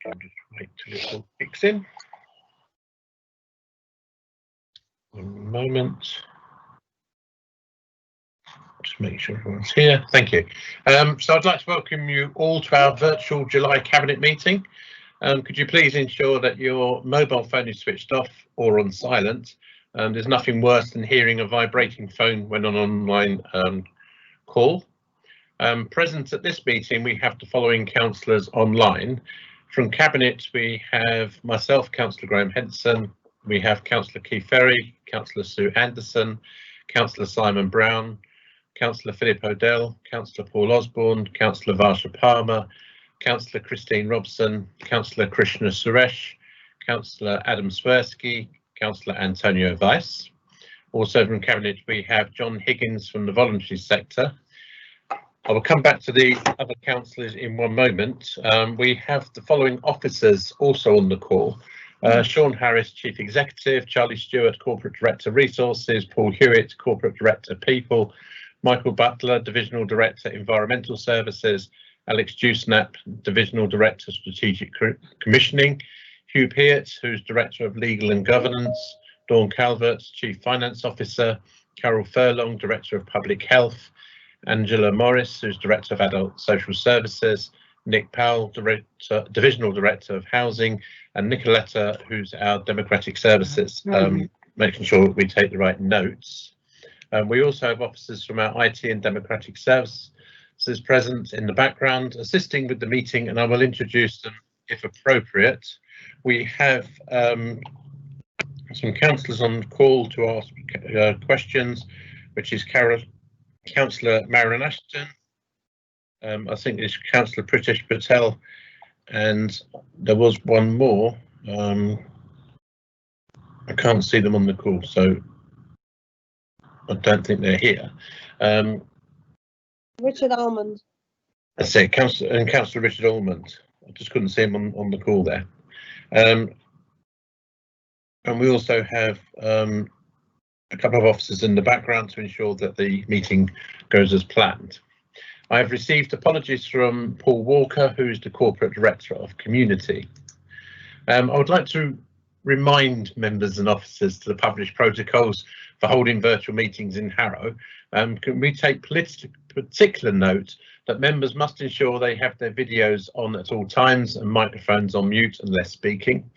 I'll just wait till it all kicks in. One moment. Just make sure everyone's here. Thank you. So I'd like to welcome you all to our virtual July Cabinet meeting. Could you please ensure that your mobile phone is switched off or on silent? There's nothing worse than hearing a vibrating phone when on an online call. Present at this meeting, we have the following councillors online. From Cabinet, we have myself, Councillor Graham Henson. We have Councillor Keith Ferry, Councillor Sue Anderson, Councillor Simon Brown, Councillor Philip O'Dell, Councillor Paul Osborne, Councillor Varsha Palmer, Councillor Christine Robson, Councillor Krishna Suresh, Councillor Adam Swirsky, Councillor Antonio Weiss. Also from Cabinet, we have John Higgins from the voluntary sector. I will come back to the other councillors in one moment. We have the following officers also on the call. Sean Harris, Chief Executive, Charlie Stewart, Corporate Director Resources, Paul Hewitt, Corporate Director People, Michael Butler, Divisional Director Environmental Services, Alex Dewsnap, Divisional Director Strategic Commissioning, Hugh Peart, who's Director of Legal and Governance, Dawn Calvert, Chief Finance Officer, Carol Furlong, Director of Public Health, Angela Morris, who's Director of Adult Social Services, Nick Powell, Divisional Director of Housing, and Nicoletta, who's our Democratic Services, making sure that we take the right notes. We also have officers from our IT and Democratic Services present in the background, assisting with the meeting, and I will introduce them if appropriate. We have some councillors on the call to ask questions, which is Councillor Marilyn Ashton, I think it's Councillor Pritish Patel, and there was one more. I can't see them on the call, so I don't think they're here. Richard Almond. That's it, Councillor Richard Almond. I just couldn't see him on the call there. And we also have a couple of officers in the background to ensure that the meeting goes as planned. I have received apologies from Paul Walker, who is the Corporate Director of Community. I would like to remind members and officers to the published protocols for holding virtual meetings in Harrow. Can we take particular note that members must ensure they have their videos on at all times and microphones on mute unless speaking.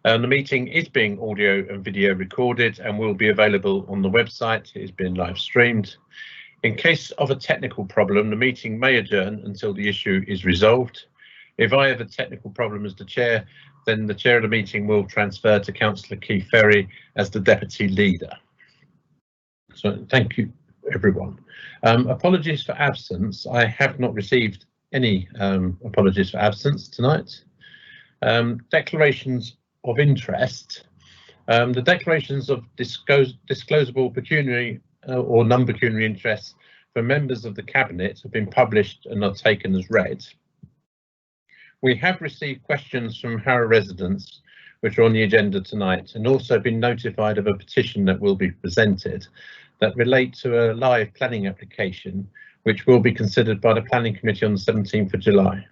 The meeting is being audio and video recorded and will be available on the website. It is being live streamed. In case of a technical problem, the meeting may adjourn until the issue is resolved. If I have a technical problem as the chair, then the chair of the meeting will transfer to Councillor Keith Ferry as the deputy leader. So thank you, everyone. Apologies for absence. I have not received any apologies for absence tonight. Declarations of interest. The declarations of disclosable pecuniary or non-pecuniary interests for members of the Cabinet have been published and are taken as read. We have received questions from Harrow residents which are on the agenda tonight, and also been notified of a petition that will be presented that relate to a live planning application which will be considered by the Planning Committee on the 17th of July.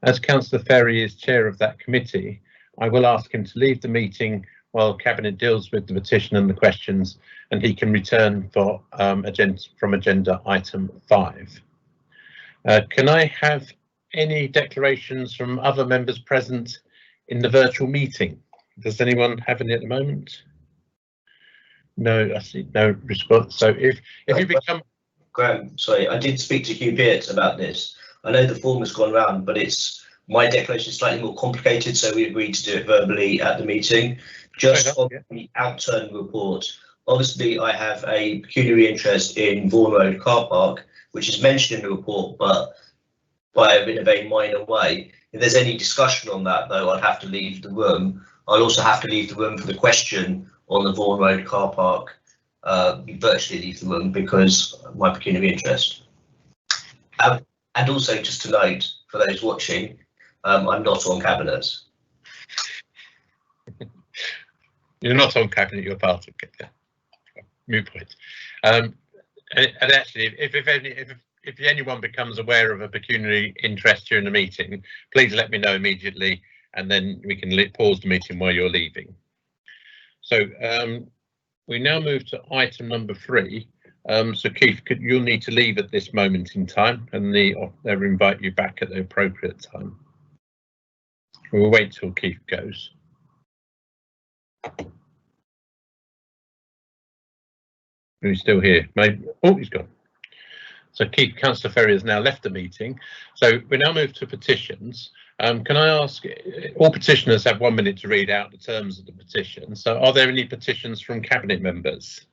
As Councillor Ferry is chair of that committee, I will ask him to leave the meeting while Cabinet deals with the petition and the questions, and he can return for agenda item 5. Can I have any declarations from other members present in the virtual meeting? Does anyone have any at the moment? No, I see no response. So if you become... Graham, sorry, I did speak to Hugh Peart about this. I know the form has gone round, but my declaration is slightly more complicated, so we agreed to do it verbally at the meeting. Just on the outturn report, obviously I have a pecuniary interest in Vaughan Road car park, which is mentioned in the report, but in a very minor way. If there's any discussion on that, though, I'd have to leave the room. I'll also have to leave the room for the question on the Vaughan Road car park, virtually leave the room because of my pecuniary interest. And also, just to note, for those watching, I'm not on Cabinet. You're not on Cabinet, you're part of it. Moot point. And actually, if if anyone becomes aware of a pecuniary interest during the meeting, please let me know immediately, and then we can pause the meeting while you're leaving. So we now move to item number 3. So Keith, you'll need to leave at this moment in time, and they'll invite you back at the appropriate time. We'll wait till Keith goes. He's still here. Maybe. Oh, he's gone. So Keith, Councillor Ferrier has now left the meeting. So we now move to petitions. Can I ask, all petitioners have 1 minute to read out the terms of the petition. So are there any petitions from Cabinet members?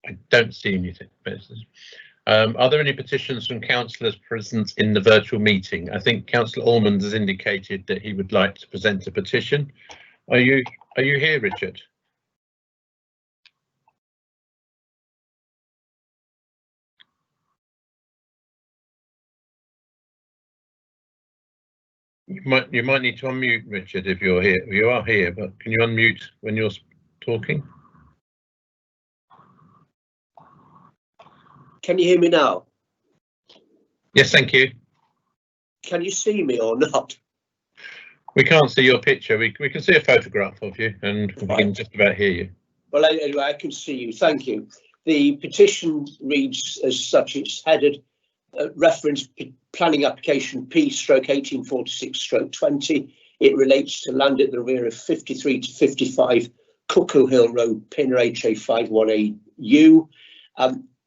I don't see anything. Are there any petitions from councillors present in the virtual meeting? I think Councillor Ormond has indicated that he would like to present a petition. Are you here, Richard? You might need to unmute, Richard, if you're here. You are here, but can you unmute when you're talking? Can you hear me now? Yes, thank you. Can you see me or not? We can't see your picture. We can see a photograph of you, and we can just about hear you. Well, anyway, I can see you. Thank you. The petition reads as such. It's headed reference planning application P/1846/20. It relates to land at the rear of 53 to 55 Cuckoo Hill Road, Pinner HA51AU.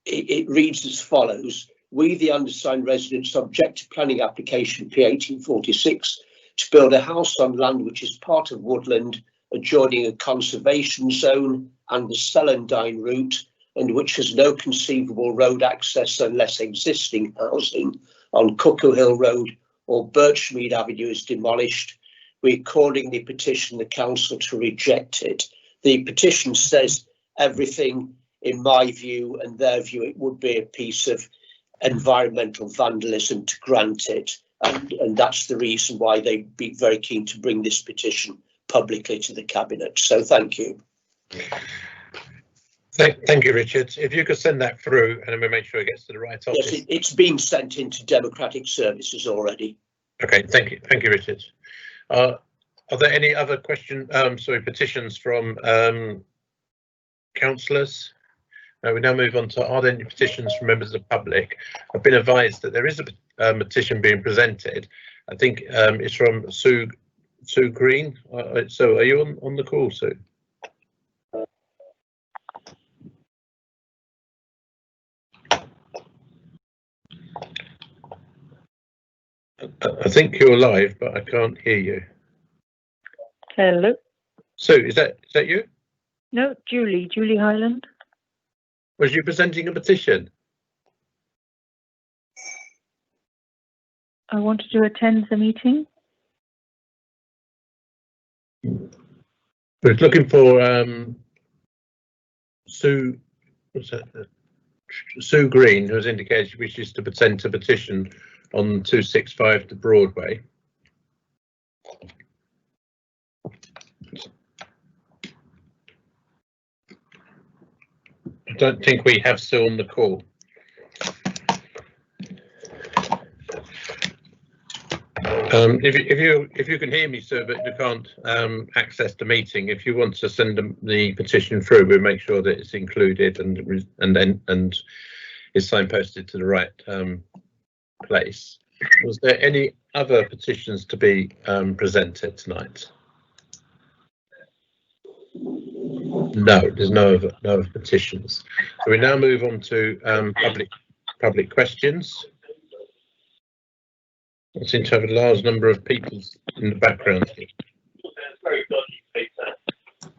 It reads as follows. We, the undersigned residents, object to planning application P/1846 to build a house on land which is part of woodland adjoining a conservation zone and the Celandine route, and which has no conceivable road access unless existing housing on Cuckoo Hill Road or Birchmead Avenue is demolished. We accordingly petition the council to reject it. The petition says everything, in my view and their view. It would be a piece of environmental vandalism to grant it, and that's the reason why they'd be very keen to bring this petition publicly to the Cabinet. So thank you. Thank you, Richard. If you could send that through, and then we'll make sure it gets to the right office. Yes, it's been sent into Democratic Services already. Okay, thank you, Richard. Are there any other petitions from councillors? We now move on to, are there any petitions from members of the public? I've been advised that there is a petition being presented. I think it's from Sue Green. So are you on the call, Sue? I think you're live, but I can't hear you. Hello. Sue, is that you? No, Julie Highland. Was you presenting a petition? I wanted to attend the meeting. We're looking for Sue. What's that? Sue Green, who has indicated she wishes to present a petition on 265 to Broadway. I don't think we have Sue on the call. If you can hear me, sir, but you can't access the meeting, if you want to send the petition through, we'll make sure that it's included and is signposted to the right place. Was there any other petitions to be presented tonight? No, there's no other petitions. So we now move on to public questions. I seem to have a large number of people in the background here. That's very dodgy, Peter.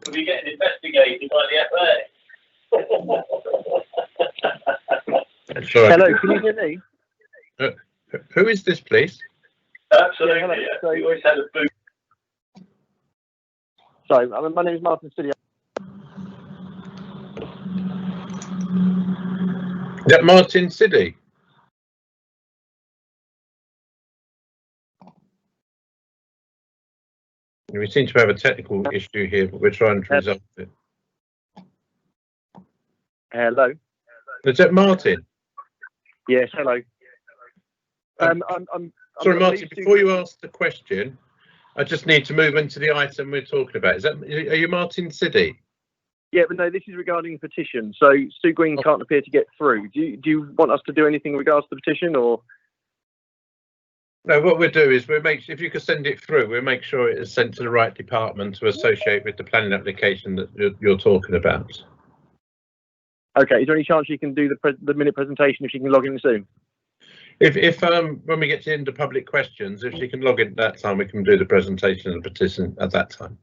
We'll be getting investigated by the FA. Sorry, Hello, can you hear me? who is this, please? Absolutely. Yeah, hello. Yeah. We always had a booth. Sorry, my name is Martin City. Is that Martin Siddy? We seem to have a technical issue here, but we're trying to resolve it. Hello. Is that Martin? Yes, hello. I'm Sorry, I'm Martin, pleased before you ask the question, I just need to move into the item we're talking about. Are you Martin Siddy? Yeah, but no, this is regarding the petition. So Sue Green can't appear to get through. Do you want us to do anything in regards to the petition, or? No, what we'll do is if you could send it through, we'll make sure it is sent to the right department to associate with the planning application that you're talking about. Okay, is there any chance you can do the minute presentation if she can log in soon? If when we get to the end of public questions, if she can log in at that time, we can do the presentation of the petition at that time.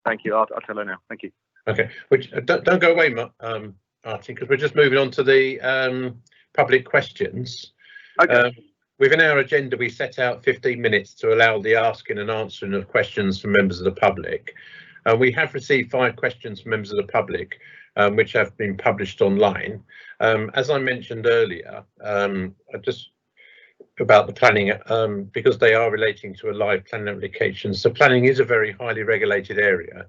Thank you. I'll tell her now. Thank you. Okay, which don't go away, Martin, because we're just moving on to the public questions. Okay. Within our agenda, we set out 15 minutes to allow the asking and answering of questions from members of the public. We have received 5 questions from members of the public, which have been published online. As I mentioned earlier, just about the planning, because they are relating to a live planning application. So planning is a very highly regulated area,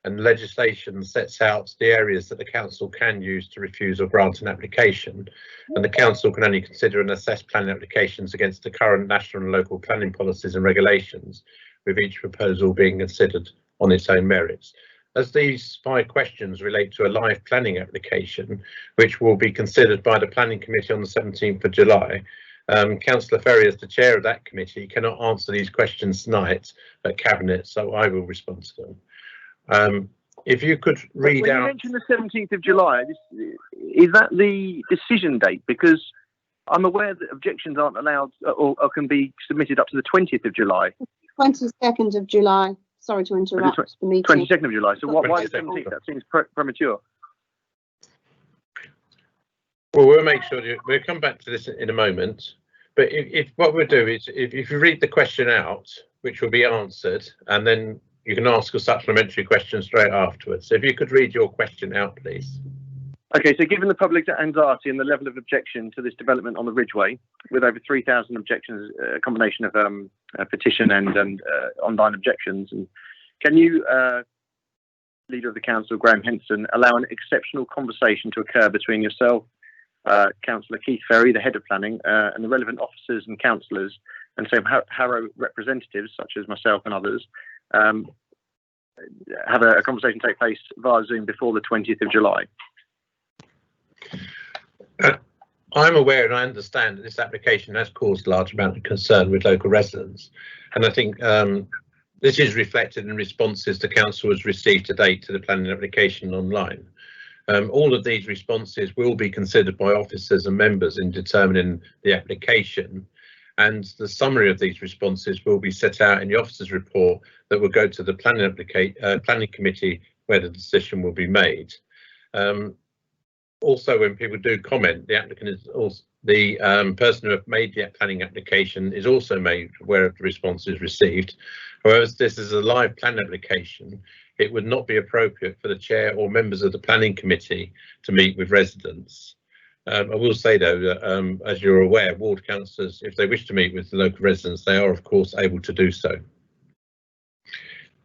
and legislation sets out the areas that the council can use to refuse or grant an application, and the council can only consider and assess planning applications against the current national and local planning policies and regulations, with each proposal being considered on its own merits. As these 5 questions relate to a live planning application, which will be considered by the Planning Committee on the 17th of July, Councillor Ferry, as the chair of that committee, cannot answer these questions tonight at Cabinet, so I will respond to them. If you could read when out. you mentioned the 17th of July, is that the decision date? Because I'm aware that objections aren't allowed or can be submitted up to the 20th of July. 22nd of July. Sorry to interrupt the meeting. 22nd of July. So why is 22nd? 17th? That seems premature. Well, we'll make sure we'll come back to this in a moment. But if what we'll do is if you read the question out, which will be answered, and then you can ask a supplementary question straight afterwards. So if you could read your question out, please. Okay, so given the public's anxiety and the level of objection to this development on the Ridgeway, with over 3,000 objections, a combination of petition and online objections, and can you, Leader of the Council, Graham Henson, allow an exceptional conversation to occur between yourself, Councillor Keith Ferry, the Head of Planning, and the relevant officers and councillors, and some Harrow representatives, such as myself and others, have a conversation take place via Zoom before the 20th of July? I'm aware and I understand that this application has caused a large amount of concern with local residents, and I think this is reflected in responses the council has received to date to the planning application online. All of these responses will be considered by officers and members in determining the application, and the summary of these responses will be set out in the officers' report that will go to the planning committee where the decision will be made. Also, when people do comment, the applicant is also the person who have made the planning application is also made aware of the responses received. However, as this is a live planning application, it would not be appropriate for the chair or members of the planning committee to meet with residents. I will say though that as you're aware, ward councillors, if they wish to meet with the local residents, they are of course able to do so.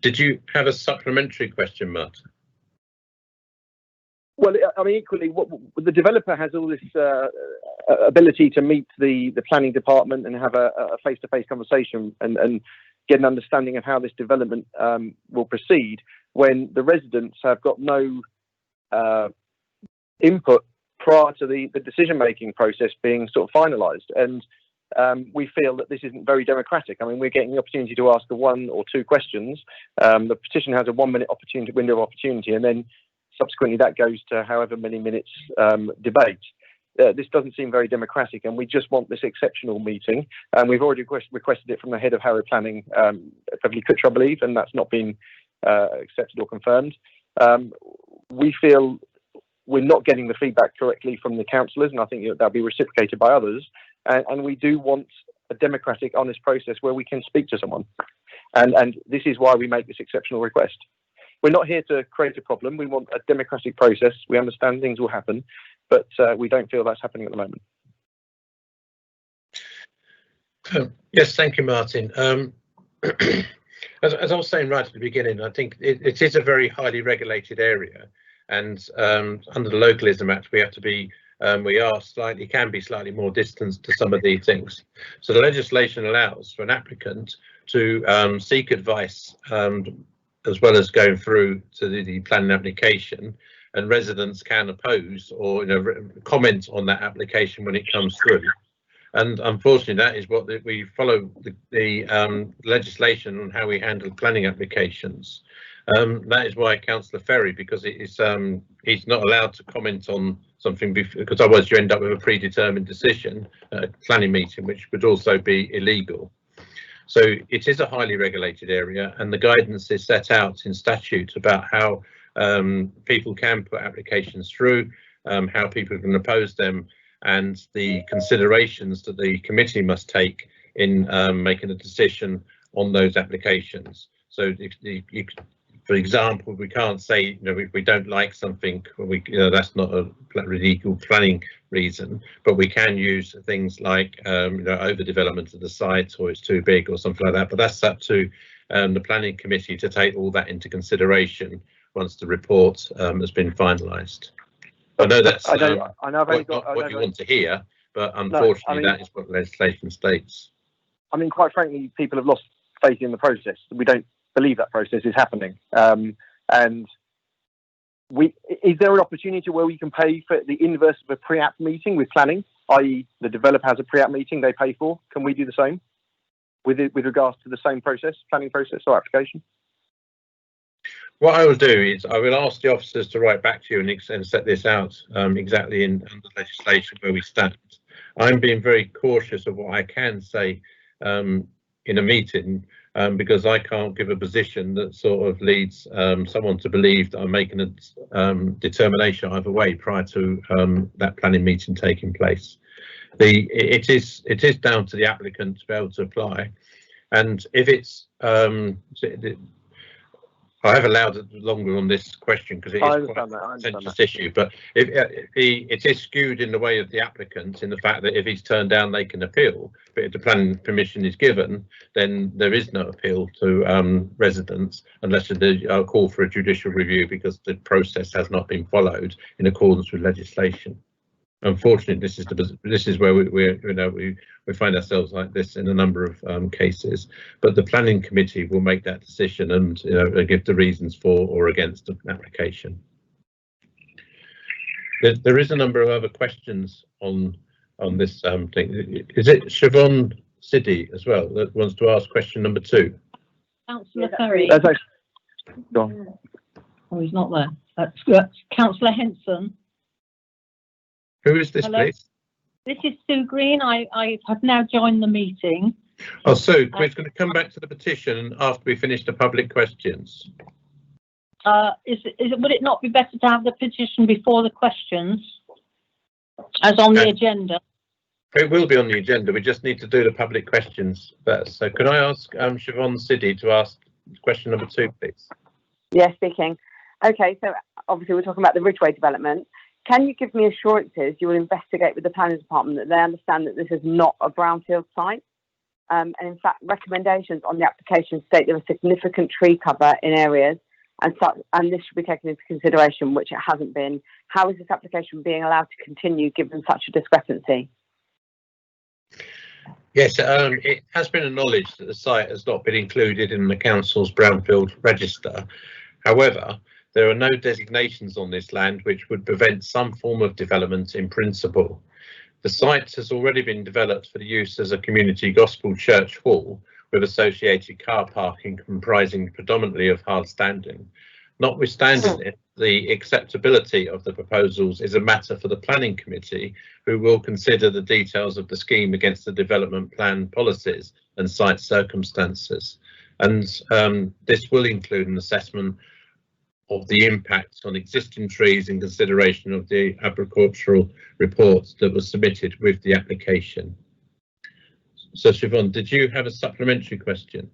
Did you have a supplementary question, Martin? Well, I mean, equally, the developer has all this ability to meet the planning department and have a face-to-face conversation and get an understanding of how this development will proceed, when the residents have got no input prior to the decision-making process being sort of finalised. And we feel that this isn't very democratic. I mean, we're getting the opportunity to ask 1 or 2 questions. The petition has a 1-minute window of opportunity, and then subsequently that goes to however many minutes debate. This doesn't seem very democratic, and we just want this exceptional meeting. And we've already requested it from the head of Harrow Planning, Beverly Kutcher, I believe, and that's not been accepted or confirmed. We feel we're not getting the feedback correctly from the councillors, and I think that'll be reciprocated by others. And we do want a democratic, honest process where we can speak to someone. And this is why we make this exceptional request. We're not here to create a problem. We want a democratic process. We understand things will happen, but we don't feel that's happening at the moment. Yes, thank you, Martin. As I was saying right at the beginning, I think it is a very highly regulated area, and under the Localism Act, we have to be we are can be slightly more distant to some of these things. So the legislation allows for an applicant to seek advice as well as going through to the planning application, and residents can oppose or comment on that application when it comes through. And unfortunately, that is what we follow the legislation on how we handle planning applications. That is why Councillor Ferry, because he's not allowed to comment on something because otherwise you end up with a predetermined decision at a planning meeting, which would also be illegal. So it is a highly regulated area, and the guidance is set out in statute about how people can put applications through, how people can oppose them, and the considerations that the committee must take in making a decision on those applications. So for example, we can't say, if we don't like something, that's not a legal planning reason, but we can use things like, overdevelopment of the site, or it's too big or something like that. But that's up to the planning committee to take all that into consideration once the report has been finalised. I know that's what you want to hear, but unfortunately, that is what legislation states. I mean, quite frankly, people have lost faith in the process. We don't believe that process is happening. And is there an opportunity where we can pay for the inverse of a pre-app meeting with planning, i.e. the developer has a pre-app meeting they pay for? Can we do the same with regards to the same process, planning process or application? What I will do is I will ask the officers to write back to you and set this out exactly in the legislation where we stand. I'm being very cautious of what I can say in a meeting, because I can't give a position that sort of leads someone to believe that I'm making a determination either way prior to that planning meeting taking place. It is down to the applicant to be able to apply, and if it's I have allowed it longer on this question because it is quite a contentious issue, but it is skewed in the way of the applicant, in the fact that if he's turned down, they can appeal. But if the planning permission is given, then there is no appeal to residents unless there's a call for a judicial review because the process has not been followed in accordance with legislation. Unfortunately, this is where we find ourselves like this in a number of cases, but the planning committee will make that decision and give the reasons for or against an application. There is a number of other questions on this thing. Is it Siobhan Siddy as well that wants to ask question number 2? Councillor Ferry. Go Oh, he's not there. That's Councillor Henson. Who is this, Hello? please? This is Sue Green. I have now joined the meeting. Oh, Sue, we're going to come back to the petition after we finish the public questions. Would it not be better to have the petition before the questions, as on the agenda? It will be on the agenda. We just need to do the public questions first. So can I ask Siobhan Siddy to ask question number 2, please? Yes, speaking. Okay, so obviously we're talking about the Ridgeway development. Can you give me assurances you will investigate with the planning department that they understand that this is not a brownfield site? And in fact, recommendations on the application state there is significant tree cover in areas and this should be taken into consideration, which it hasn't been. How is this application being allowed to continue given such a discrepancy? Yes, it has been acknowledged that the site has not been included in the council's brownfield register. However, there are no designations on this land which would prevent some form of development in principle. The site has already been developed for the use as a community gospel church hall with associated car parking comprising predominantly of hard standing. Notwithstanding it, the acceptability of the proposals is a matter for the planning committee, who will consider the details of the scheme against the development plan policies and site circumstances. And this will include an assessment of the impact on existing trees in consideration of the agricultural reports that were submitted with the application. So Siobhan, did you have a supplementary question?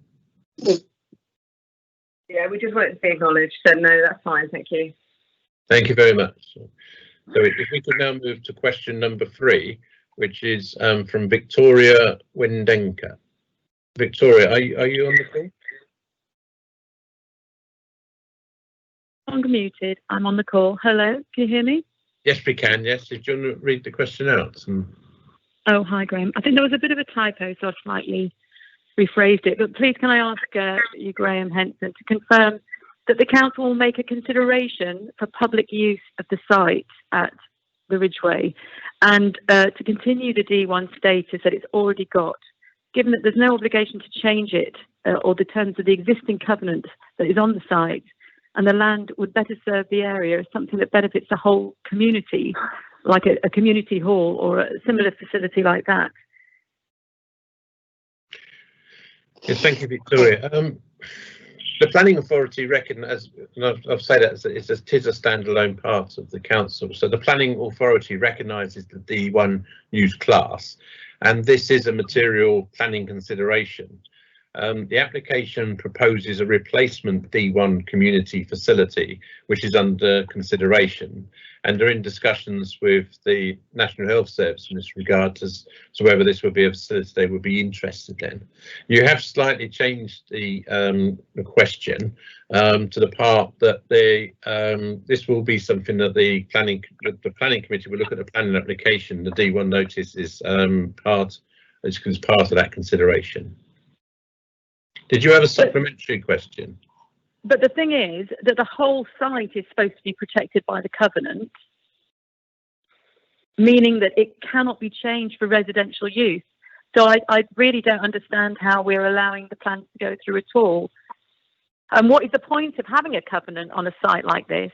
Yeah, we just wanted to be acknowledged, so no, that's fine, thank you. Thank you very much. So if we could now move to question number 3, which is from Victoria Wendenka. Victoria, are you on the call? Unmuted. I'm on the call. Hello, can you hear me? Yes, we can. Yes, if you want to read the question out. Oh, hi, Graham. I think there was a bit of a typo, so I've slightly rephrased it. But please, can I ask you, Graham Henson, to confirm that the council will make a consideration for public use of the site at the Ridgeway and to continue the D1 status that it's already got, given that there's no obligation to change it or the terms of the existing covenant that is on the site, and the land would better serve the area as something that benefits the whole community, like a community hall or a similar facility like that. Yes, thank you, Victoria. The planning authority recognises, and I've said that it is a standalone part of the council. So the planning authority recognises the D1 use class, and this is a material planning consideration. The application proposes a replacement D1 community facility, which is under consideration, and are in discussions with the National Health Service in this regard as to whether this would be a facility they would be interested in. You have slightly changed the question to the part that this will be something that the planning committee will look at the planning application. The D1 notice is part of that consideration. Did you have a supplementary question? But the thing is that the whole site is supposed to be protected by the covenant, meaning that it cannot be changed for residential use. So I really don't understand how we're allowing the plans to go through at all. And what is the point of having a covenant on a site like this?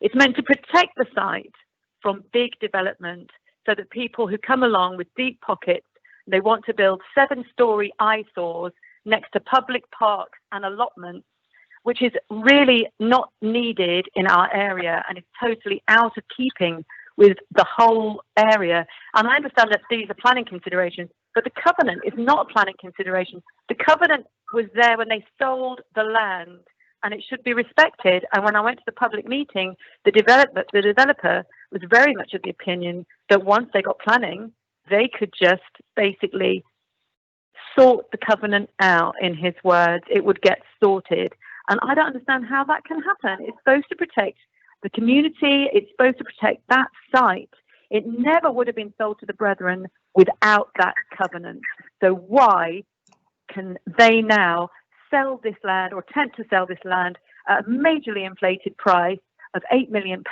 It's meant to protect the site from big development so that people who come along with deep pockets, they want to build 7-story eyesores next to public parks and allotments, which is really not needed in our area and is totally out of keeping with the whole area. And I understand that these are planning considerations, but the covenant is not a planning consideration. The covenant was there when they sold the land, and it should be respected. And when I went to the public meeting, the developer was very much of the opinion that once they got planning, they could just basically sort the covenant out, in his words. It would get sorted. And I don't understand how that can happen. It's supposed to protect the community. It's supposed to protect that site. It never would have been sold to the brethren without that covenant. So why can they now sell this land or attempt to sell this land at a majorly inflated price of £8 million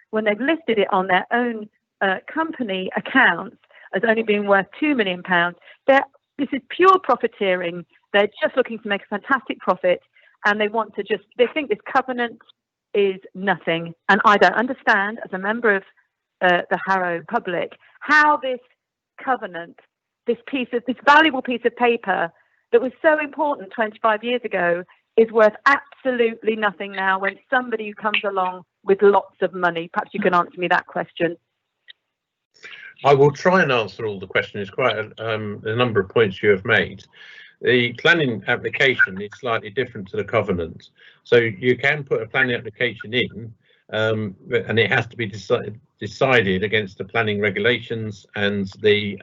when they've listed it on their own company accounts as only being worth £2 million? This is pure profiteering. They're just looking to make a fantastic profit, and they think this covenant is nothing. And I don't understand, as a member of the Harrow public, how this covenant, this valuable piece of paper that was so important 25 years ago, is worth absolutely nothing now when somebody who comes along with lots of money. Perhaps you can answer me that question. I will try and answer all the questions. Quite a number of points you have made. The planning application is slightly different to the covenant. So you can put a planning application in, and it has to be decided against the planning regulations and the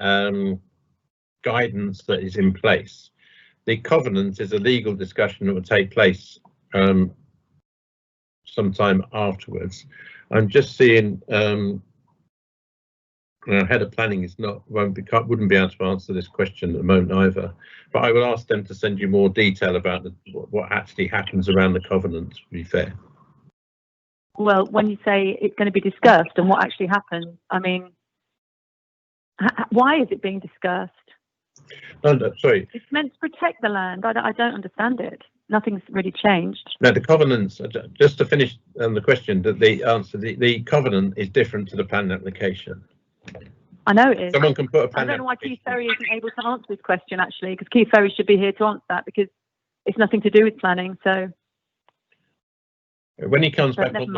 guidance that is in place. The covenant is a legal discussion that will take place sometime afterwards. I'm just seeing head of planning wouldn't be able to answer this question at the moment either, but I will ask them to send you more detail about what actually happens around the covenant, to be fair. Well, when you say it's going to be discussed and what actually happens, I mean, why is it being discussed? No, sorry. It's meant to protect the land. I don't understand it. Nothing's really changed. No, the covenants, just to finish the question, the covenant is different to the planning application. I know it is. Someone can put a plan. I don't know why Keith Ferry isn't able to answer this question, actually, because Keith Ferry should be here to answer that, because it's nothing to do with planning. So when he comes back on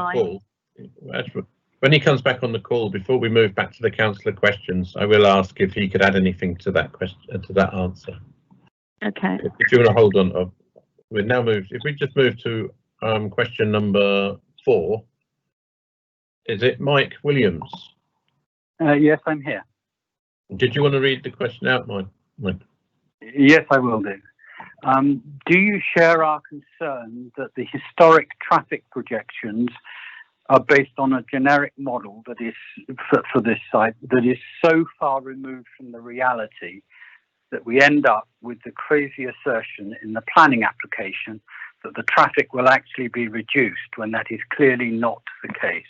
the call, before we move back to the councillor questions, I will ask if he could add anything to that question, to that answer. Okay. If you want to hold on, we've now moved. If we just move to question number 4, is it Mike Williams? Yes, I'm here. Did you want to read the question out, Mike? Yes, I will do. Do you share our concern that the historic traffic projections are based on a generic model that is for this site that is so far removed from the reality that we end up with the crazy assertion in the planning application that the traffic will actually be reduced when that is clearly not the case.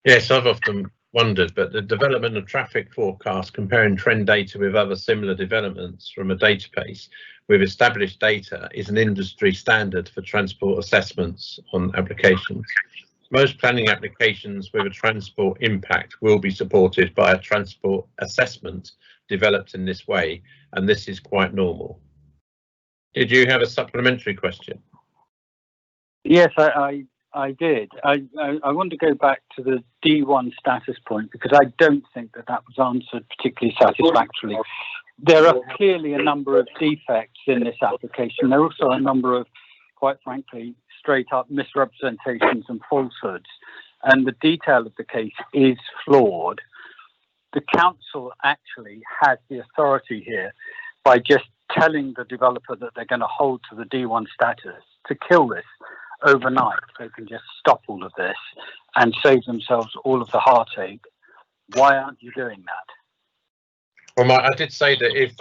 Yes, I've often wondered, but the development of traffic forecasts comparing trend data with other similar developments from a database with established data is an industry standard for transport assessments on applications. Most planning applications with a transport impact will be supported by a transport assessment developed in this way, and this is quite normal. Did you have a supplementary question? Yes, I did. I want to go back to the D1 status point because I don't think that was answered particularly satisfactorily. There are clearly a number of defects in this application. There are also a number of, quite frankly, straight up misrepresentations and falsehoods, and the detail of the case is flawed. The council actually has the authority here by just telling the developer that they're going to hold to the D1 status to kill this overnight. They can just stop all of this and save themselves all of the heartache. Why aren't you doing that? Well, I did say that if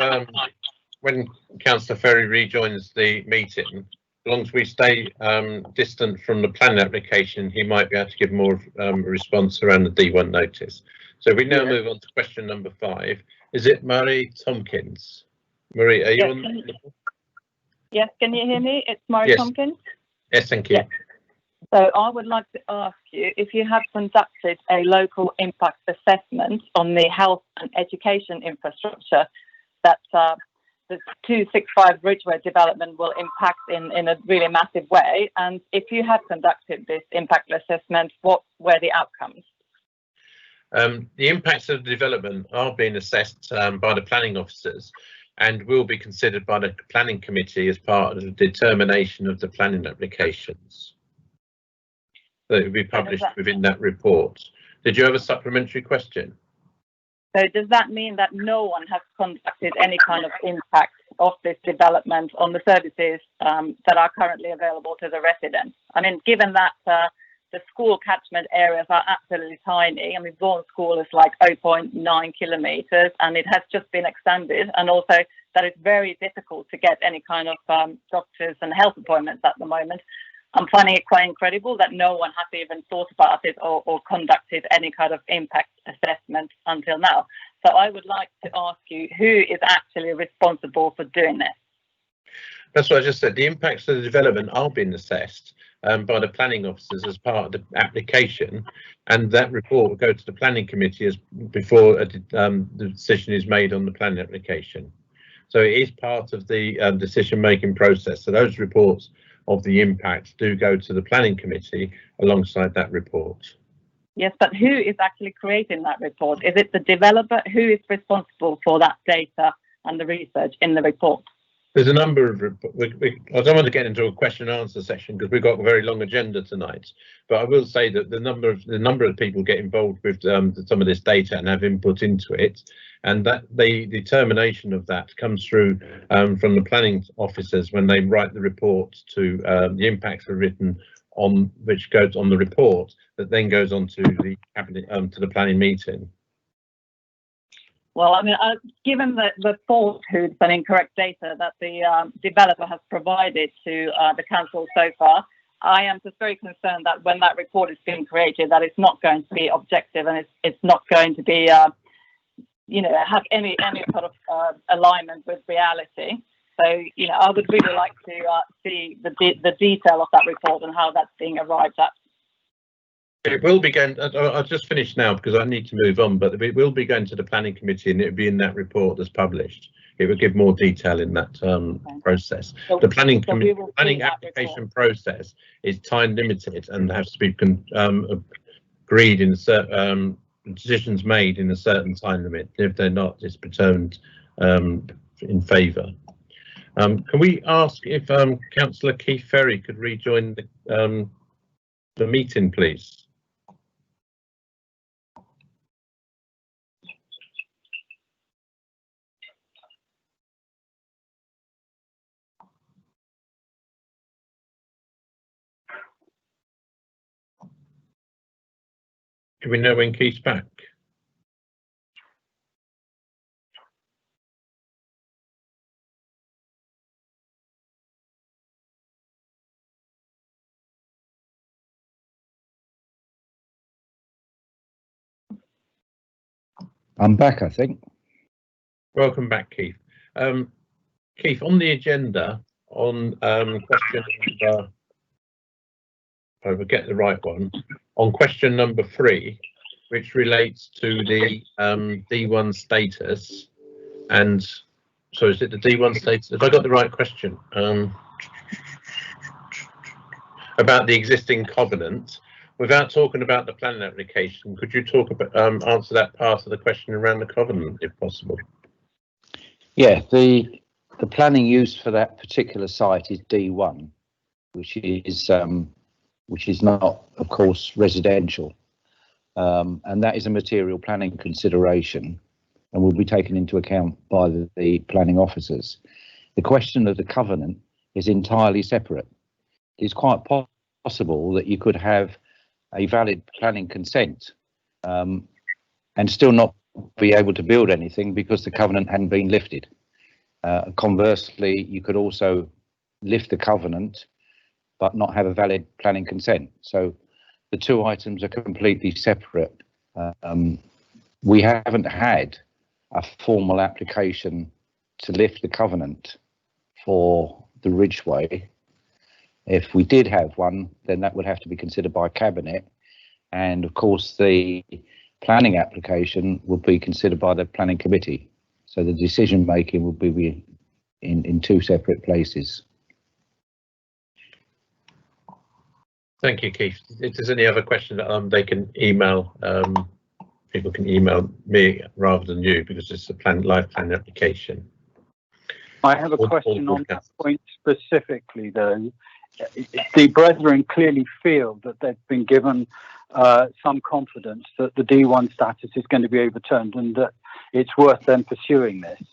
when Councillor Ferry rejoins the meeting, as long as we stay distant from the planning application, he might be able to give more response around the D1 notice. So we now move on to question number 5. Is it Murray Tompkins? Murray, are you on? Yes, can you hear me? It's Murray Tompkins. Yes, thank you. Yes. So I would like to ask you if you have conducted a local impact assessment on the health and education infrastructure that the 265 Ridgeway development will impact in a really massive way. And if you have conducted this impact assessment, what were the outcomes? The impacts of the development are being assessed by the planning officers and will be considered by the planning committee as part of the determination of the planning applications. So it will be published within that report. Did you have a supplementary question? So does that mean that no one has conducted any kind of impact of this development on the services that are currently available to the residents? I mean, given that the school catchment areas are absolutely tiny. I mean, Vaughan School is like 0.9 kilometres and it has just been extended, and also that it's very difficult to get any kind of doctors and health appointments at the moment. I'm finding it quite incredible that no one has even thought about it or conducted any kind of impact assessment until now. So I would like to ask you, who is actually responsible for doing this? That's what I just said. The impacts of the development are being assessed by the planning officers as part of the application, and that report will go to the planning committee as before the decision is made on the planning application. So it is part of the decision-making process. So those reports of the impacts do go to the planning committee alongside that report. Yes, but who is actually creating that report? Is it the developer? Who is responsible for that data and the research in the report? There's a number of, I don't want to get into a question and answer session because we've got a very long agenda tonight, but I will say that the number of people get involved with some of this data and have input into it, and that the determination of that comes through from the planning officers when they write the report to the impacts are written on, which goes on the report that then goes on to the cabinet to the planning meeting. Well, I mean, given the falsehoods and incorrect data that the developer has provided to the council so far, I am just very concerned that when that report is being created, that it's not going to be objective and it's not going to be, you know, have any sort of alignment with reality. So, you know, I would really like to see the detail of that report and how that's being arrived at. It will be going, I'll just finish now because I need to move on, but it will be going to the planning committee and it will be in that report that's published. It will give more detail in that process. So, the planning application process is time limited and has to be agreed in certain decisions made in a certain time limit. If they're not, it's returned in favour. Can we ask if Councillor Keith Ferry could rejoin the meeting, please? Do we know when Keith's back? I'm back, I think. Welcome back, Keith. Keith, on the agenda, on question number, if I get the right one, on question number 3, which relates to the D1 status, and so is it the D1 status? Have I got the right question? About the existing covenant, without talking about the planning application, could you talk about answer that part of the question around the covenant, if possible? Yeah, the planning use for that particular site is D1, which is not, of course, residential, and that is a material planning consideration and will be taken into account by the planning officers. The question of the covenant is entirely separate. It's quite possible that you could have a valid planning consent and still not be able to build anything because the covenant hadn't been lifted. Conversely, you could also lift the covenant but not have a valid planning consent. So the two items are completely separate. We haven't had a formal application to lift the covenant for the Ridgeway. If we did have one, then that would have to be considered by Cabinet. And of course, the planning application would be considered by the planning committee. So the decision making would be in two separate places. Thank you, Keith. If there's any other questions, they can email, people can email me rather than you because it's a live planning application. I have a question on that point specifically, though. The brethren clearly feel that they've been given some confidence that the D1 status is going to be overturned and that it's worth them pursuing this.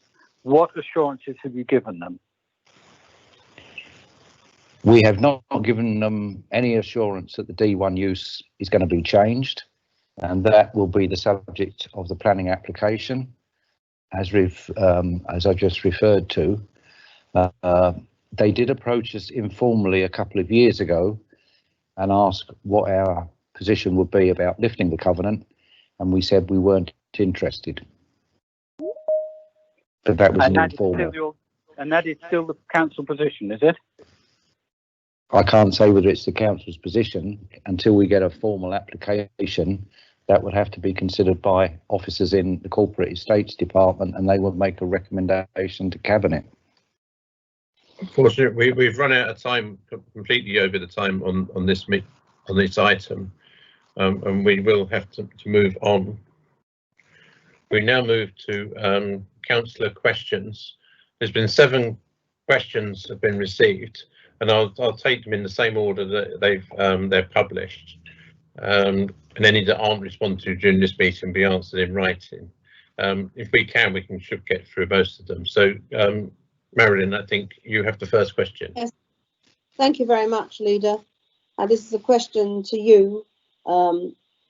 What assurances have you given them? We have not given them any assurance that the D1 use is going to be changed, and that will be the subject of the planning application. As I just referred to, they did approach us informally a couple of years ago and ask what our position would be about lifting the covenant, and we said we weren't interested. But that was informal. And that is still the council position, is it? I can't say whether it's the council's position until we get a formal application. That would have to be considered by officers in the Corporate Estates Department, and they would make a recommendation to Cabinet. Unfortunately, we've run out of time, completely over the time on this item, and we will have to move on. We now move to councillor questions. There's been 7 questions have been received, and I'll take them in the same order that they're published. And any that aren't responded to during this meeting be answered in writing. If we should get through most of them. So, Marilyn, I think you have the first question. Yes, thank you very much, Leader. This is a question to you.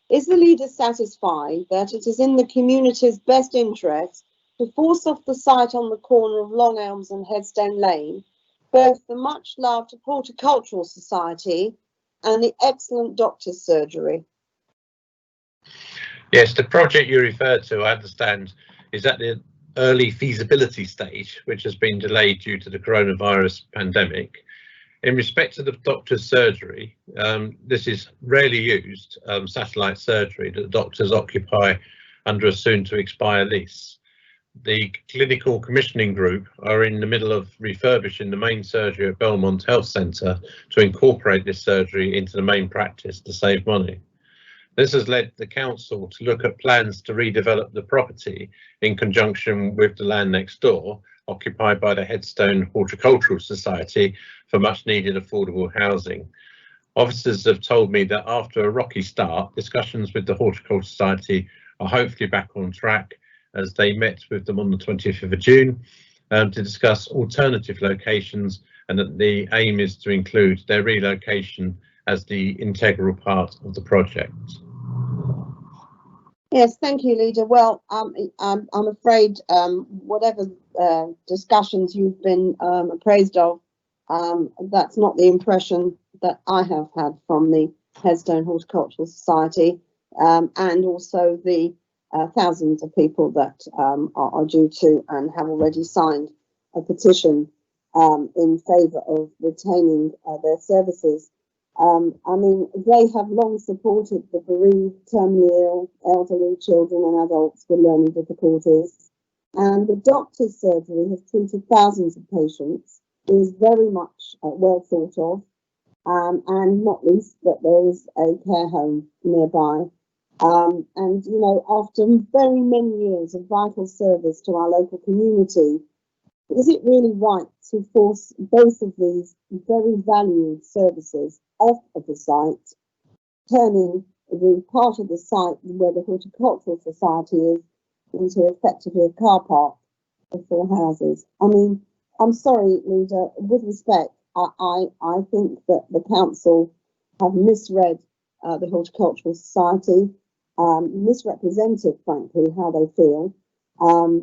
Is the leader satisfied that it is in the community's best interest to force off the site on the corner of Long Elms and Headstone Lane both the much-loved Horticultural Society and the excellent doctor's surgery? Yes, the project you referred to, I understand, is at the early feasibility stage, which has been delayed due to the coronavirus pandemic. In respect to the doctor's surgery, this is rarely used satellite surgery that doctors occupy under a soon-to-expire lease. The clinical commissioning group are in the middle of refurbishing the main surgery at Belmont Health Centre to incorporate this surgery into the main practice to save money. This has led the council to look at plans to redevelop the property in conjunction with the land next door, occupied by the Headstone Horticultural Society, for much needed affordable housing. Officers have told me that after a rocky start, discussions with the Horticultural Society are hopefully back on track, as they met with them on the 20th of June to discuss alternative locations, and that the aim is to include their relocation as the integral part of the project. Yes, thank you, Leader. Well, I'm afraid whatever discussions you've been appraised of, that's not the impression that I have had from the Headstone Horticultural Society, and also the thousands of people that are due to and have already signed a petition in favour of retaining their services. I mean, they have long supported the bereaved, terminally ill, elderly, children and adults with learning difficulties. And the doctor's surgery has treated thousands of patients. It is very much well thought of, and not least that there is a care home nearby. And, you know, after very many years of vital service to our local community, is it really right to force both of these very valued services off of the site, turning the part of the site where the Horticultural Society is into effectively a car park for 4 houses? I mean, I'm sorry, Leader, with respect, I think that the council have misread the Horticultural Society, misrepresented, frankly, how they feel.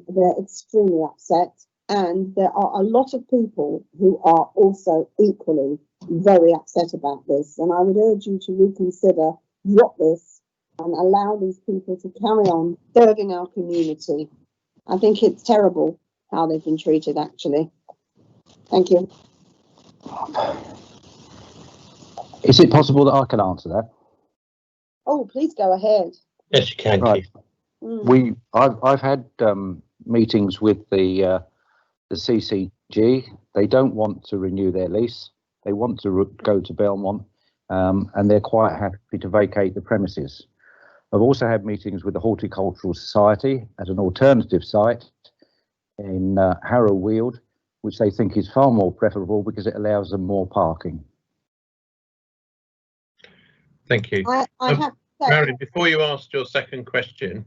They're extremely upset. And there are a lot of people who are also equally very upset about this. And I would urge you to reconsider, drop this, and allow these people to carry on serving our community. I think it's terrible how they've been treated, actually. Thank you. Is it possible that I can answer that? Oh, please go ahead. Yes, you can. Right. Mm. I've had meetings with the CCG. They don't want to renew their lease. They want to go to Belmont, and they're quite happy to vacate the premises. I've also had meetings with the Horticultural Society at an alternative site in Harrow Weald, which they think is far more preferable because it allows them more parking. Thank you. I have Marilyn, before you asked your second question,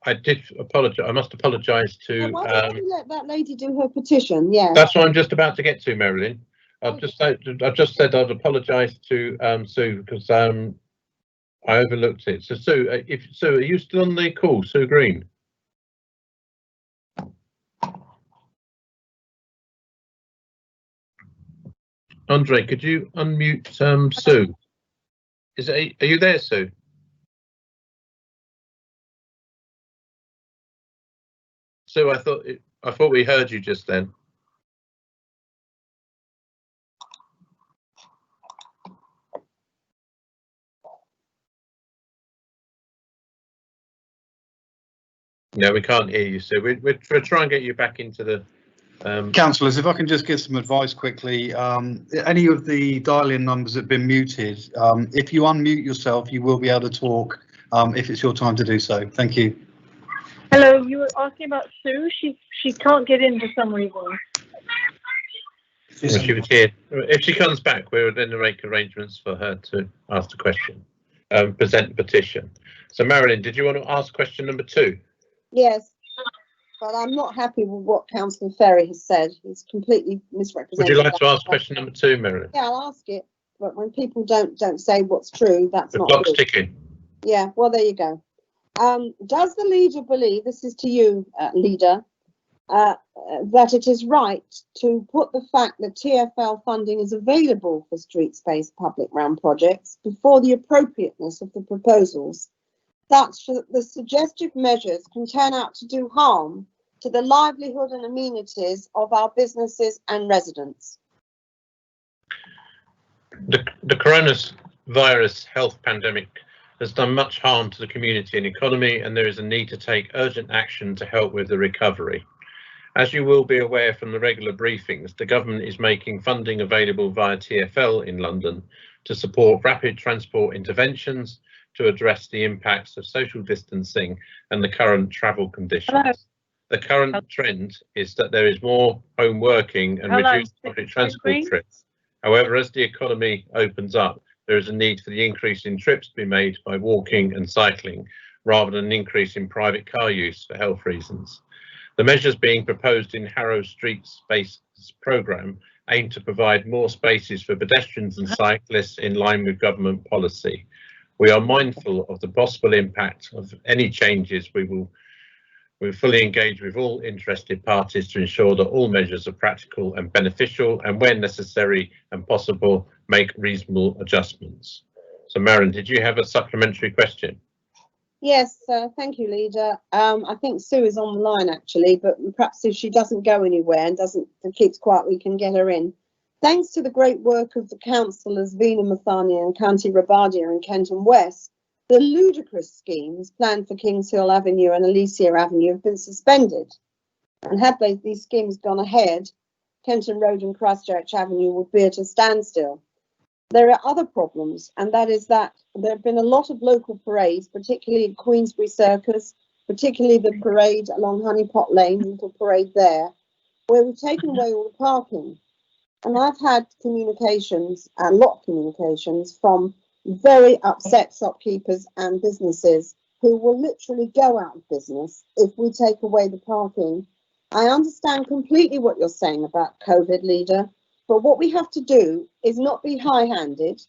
I did apologise. I must apologise to. Why don't you let that lady do her petition? Yeah. That's what I'm just about to get to, Marilyn. I've just said I'd apologise to Sue because I overlooked it. So Sue, Sue, are you still on the call, Sue Green? Andre, could you unmute Sue? Are you there, Sue? Sue, I thought we heard you just then. No, we can't hear you, Sue. We're trying to get you back into the. Councillors, if I can just give some advice quickly, any of the dial-in numbers have been muted. If you unmute yourself, you will be able to talk if it's your time to do so. Thank you. Hello, you were asking about Sue. She can't get in for some reason. Well, she was here. If she comes back, we'll then make arrangements for her to ask the question, present the petition. So, Marilyn, did you want to ask question number 2? Yes, but I'm not happy with what Councillor Ferry has said. He's completely misrepresented. Would you like to ask question number 2, Marilyn? Yeah, I'll ask it. But when people don't say what's true, that's the not clock's good. ticking. Yeah, well, there you go. Does the leader believe, this is to you, Leader, that it is right to put the fact that TfL funding is available for street space public realm projects before the appropriateness of the proposals, such that the suggested measures can turn out to do harm to the livelihood and amenities of our businesses and residents? The coronavirus health pandemic has done much harm to the community and economy, and there is a need to take urgent action to help with the recovery. As you will be aware from the regular briefings, the government is making funding available via TfL in London to support rapid transport interventions to address the impacts of social distancing and the current travel conditions. Hello. The current trend is that there is more home working and reduced public transport trips. However, as the economy opens up, there is a need for the increase in trips to be made by walking and cycling rather than an increase in private car use for health reasons. The measures being proposed in Harrow Street Space programme aim to provide more spaces for pedestrians and cyclists in line with government policy. We are mindful of the possible impact of any changes. We fully engage with all interested parties to ensure that all measures are practical and beneficial, and when necessary and possible, make reasonable adjustments. So Marin, did you have a supplementary question? Yes, thank you, Leader. I think Sue is on the line actually, but perhaps if she doesn't go anywhere and keeps quiet, we can get her in. Thanks to the great work of the councillors Vina Mathania and County Rabadia and Kenton West, the ludicrous schemes planned for Kings Hill Avenue and Alicia Avenue have been suspended. And had these schemes gone ahead, Kenton Road and Christchurch Avenue would be at a standstill. There are other problems, and that is that there have been a lot of local parades, particularly at Queensbury Circus, particularly the parade along Honeypot Lane, the little parade there, where we've taken away all the parking. And I've had communications, a lot of communications, from very upset shopkeepers and businesses who will literally go out of business if we take away the parking. I understand completely what you're saying about COVID, Leader, but what we have to do is not be high-handed.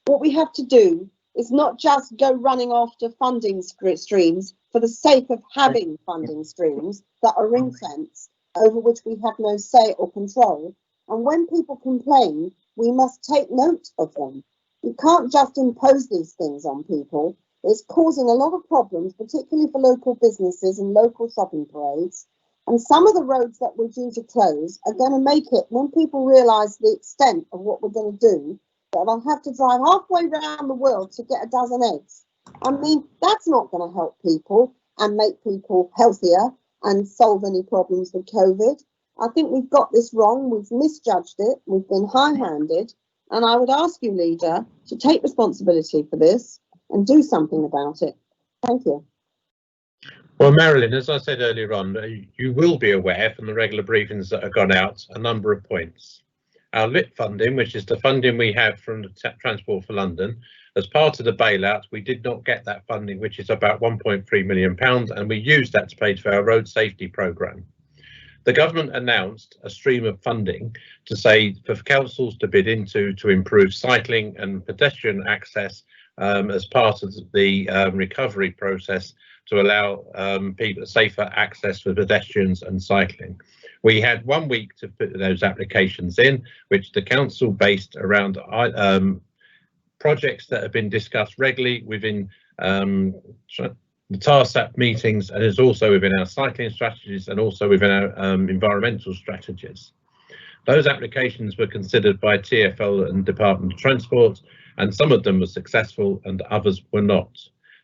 What we have to do is not just go running after funding streams for the sake of having funding streams that are ring-fenced, over which we have no say or control. And when people complain, we must take note of them. You can't just impose these things on people. It's causing a lot of problems, particularly for local businesses and local shopping parades. And some of the roads that we're due to close are going to make it, when people realise the extent of what we're going to do, that they'll have to drive halfway around the world to get a dozen eggs. I mean, that's not going to help people and make people healthier and solve any problems with COVID. I think we've got this wrong. We've misjudged it. We've been high-handed. And I would ask you, Leader, to take responsibility for this and do something about it. Thank you. Well, Marilyn, as I said earlier on, you will be aware from the regular briefings that have gone out a number of points. Our LIT funding, which is the funding we have from the Transport for London, as part of the bailout, we did not get that funding, which is about £1.3 million, and we used that to pay for our road safety programme. The government announced a stream of funding to say for councils to bid into to improve cycling and pedestrian access as part of the recovery process to allow people safer access for pedestrians and cycling. We had 1 week to put those applications in, which the council based around projects that have been discussed regularly within the TARSAP meetings, and is also within our cycling strategies and also within our environmental strategies. Those applications were considered by TfL and Department of Transport, and some of them were successful and others were not.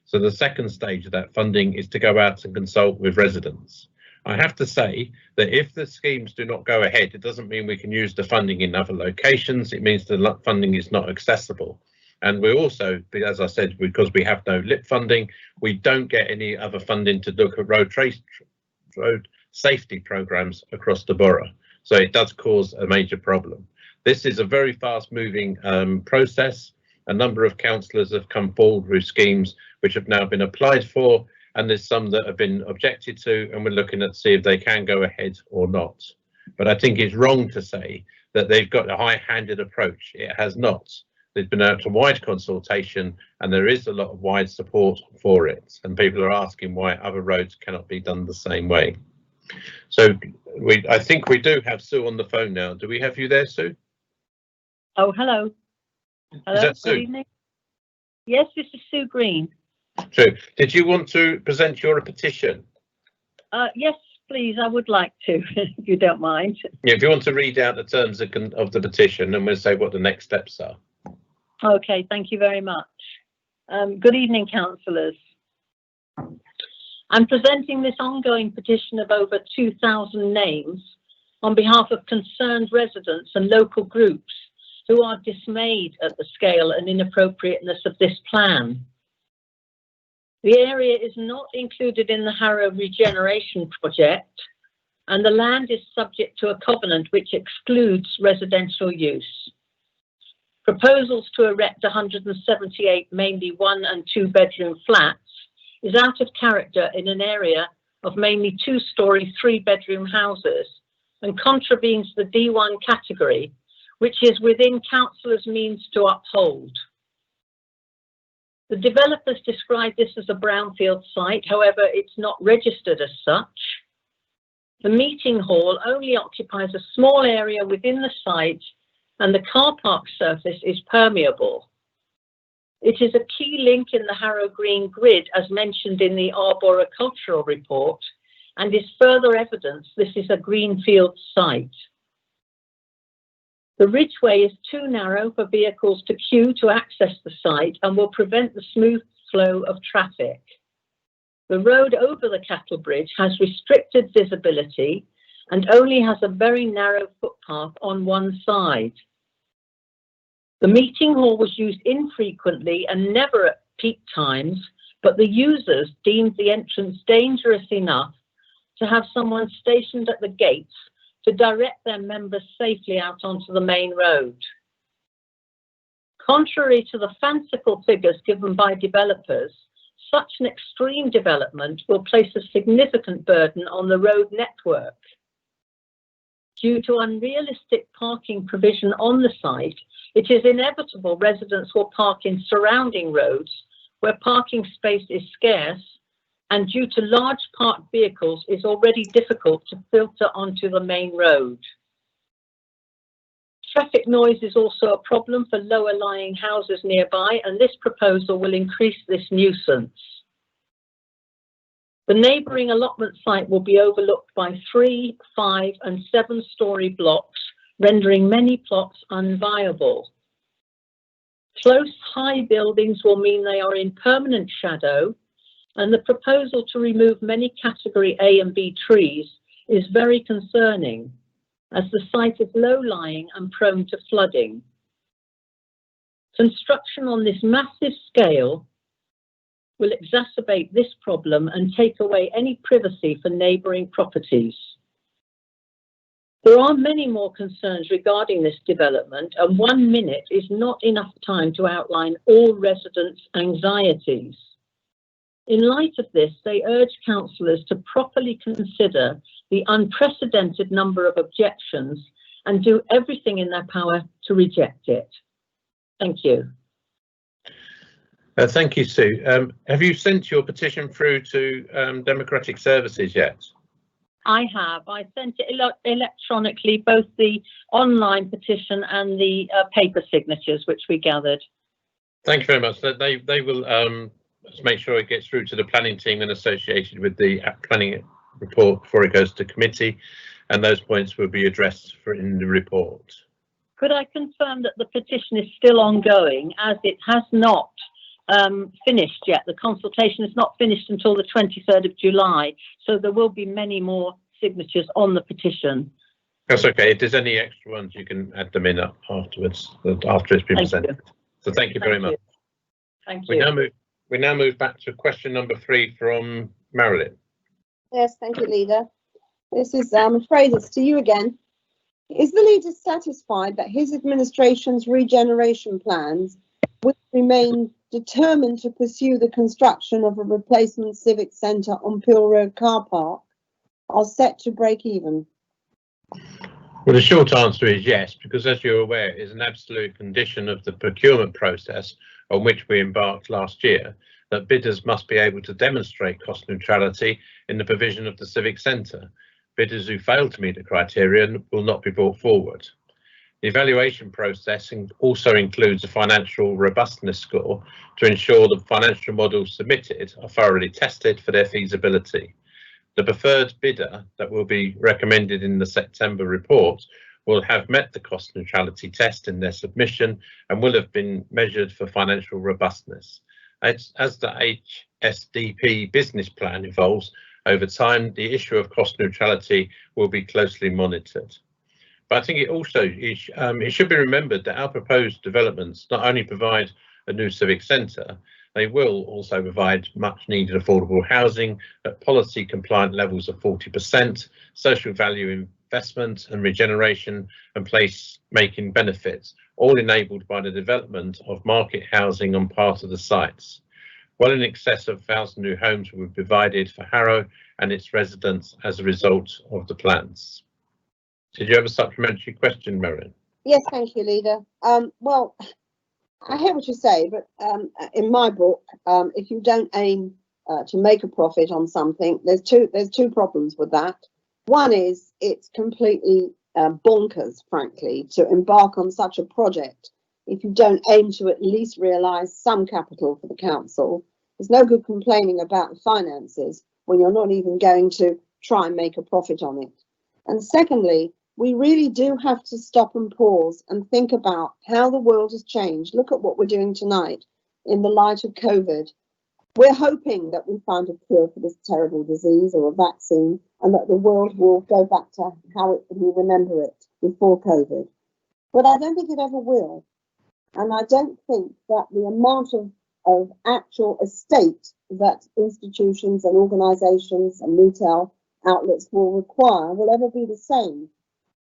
So the second stage of that funding is to go out and consult with residents. I have to say that if the schemes do not go ahead, it doesn't mean we can use the funding in other locations. It means the funding is not accessible. And we also, as I said, because we have no LIP funding, we don't get any other funding to look at road safety programs across the borough. So it does cause a major problem. This is a very fast moving process. A number of councillors have come forward with schemes which have now been applied for, and there's some that have been objected to, and we're looking at see if they can go ahead or not. But I think it's wrong to say that they've got a high-handed approach. It has not. There's been a wide consultation, and there is a lot of wide support for it. And people are asking why other roads cannot be done the same way. So I think we do have Sue on the phone now. Do we have you there, Sue? Oh, hello. Hello, is that Sue? Good evening. Yes, this is Sue Green. Sue, did you want to present your petition? Yes, please, I would like to, if you don't mind. Yeah, if you want to read out the terms of the petition, and we'll say what the next steps are. Okay, thank you very much. Good evening, councillors. I'm presenting this ongoing petition of over 2,000 names on behalf of concerned residents and local groups who are dismayed at the scale and inappropriateness of this plan. The area is not included in the Harrow Regeneration Project, and the land is subject to a covenant which excludes residential use. Proposals to erect 178 mainly 1 and 2 bedroom flats is out of character in an area of mainly 2-storey 3-bedroom houses and contravenes the D1 category, which is within councillors' means to uphold. The developers describe this as a brownfield site, however, it's not registered as such. The meeting hall only occupies a small area within the site and the car park surface is permeable. It is a key link in the Harrow Green grid as mentioned in the arboricultural report and is further evidence this is a greenfield site. The ridgeway is too narrow for vehicles to queue to access the site and will prevent the smooth flow of traffic. The road over the Cattle Bridge has restricted visibility and only has a very narrow footpath on one side. The meeting hall was used infrequently and never at peak times, but the users deemed the entrance dangerous enough to have someone stationed at the gates to direct their members safely out onto the main road. Contrary to the fanciful figures given by developers, such an extreme development will place a significant burden on the road network. Due to unrealistic parking provision on the site, it is inevitable residents will park in surrounding roads where parking space is scarce and due to large parked vehicles is already difficult to filter onto the main road. Traffic noise is also a problem for lower lying houses nearby, and this proposal will increase this nuisance. The neighbouring allotment site will be overlooked by 3, 5 and 7-storey blocks, rendering many plots unviable. Close high buildings will mean they are in permanent shadow, and the proposal to remove many category A and B trees is very concerning, as the site is low-lying and prone to flooding. Construction on this massive scale will exacerbate this problem and take away any privacy for neighbouring properties. There are many more concerns regarding this development, and 1 minute is not enough time to outline all residents' anxieties. In light of this, they urge councillors to properly consider the unprecedented number of objections and do everything in their power to reject it. Thank you. Thank you, Sue. Have you sent your petition through to Democratic Services yet? I have. I sent it electronically, both the online petition and the paper signatures, which we gathered. Thank you very much. They will make sure it gets through to the planning team and associated with the planning report before it goes to committee, and those points will be addressed in the report. Could I confirm that the petition is still ongoing, as it has not finished yet? The consultation is not finished until the 23rd of July, so there will be many more signatures on the petition. That's okay. If there's any extra ones, you can add them in afterwards, after it's been presented. So thank you very much. Thank you. We now move back to question number 3 from Marilyn. Yes, thank you, Leader. This is, I'm afraid it's to you again. Is the Leader satisfied that his administration's regeneration plans will remain determined to pursue the construction of a replacement civic centre on Peel Road car park are set to break even? Well, the short answer is yes, because as you're aware, it is an absolute condition of the procurement process on which we embarked last year that bidders must be able to demonstrate cost neutrality in the provision of the civic centre. Bidders who fail to meet the criteria will not be brought forward. The evaluation process also includes a financial robustness score to ensure the financial models submitted are thoroughly tested for their feasibility. The preferred bidder that will be recommended in the September report will have met the cost neutrality test in their submission and will have been measured for financial robustness. As the HSDP business plan evolves over time, the issue of cost neutrality will be closely monitored. But I think it should be remembered that our proposed developments not only provide a new civic centre, they will also provide much needed affordable housing at policy compliant levels of 40%, social value investment and regeneration and place making benefits, all enabled by the development of market housing on part of the sites. Well in excess of 1,000 new homes will be provided for Harrow and its residents as a result of the plans. Did you have a supplementary question, Marion? Yes, thank you, Leader. Well, I hear what you say, but in my book, if you don't aim to make a profit on something, there's two problems with that. One is it's completely bonkers, frankly, to embark on such a project if you don't aim to at least realise some capital for the council. There's no good complaining about the finances when you're not even going to try and make a profit on it. And secondly, we really do have to stop and pause and think about how the world has changed. Look at what we're doing tonight in the light of COVID. We're hoping that we find a cure for this terrible disease or a vaccine, and that the world will go back to how we remember it before COVID. But I don't think it ever will. And I don't think that the amount of actual estate that institutions and organisations and retail outlets will require will ever be the same.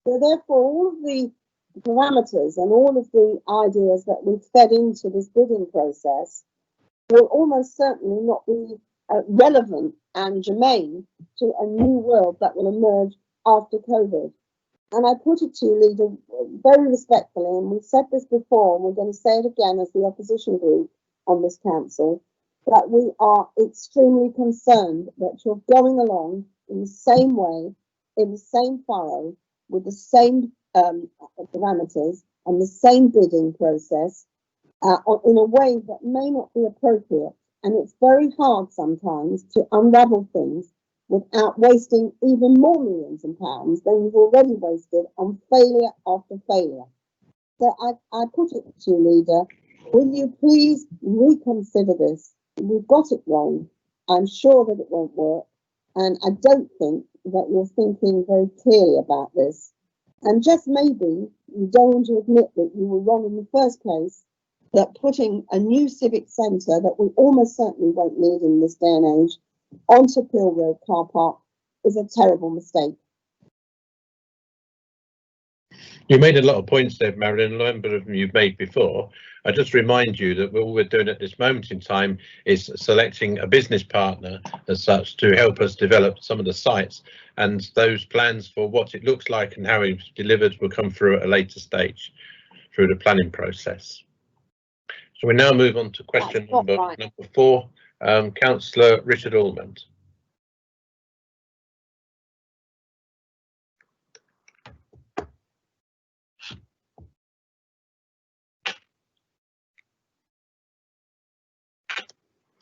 So therefore, all of the parameters and all of the ideas that we've fed into this bidding process will almost certainly not be relevant and germane to a new world that will emerge after COVID. And I put it to you, Leader, very respectfully, and we've said this before, and we're going to say it again as the opposition group on this council, that we are extremely concerned that you're going along in the same way, in the same furrow, with the same parameters and the same bidding process in a way that may not be appropriate. And it's very hard sometimes to unravel things without wasting even more millions of pounds than you've already wasted on failure after failure. So I put it to you, Leader, will you please reconsider this? We've got it wrong. I'm sure that it won't work. And I don't think that you're thinking very clearly about this. And just maybe you don't want to admit that you were wrong in the first place, that putting a new civic centre that we almost certainly won't need in this day and age onto Pill Road car park is a terrible mistake. You made a lot of points there, Marilyn, a number of them you've made before. I just remind you that all we're doing at this moment in time is selecting a business partner as such to help us develop some of the sites, and those plans for what it looks like and how it's delivered will come through at a later stage through the planning process. So we now move on to question number 4, Councillor Richard Almond.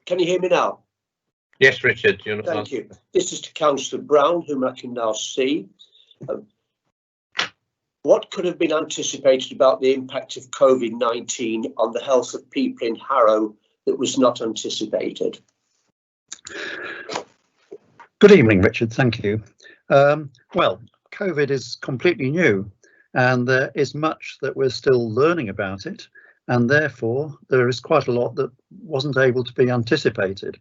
Can you hear me now? Yes, Richard. Thank you. This is to Councillor Brown, whom I can now see. What could have been anticipated about the impact of COVID-19 on the health of people in Harrow that was not anticipated? Good evening, Richard. Thank you. Well, COVID is completely new, and there is much that we're still learning about it, and therefore there is quite a lot that wasn't able to be anticipated.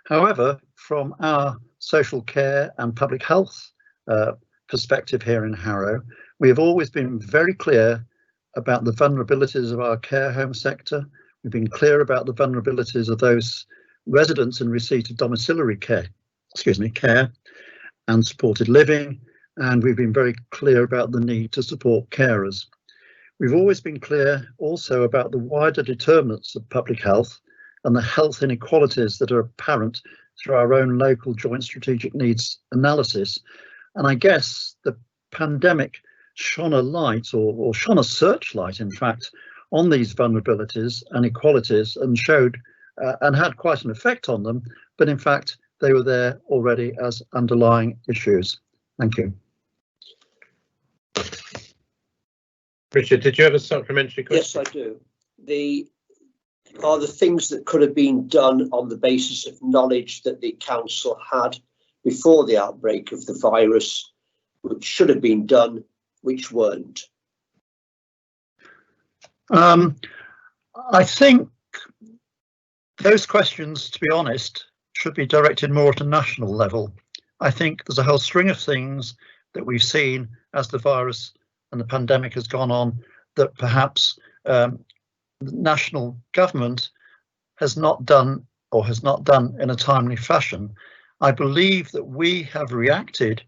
However, from our social care and public health perspective here in Harrow, we have always been very clear about the vulnerabilities of our care home sector. We've been clear about the vulnerabilities of those residents in receipt of domiciliary care and supported living, and we've been very clear about the need to support carers. We've always been clear also about the wider determinants of public health and the health inequalities that are apparent through our own local joint strategic needs analysis. And I guess the pandemic shone a light or shone a searchlight, in fact, on these vulnerabilities and inequalities and showed and had quite an effect on them. But in fact, they were there already as underlying issues. Thank you. Richard, did you have a supplementary question? Yes, I do. Are the things that could have been done on the basis of knowledge that the council had before the outbreak of the virus, which should have been done, which weren't? I think those questions, to be honest, should be directed more at a national level. I think there's a whole string of things that we've seen as the virus and the pandemic has gone on that perhaps the national government has not done or has not done in a timely fashion. I believe that we have reacted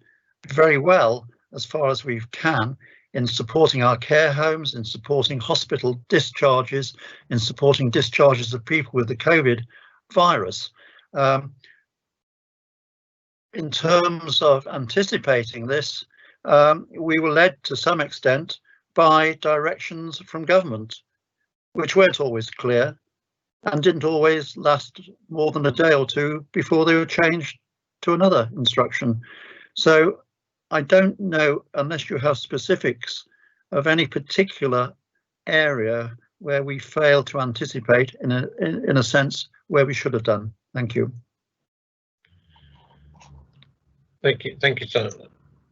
very well as far as we can in supporting our care homes, in supporting hospital discharges, in supporting discharges of people with the COVID virus. In terms of anticipating this, we were led to some extent by directions from government, which weren't always clear and didn't always last more than a day or two before they were changed to another instruction. So I don't know, unless you have specifics of any particular area where we failed to anticipate in a sense where we should have done. Thank you. Thank you,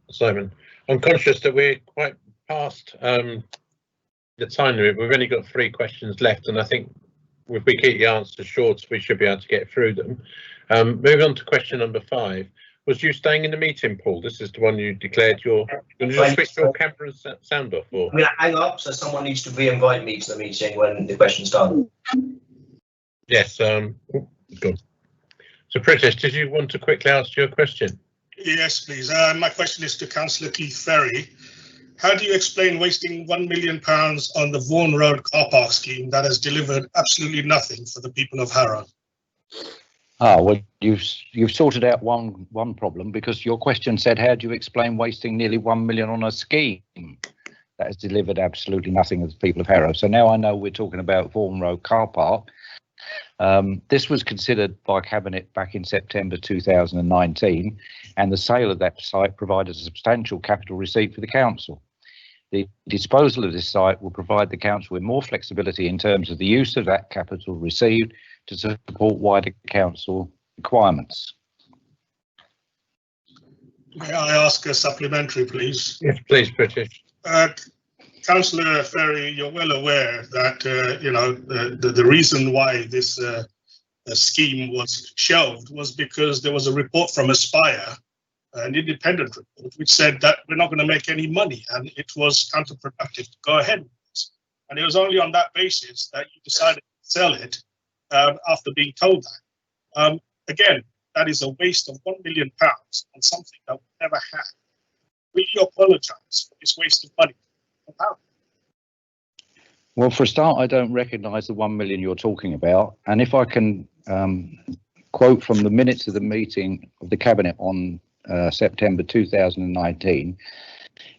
Simon. I'm conscious that we're quite past the time limit. We've only got 3 questions left, and I think if we keep the answers short, we should be able to get through them. Moving on to question number 5. Was you staying in the meeting, Paul? This is the one you declared your. Can you just switch your camera and sound off? Or? I'm going to hang up, so someone needs to re-invite me to the meeting when the question's done. Yes. Good. So, Pritish, did you want to quickly ask your question? Yes, please. My question is to Councillor Keith Ferry. How do you explain wasting £1 million on the Vaughan Road car park scheme that has delivered absolutely nothing for the people of Harrow? Well, you've sorted out one problem, because your question said, how do you explain wasting nearly £1 million on a scheme that has delivered absolutely nothing to the people of Harrow? So now I know we're talking about Vaughan Road car park. This was considered by Cabinet back in September 2019, and the sale of that site provided a substantial capital receipt for the council. The disposal of this site will provide the council with more flexibility in terms of the use of that capital received to support wider council requirements. May I ask a supplementary, please? Yes, please, British. Councillor Ferry, you're well aware that the reason why this scheme was shelved was because there was a report from Aspire, an independent report, which said that we're not going to make any money, and it was counterproductive to go ahead with this. And it was only on that basis that you decided to sell it after being told that. Again, that is a waste of £1 million on something that we never had. Will you apologise for this waste of money? Well, for a start, I don't recognise the 1 million you're talking about. And if I can quote from the minutes of the meeting of the Cabinet on September 2019,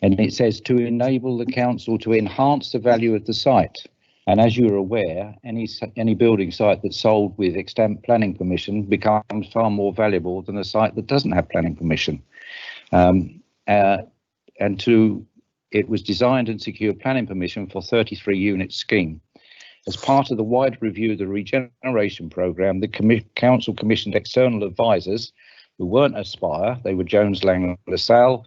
and it says, to enable the council to enhance the value of the site. And as you're aware, any building site that's sold with extant planning permission becomes far more valuable than a site that doesn't have planning permission. It was designed and secured planning permission for 33 unit scheme. As part of the wide review of the regeneration programme, the council commissioned external advisors who weren't Aspire. They were Jones Lang LaSalle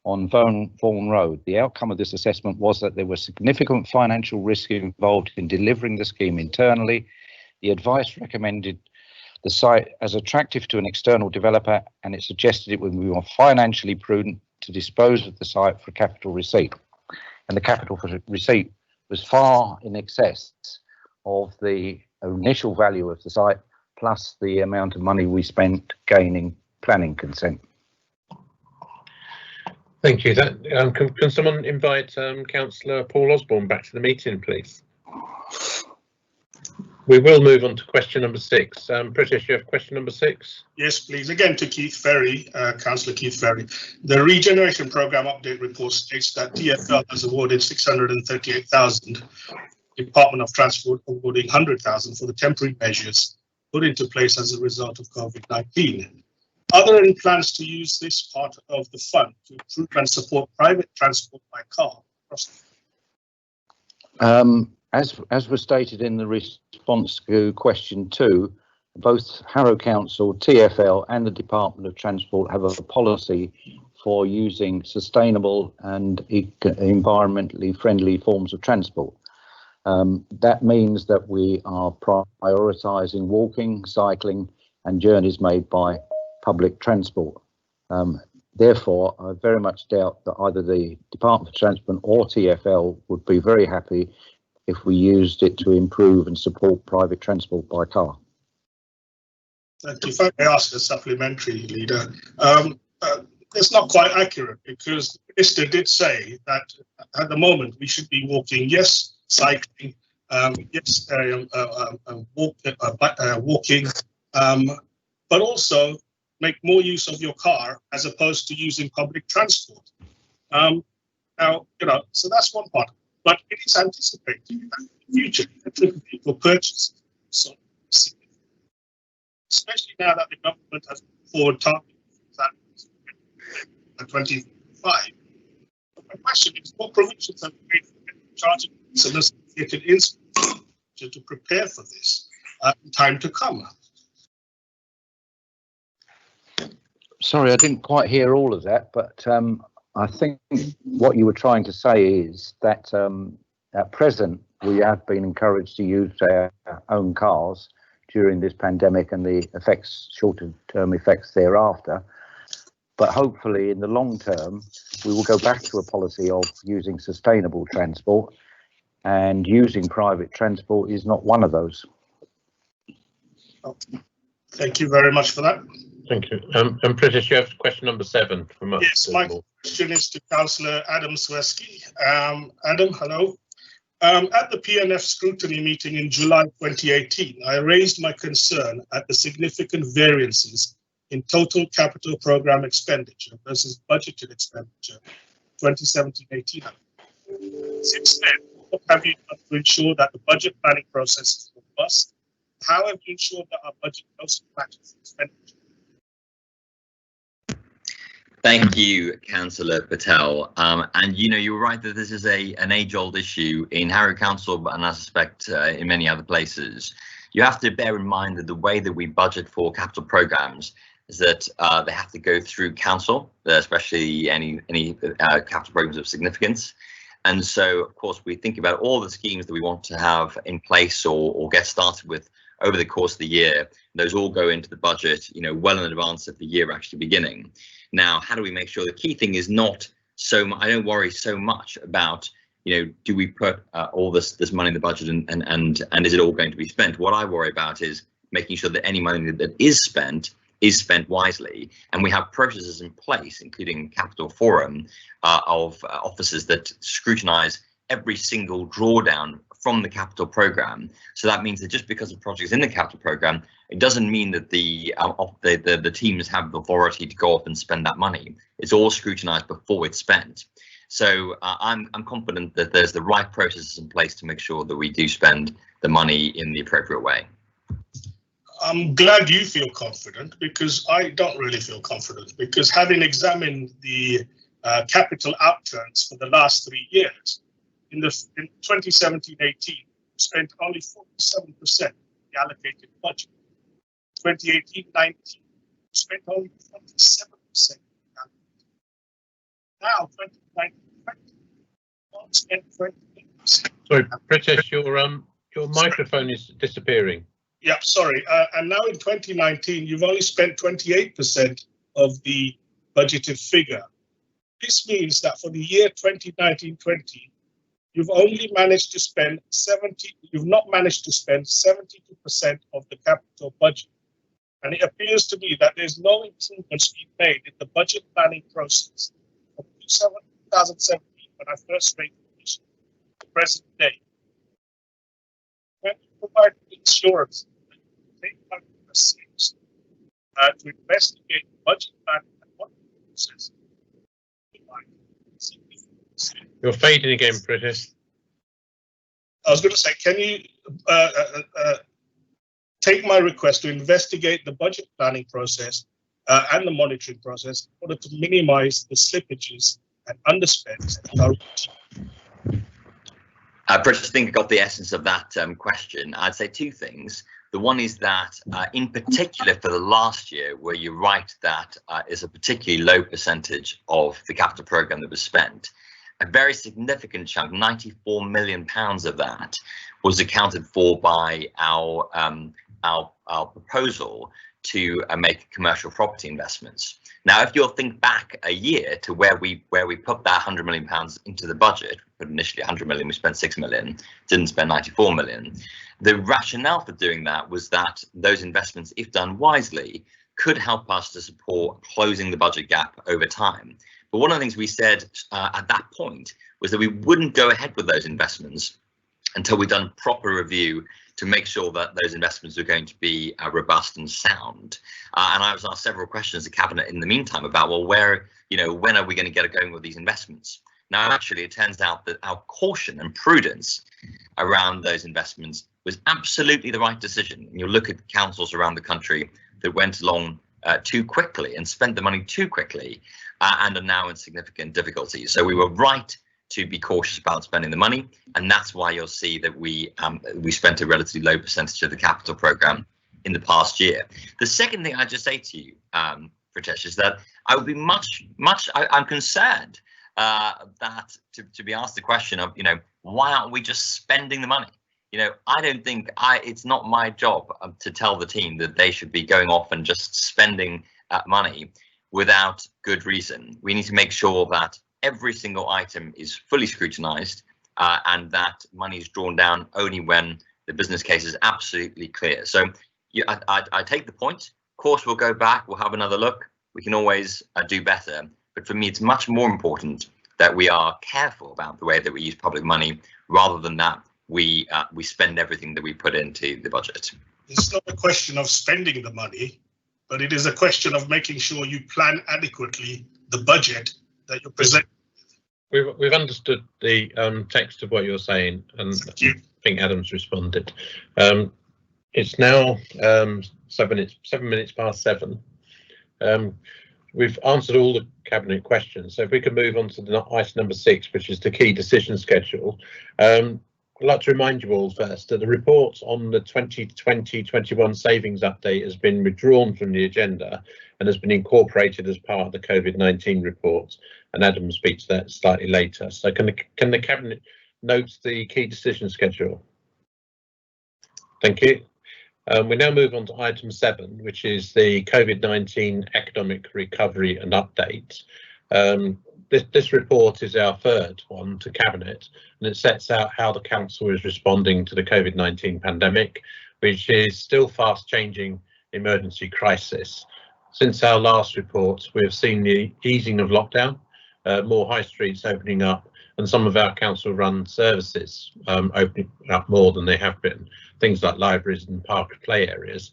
on Vaughan Road. The outcome of this assessment was that there was significant financial risk involved in delivering the scheme internally. The advice recommended the site as attractive to an external developer, and it suggested it would be more financially prudent to dispose of the site for capital receipt. And the capital receipt was far in excess of the initial value of the site, plus the amount of money we spent gaining planning consent. Thank you. Can someone invite Councillor Paul Osborne back to the meeting, please? We will move on to question number 6. British, you have question number 6? Yes, please. Again to Keith Ferry, Councillor Keith Ferry. The regeneration programme update report states that TfL has awarded 638,000, Department of Transport awarding 100,000 for the temporary measures put into place as a result of COVID-19. Are there any plans to use this part of the fund to improve and support private transport by car across the As was stated in the response to question 2, both Harrow Council, TfL and the Department of Transport have a policy for using sustainable and environmentally friendly forms of transport. That means that we are prioritising walking, cycling and journeys made by public transport. Therefore, I very much doubt that either the Department of Transport or TfL would be very happy if we used it to improve and support private transport by car. If I may ask a supplementary, Leader, it's not quite accurate, because Minister did say that at the moment we should be walking, yes, cycling, yes, walking, but also make more use of your car as opposed to using public transport. Now, so that's one part. But it is anticipated that in the future, electric vehicle purchases, so especially now that the government has forward targeted that 2025. My question is, what provisions have made for charging and associated infrastructure to prepare for this in time to come? Sorry, I didn't quite hear all of that, but I think what you were trying to say is that at present we have been encouraged to use our own cars during this pandemic and the effects, shorter-term effects thereafter. But hopefully in the long term, we will go back to a policy of using sustainable transport, and using private transport is not one of those. Thank you very much for that. Thank you. And British, you have question number 7 from us. Yes, my question is to Councillor Adam Swersky. Adam, hello. At the PNF scrutiny meeting in July 2018, I raised my concern at the significant variances in total capital program expenditure versus budgeted expenditure 2017-18. Since then, what have you done to ensure that the budget planning process is robust? How have you ensured that our budget also matches expenditure? Thank you, Councillor Patel. And you're right that this is an age-old issue in Harrow Council, and I suspect in many other places. You have to bear in mind that the way that we budget for capital programs is that they have to go through council, especially any capital programs of significance. And so, of course, we think about all the schemes that we want to have in place or get started with over the course of the year. Those all go into the budget, well in advance of the year actually beginning. Now, how do we make sure? The key thing is not so much. I don't worry so much about, do we put all this money in the budget and is it all going to be spent? What I worry about is making sure that any money that is spent wisely, and we have processes in place, including Capital Forum, of officers that scrutinise every single drawdown from the capital program. So that means that just because the project is in the capital program, it doesn't mean that the teams have the authority to go off and spend that money. It's all scrutinised before it's spent. So I'm confident that there's the right processes in place to make sure that we do spend the money in the appropriate way. I'm glad you feel confident, because I don't really feel confident, because having examined the capital outturns for the last 3 years, in 2017-18, spent only 47% of the allocated budget. 2018-19, spent only 27%. Now, 2019-20, spent 28%. Sorry, British, your microphone is disappearing. Yeah, sorry. And now in 2019, you've only spent 28% of the budgeted figure. This means that for the year 2019-20, you've only managed to spend you've not managed to spend 72% of the capital budget. And it appears to me that there's no improvements being made in the budget planning process from 2017, when I first made the mission, to the present day. Can you provide assurance that you take steps to investigate the budget planning and what process? You're fading again, British. I was going to say, can you take my request to investigate the budget planning process and the monitoring process in order to minimize the slippages and underspends? British, I think I got the essence of that question. I'd say 2 things. The one is that in particular for the last year, where you're right, that is a particularly low percentage of the capital programme that was spent. A very significant chunk, £94 million of that, was accounted for by our proposal to make commercial property investments. Now, if you'll think back a year to where we put that £100 million into the budget, but initially 100 million, we spent 6 million, didn't spend 94 million. The rationale for doing that was that those investments, if done wisely, could help us to support closing the budget gap over time. But one of the things we said at that point was that we wouldn't go ahead with those investments until we've done proper review to make sure that those investments are going to be robust and sound. And I was asked several questions to Cabinet in the meantime about, well, where, when are we going to get going with these investments? Now, actually, it turns out that our caution and prudence around those investments was absolutely the right decision. And you'll look at councils around the country that went along too quickly and spent the money too quickly and are now in significant difficulty. So we were right to be cautious about spending the money, and that's why you'll see that we spent a relatively low percentage of the capital programme in the past year. The second thing I'd just say to you, Pritesh, is that I would be I'm concerned that to be asked the question of, why aren't we just spending the money? I don't think it's not my job to tell the team that they should be going off and just spending money without good reason. We need to make sure that every single item is fully scrutinised and that money is drawn down only when the business case is absolutely clear. So I take the point. Of course, we'll go back, we'll have another look. We can always do better. But for me, it's much more important that we are careful about the way that we use public money rather than that we spend everything that we put into the budget. It's not a question of spending the money, but it is a question of making sure you plan adequately the budget that you're presenting. We've understood the text of what you're saying, and I think Adam's responded. It's now 7 minutes past 7. We've answered all the Cabinet questions, so if we can move on to the item number 6, which is the key decision schedule. I'd like to remind you all first that the report on the 2020-21 savings update has been withdrawn from the agenda and has been incorporated as part of the COVID-19 report, and Adam will speak to that slightly later. So can the Cabinet note the key decision schedule? Thank you. We now move on to item 7, which is the COVID-19 economic recovery and update. This report is our third one to Cabinet, and it sets out how the Council is responding to the COVID-19 pandemic, which is still fast changing emergency crisis. Since our last report, we have seen the easing of lockdown, more high streets opening up, and some of our council run services opening up more than they have been, things like libraries and park play areas.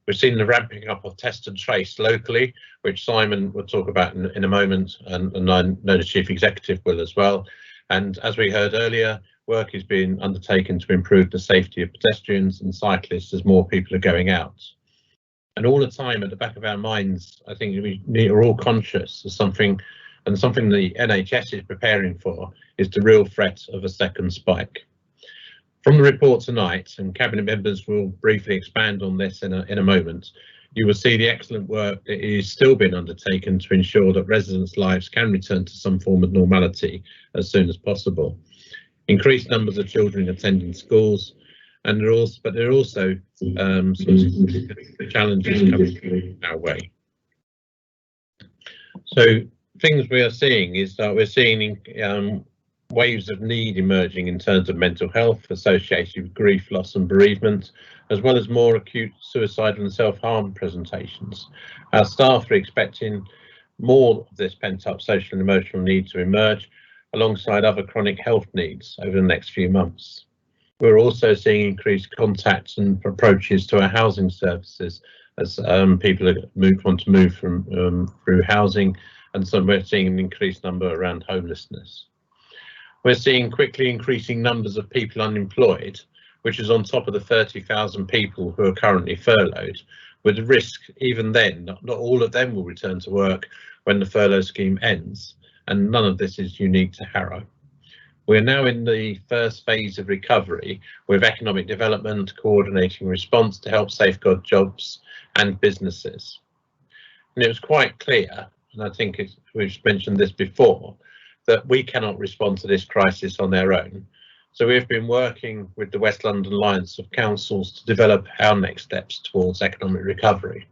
We've seen the ramping up of test and trace locally, which Simon will talk about in a moment, and I know the Chief Executive will as well. And as we heard earlier, work is being undertaken to improve the safety of pedestrians and cyclists as more people are going out. And all the time at the back of our minds, I think we are all conscious of something, and something the NHS is preparing for is the real threat of a second spike. From the report tonight, and Cabinet members will briefly expand on this in a moment, you will see the excellent work that is still being undertaken to ensure that residents' lives can return to some form of normality as soon as possible. Increased numbers of children attending schools, and there are also some challenges coming our way. So things we are seeing is that we're seeing waves of need emerging in terms of mental health associated with grief, loss and bereavement, as well as more acute suicidal and self-harm presentations. Our staff are expecting more of this pent-up social and emotional need to emerge alongside other chronic health needs over the next few months. We're also seeing increased contacts and approaches to our housing services as people want to move from through housing, and so we're seeing an increased number around homelessness. We're seeing quickly increasing numbers of people unemployed, which is on top of the 30,000 people who are currently furloughed, with the risk even then not all of them will return to work when the furlough scheme ends, and none of this is unique to Harrow. We're now in the first phase of recovery, with economic development coordinating response to help safeguard jobs and businesses. And it was quite clear, and I think we've mentioned this before, that we cannot respond to this crisis on their own. So we've been working with the West London Alliance of Councils to develop our next steps towards economic recovery.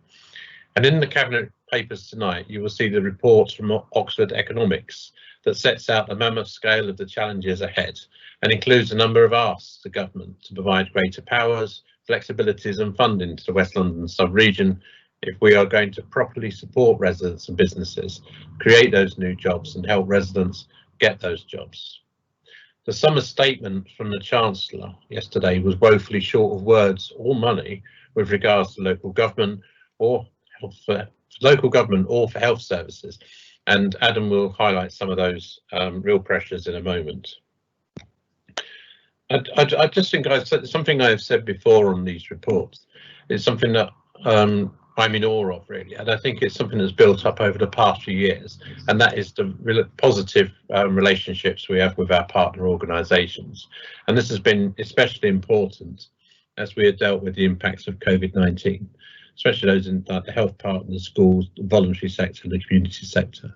And in the Cabinet papers tonight, you will see the report from Oxford Economics that sets out the mammoth scale of the challenges ahead and includes a number of asks to government to provide greater powers, flexibilities and funding to the West London sub-region if we are going to properly support residents and businesses, create those new jobs and help residents get those jobs. The summer statement from the Chancellor yesterday was woefully short of words or money with regards to local government or for health services, and Adam will highlight some of those real pressures in a moment. I just think I said something I have said before on these reports. It's something that I'm in awe of, really, and I think it's something that's built up over the past few years, and that is the positive relationships we have with our partner organisations. And this has been especially important as we have dealt with the impacts of COVID-19, especially those in the health partners, schools, the voluntary sector and the community sector.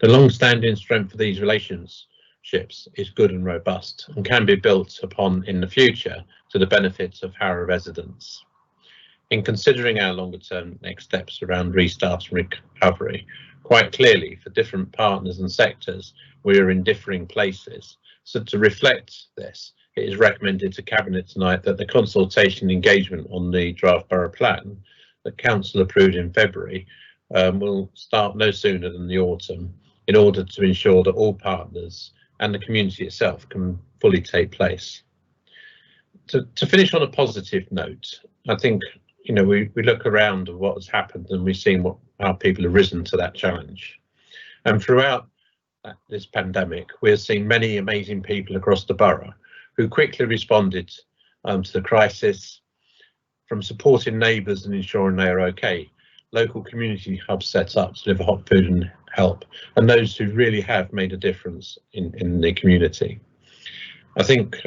The long-standing strength of these relationships is good and robust and can be built upon in the future to the benefits of Harrow residents. In considering our longer term next steps around restart and recovery, quite clearly for different partners and sectors, we are in differing places. So to reflect this, it is recommended to Cabinet tonight that the consultation engagement on the draft borough plan that Council approved in February will start no sooner than the autumn in order to ensure that all partners and the community itself can fully take place. To finish on a positive note, I think we look around at what has happened and we've seen how people have risen to that challenge. And throughout this pandemic, we have seen many amazing people across the borough who quickly responded to the crisis, from supporting neighbours and ensuring they are okay, local community hubs set up to deliver hot food and help, and those who really have made a difference in the community. I think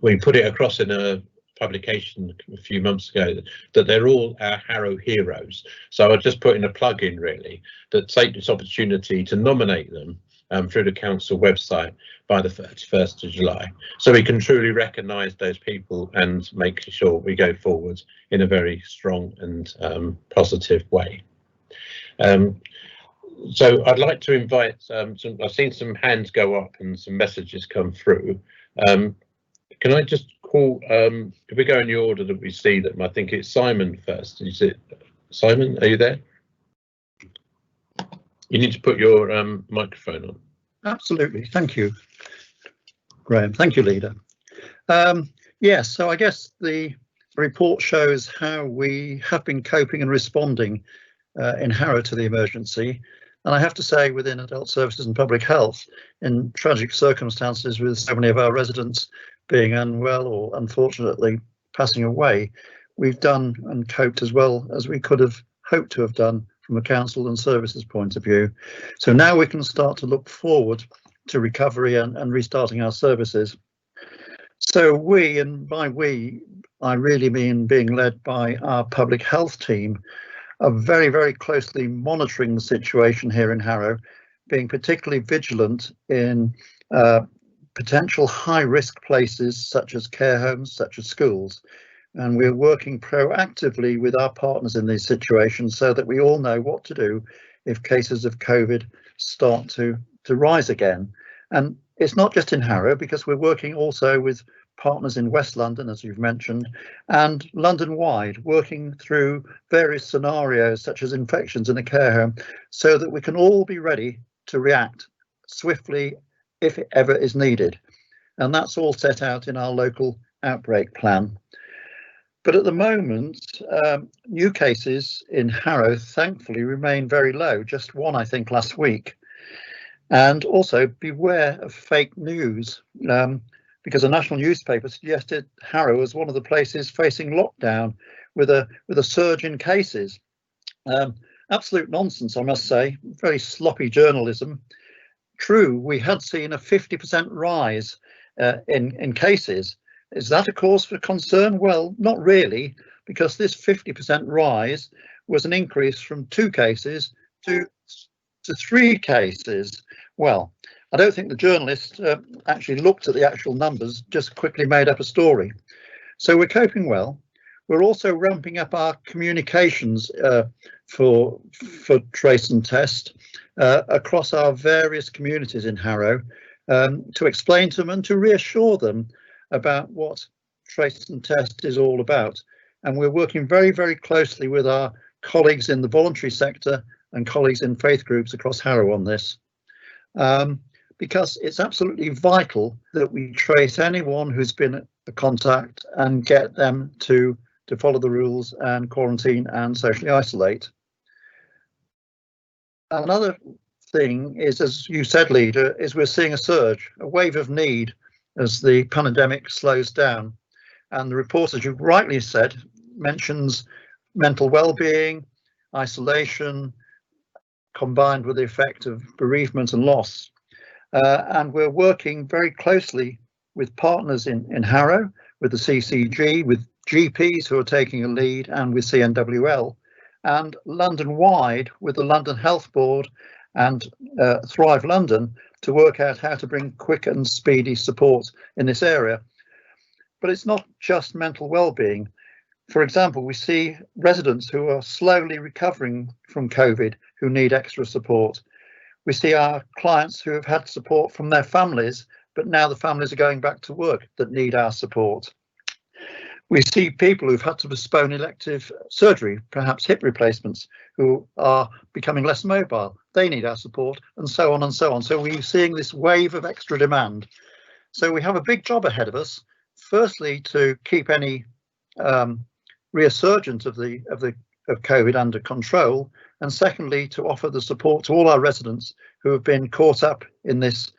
we put it across in a publication a few months ago that they're all our Harrow heroes. So I'll just put in a plug in, really, that take this opportunity to nominate them through the council website by the 31st of July, so we can truly recognise those people and make sure we go forward in a very strong and positive way. So I'd like to invite I've seen some hands go up and some messages come through. Can I just call, if we go in the order that we see them, I think it's Simon first. Is it Simon? Are you there? You need to put your microphone on. Absolutely. Thank you, Graham. Thank you, Leader. Yes, so I guess the report shows how we have been coping and responding in Harrow to the emergency. And I have to say, within adult services and public health, in tragic circumstances with so many of our residents being unwell or unfortunately passing away, we've done and coped as well as we could have hoped to have done from a council and services point of view. So now we can start to look forward to recovery and restarting our services. So we, and by we, I really mean being led by our public health team, are very, very closely monitoring the situation here in Harrow, being particularly vigilant in potential high-risk places such as care homes, such as schools. And we're working proactively with our partners in these situations so that we all know what to do if cases of COVID start to rise again. And it's not just in Harrow, because we're working also with partners in West London, as you've mentioned, and London-wide, working through various scenarios such as infections in a care home, so that we can all be ready to react swiftly if it ever is needed. And that's all set out in our local outbreak plan. But at the moment, new cases in Harrow thankfully remain very low, just one, I think, last week. And also beware of fake news, because a national newspaper suggested Harrow as one of the places facing lockdown with a surge in cases. Absolute nonsense, I must say, very sloppy journalism. True, we had seen a 50% rise in cases. Is that a cause for concern? Well, not really, because this 50% rise was an increase from 2 cases to 3 cases. Well, I don't think the journalist actually looked at the actual numbers, just quickly made up a story. So we're coping well. We're also ramping up our communications for trace and test across our various communities in Harrow to explain to them and to reassure them about what trace and test is all about. And we're working very, very closely with our colleagues in the voluntary sector and colleagues in faith groups across Harrow on this, because it's absolutely vital that we trace anyone who's been a contact and get them to follow the rules and quarantine and socially isolate. Another thing is, as you said, Leader, is we're seeing a surge, a wave of need as the pandemic slows down. And the report, as you rightly said, mentions mental well-being, isolation, combined with the effect of bereavement and loss. And we're working very closely with partners in Harrow, with the CCG, with GPs who are taking a lead, and with CNWL, and London-wide with the London Health Board and Thrive London to work out how to bring quick and speedy support in this area. But it's not just mental well-being. For example, we see residents who are slowly recovering from COVID who need extra support. We see our clients who have had support from their families, but now the families are going back to work that need our support. We see people who've had to postpone elective surgery, perhaps hip replacements, who are becoming less mobile. They need our support, and so on and so on. So we're seeing this wave of extra demand. So we have a big job ahead of us. Firstly, to keep any resurgence of COVID under control, and secondly, to offer the support to all our residents who have been caught up in this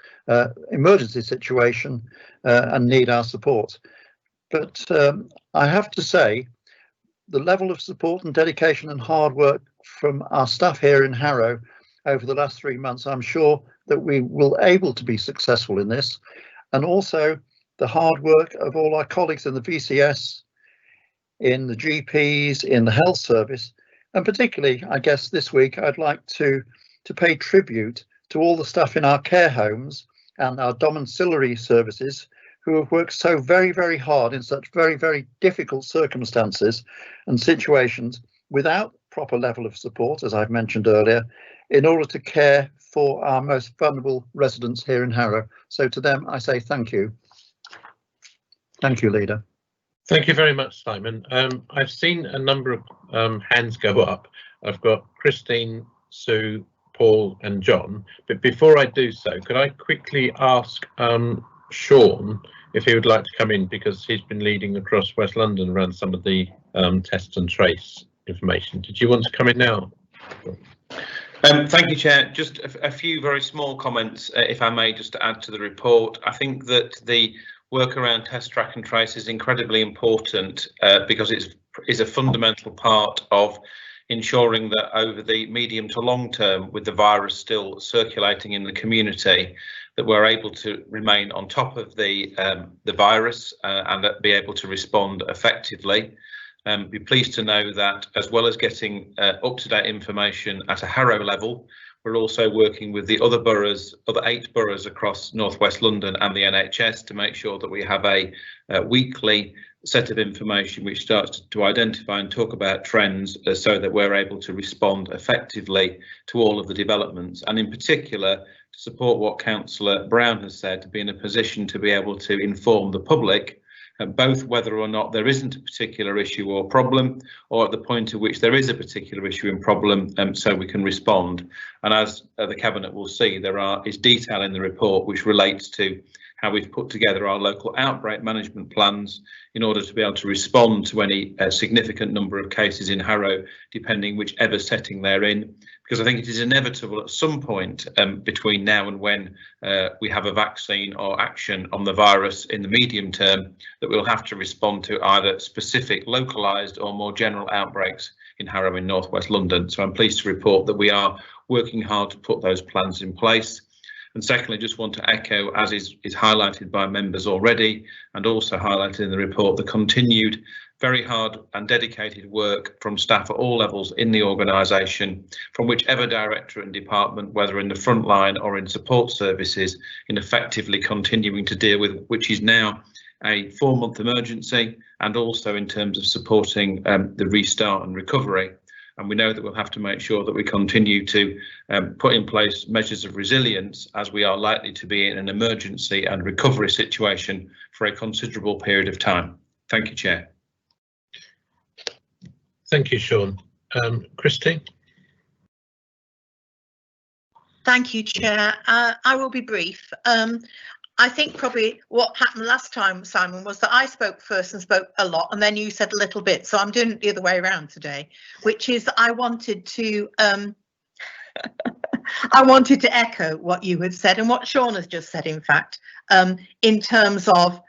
emergency situation and need our support. But I have to say, the level of support and dedication and hard work from our staff here in Harrow over the last 3 months, I'm sure that we will able to be successful in this, and also the hard work of all our colleagues in the VCS, in the GPs, in the health service, and particularly, I guess this week, I'd like to pay tribute to all the staff in our care homes and our domiciliary services who have worked so very, very hard in such very, very difficult circumstances and situations without proper level of support, as I've mentioned earlier, in order to care for our most vulnerable residents here in Harrow. So to them, I say thank you. Thank you, Leader. Thank you very much, Simon. I've seen a number of hands go up. I've got Christine, Sue, Paul and John. But before I do so, could I quickly ask Sean if he would like to come in, because he's been leading across West London around some of the test and trace information. Did you want to come in now? Thank you, Chair. Just a few very small comments, if I may, just to add to the report. I think that the work around test, track and trace is incredibly important because it is a fundamental part of ensuring that over the medium to long term, with the virus still circulating in the community, that we're able to remain on top of the virus and be able to respond effectively. Be pleased to know that, as well as getting up-to-date information at a Harrow level, we're also working with the other boroughs, other 8 boroughs across North West London and the NHS to make sure that we have a weekly set of information which starts to identify and talk about trends so that we're able to respond effectively to all of the developments, and in particular to support what Councillor Brown has said, to be in a position to be able to inform the public both whether or not there isn't a particular issue or problem, or at the point at which there is a particular issue and problem, so we can respond. And as the Cabinet will see, there is detail in the report which relates to how we've put together our local outbreak management plans in order to be able to respond to any significant number of cases in Harrow, depending whichever setting they're in. Because I think it is inevitable at some point between now and when we have a vaccine or action on the virus in the medium term, that we'll have to respond to either specific localised or more general outbreaks in Harrow in North West London. So I'm pleased to report that we are working hard to put those plans in place. And secondly, just want to echo, as is highlighted by members already and also highlighted in the report, the continued very hard and dedicated work from staff at all levels in the organisation, from whichever directorate and department, whether in the front line or in support services, in effectively continuing to deal with, which is now a 4-month emergency, and also in terms of supporting the restart and recovery. And we know that we'll have to make sure that we continue to put in place measures of resilience, as we are likely to be in an emergency and recovery situation for a considerable period of time. Thank you, Chair. Thank you, Sean. Christine? Thank you, Chair. I will be brief. I think probably what happened last time, Simon, was that I spoke first and spoke a lot, and then you said a little bit. So I'm doing it the other way around today, which is I wanted to I wanted to echo what you had said and what Sean has just said, in fact, in terms of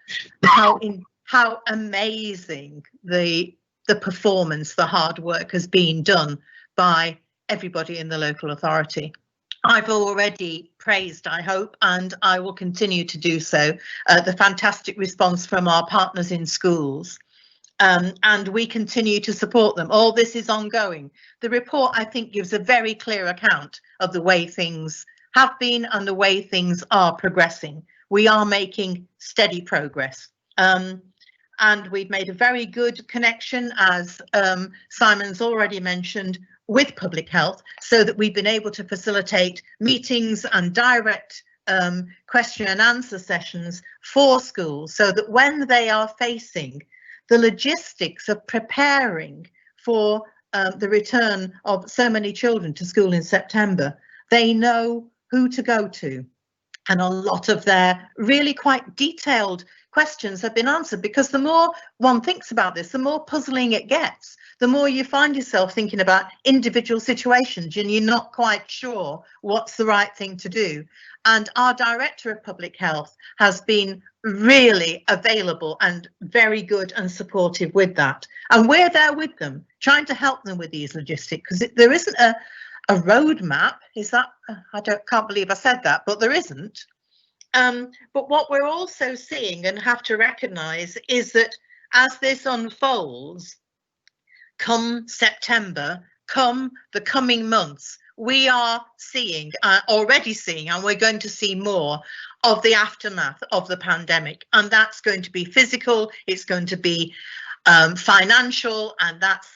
how amazing the performance, the hard work has been done by everybody in the local authority. I've already praised, I hope, and I will continue to do so, the fantastic response from our partners in schools. And we continue to support them. All this is ongoing. The report, I think, gives a very clear account of the way things have been and the way things are progressing. We are making steady progress. And we've made a very good connection, as Simon's already mentioned, with public health, so that we've been able to facilitate meetings and direct question and answer sessions for schools, so that when they are facing the logistics of preparing for the return of so many children to school in September, they know who to go to. And a lot of their really quite detailed questions have been answered, because the more one thinks about this, the more puzzling it gets. The more you find yourself thinking about individual situations and you're not quite sure what's the right thing to do. And our Director of Public Health has been really available and very good and supportive with that. And we're there with them, trying to help them with these logistics, because there isn't a roadmap. Is that, can't believe I said that, but there isn't. But what we're also seeing and have to recognise is that as this unfolds, come September, come the coming months, we are seeing, already seeing, and we're going to see more of the aftermath of the pandemic. And that's going to be physical, it's going to be financial, and that's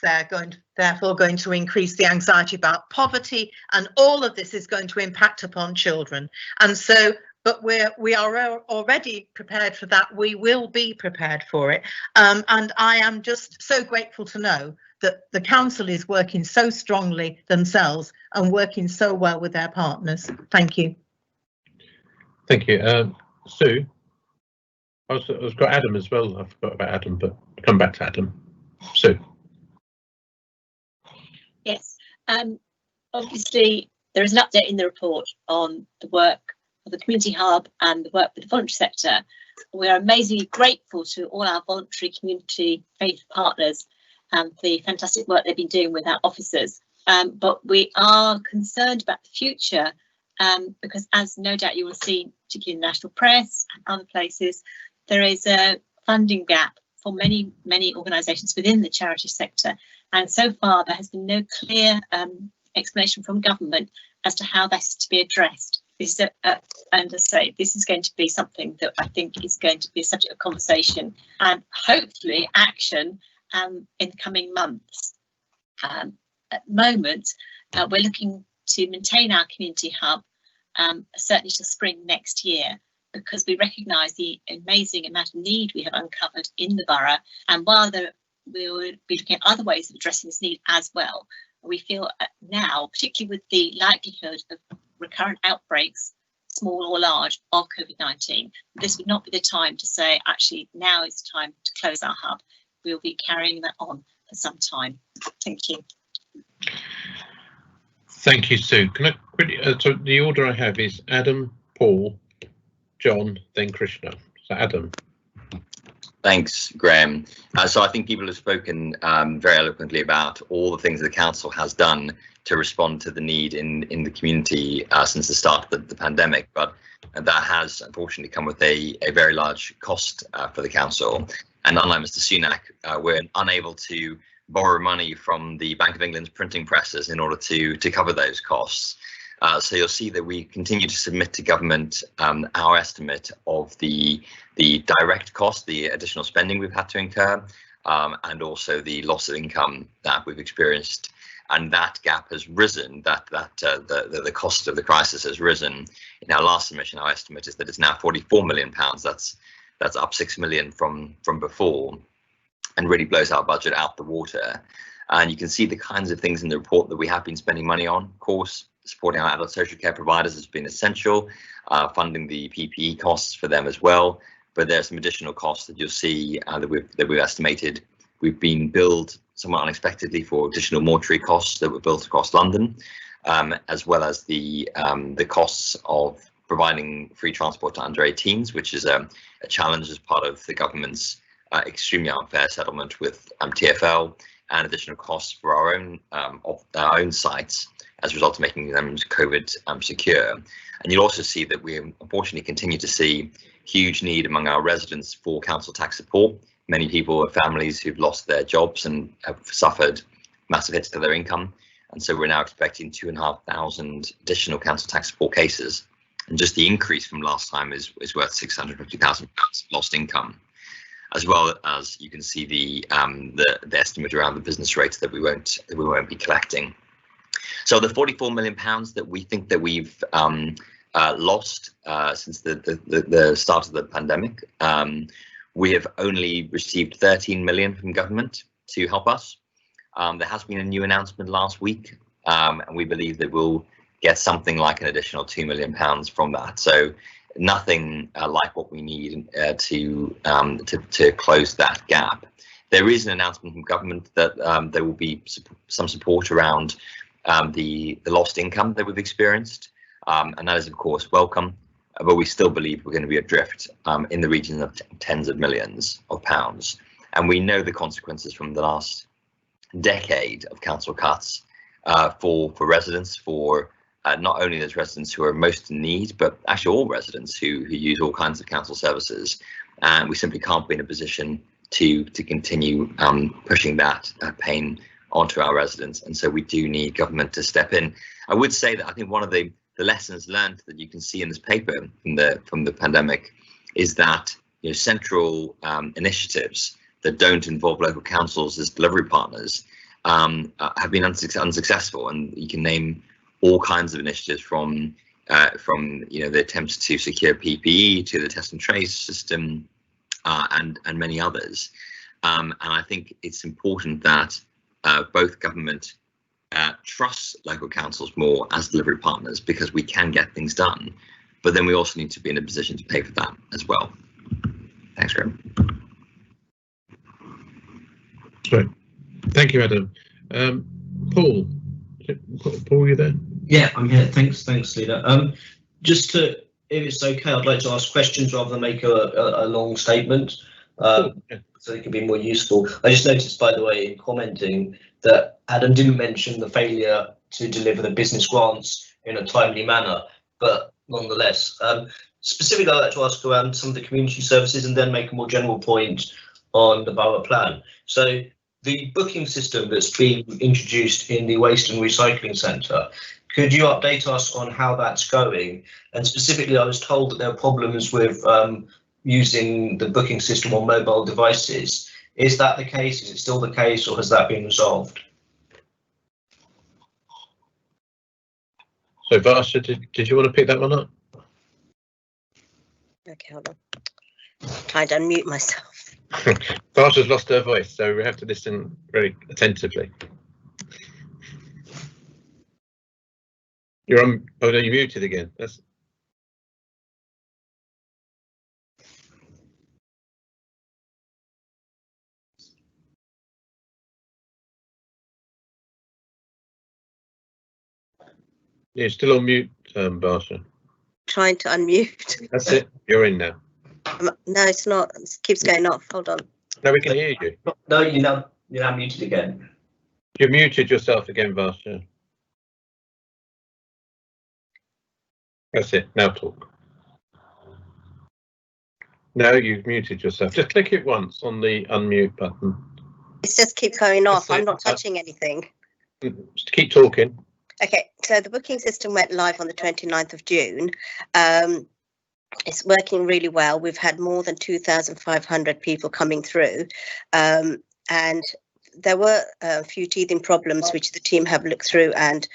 therefore going to increase the anxiety about poverty. And all of this is going to impact upon children. And so, but we are already prepared for that. We will be prepared for it. And I am just so grateful to know that the council is working so strongly themselves and working so well with their partners. Thank you. Thank you. Sue, I've got Adam as well. I forgot about Adam, but I'll come back to Adam. Sue. Yes, obviously there is an update in the report on the work of the community hub and the work with the voluntary sector. We are amazingly grateful to all our voluntary community faith partners and the fantastic work they've been doing with our officers. But we are concerned about the future because, as no doubt you will see, particularly in the national press and other places, there is a funding gap for many organisations within the charity sector. And so far, there has been no clear explanation from government as to how that's to be addressed. This is and as I say, this is going to be something that I think is going to be a subject of conversation and hopefully action in the coming months. At the moment, we're looking to maintain our community hub, certainly till spring next year, because we recognise the amazing amount of need we have uncovered in the borough. And while we will be looking at other ways of addressing this need as well, we feel now, particularly with the likelihood of recurrent outbreaks, small or large, of COVID-19, this would not be the time to say, actually, now is the time to close our hub. We'll be carrying that on for some time. Thank you. Thank you, Sue. Can I quickly, so the order I have is Adam, Paul, John, then Krishna. So Adam. Thanks, Graham. So I think people have spoken very eloquently about all the things the council has done to respond to the need in the community since the start of the pandemic, but that has unfortunately come with a very large cost for the council. And unlike Mr. Sunak, we're unable to borrow money from the Bank of England's printing presses in order to cover those costs. So you'll see that we continue to submit to government our estimate of the direct cost, the additional spending we've had to incur, and also the loss of income that we've experienced. And that gap has risen, the cost of the crisis has risen. In our last submission, our estimate is that it's now £44 million. That's up £6 million from before, and really blows our budget out the water. And you can see the kinds of things in the report that we have been spending money on. Of course, supporting our adult social care providers has been essential, funding the PPE costs for them as well. But there's some additional costs that you'll see that we've estimated. We've been billed somewhat unexpectedly for additional mortuary costs that were built across London, as well as the costs of providing free transport to under 18s, which is a challenge as part of the government's extremely unfair settlement with TfL, and additional costs for our own sites as a result of making them COVID secure. And you'll also see that we unfortunately continue to see huge need among our residents for council tax support. Many people have families who've lost their jobs and have suffered massive hits to their income. And so we're now expecting 2,500 additional council tax support cases. And just the increase from last time is worth £650,000 lost income, as well as you can see the estimate around the business rates that we won't be collecting. So the £44 million that we think that we've lost since the start of the pandemic, we have only received 13 million from government to help us. There has been a new announcement last week, and we believe that we'll get something like an additional £2 million from that. So nothing like what we need to close that gap. There is an announcement from government that there will be some support around the lost income that we've experienced, and that is of course welcome, but we still believe we're going to be adrift in the region of tens of millions of pounds. And we know the consequences from the last decade of council cuts for residents, for not only those residents who are most in need, but actually all residents who use all kinds of council services. And we simply can't be in a position to continue pushing that pain onto our residents. And so we do need government to step in. I would say that I think one of the lessons learned that you can see in this paper from the pandemic is that central initiatives that don't involve local councils as delivery partners have been unsuccessful. And you can name all kinds of initiatives from the attempts to secure PPE to the test and trace system and many others. And I think it's important that both government trusts local councils more as delivery partners, because we can get things done, but then we also need to be in a position to pay for that as well. Thanks, Graham. Great. Thank you, Adam. Paul, are you there? Yeah, I'm here. Thanks, leader. Just to, if it's okay, I'd like to ask questions rather than make a long statement, so it can be more useful. I just noticed, by the way, in commenting, that Adam didn't mention the failure to deliver the business grants in a timely manner, but nonetheless, specifically, I'd like to ask around some of the community services and then make a more general point on the borough plan. So the booking system that's been introduced in the waste and recycling centre, could you update us on how that's going? And specifically, I was told that there are problems with using the booking system on mobile devices. Is that the case? Is it still the case, or has that been resolved? So Varsha, did you want to pick that one up? Okay, hold on. Trying to unmute myself. Varsha's lost her voice, so we have to listen very attentively. You're on. Oh no, you're muted again. That's. You're still on mute, Varsha. Trying to unmute. That's it. You're in now. No, it's not. It keeps going off. Hold on. No, we can hear you. No, you're now muted again. You muted yourself again, Varsha. That's it. Now talk. No, you've muted yourself. Just click it once on the unmute button. It just keeps going off. I'm not touching anything. Just keep talking. Okay, so the booking system went live on the 29th of June. It's working really well. We've had more than 2,500 people coming through, and there were a few teething problems which the team have looked through and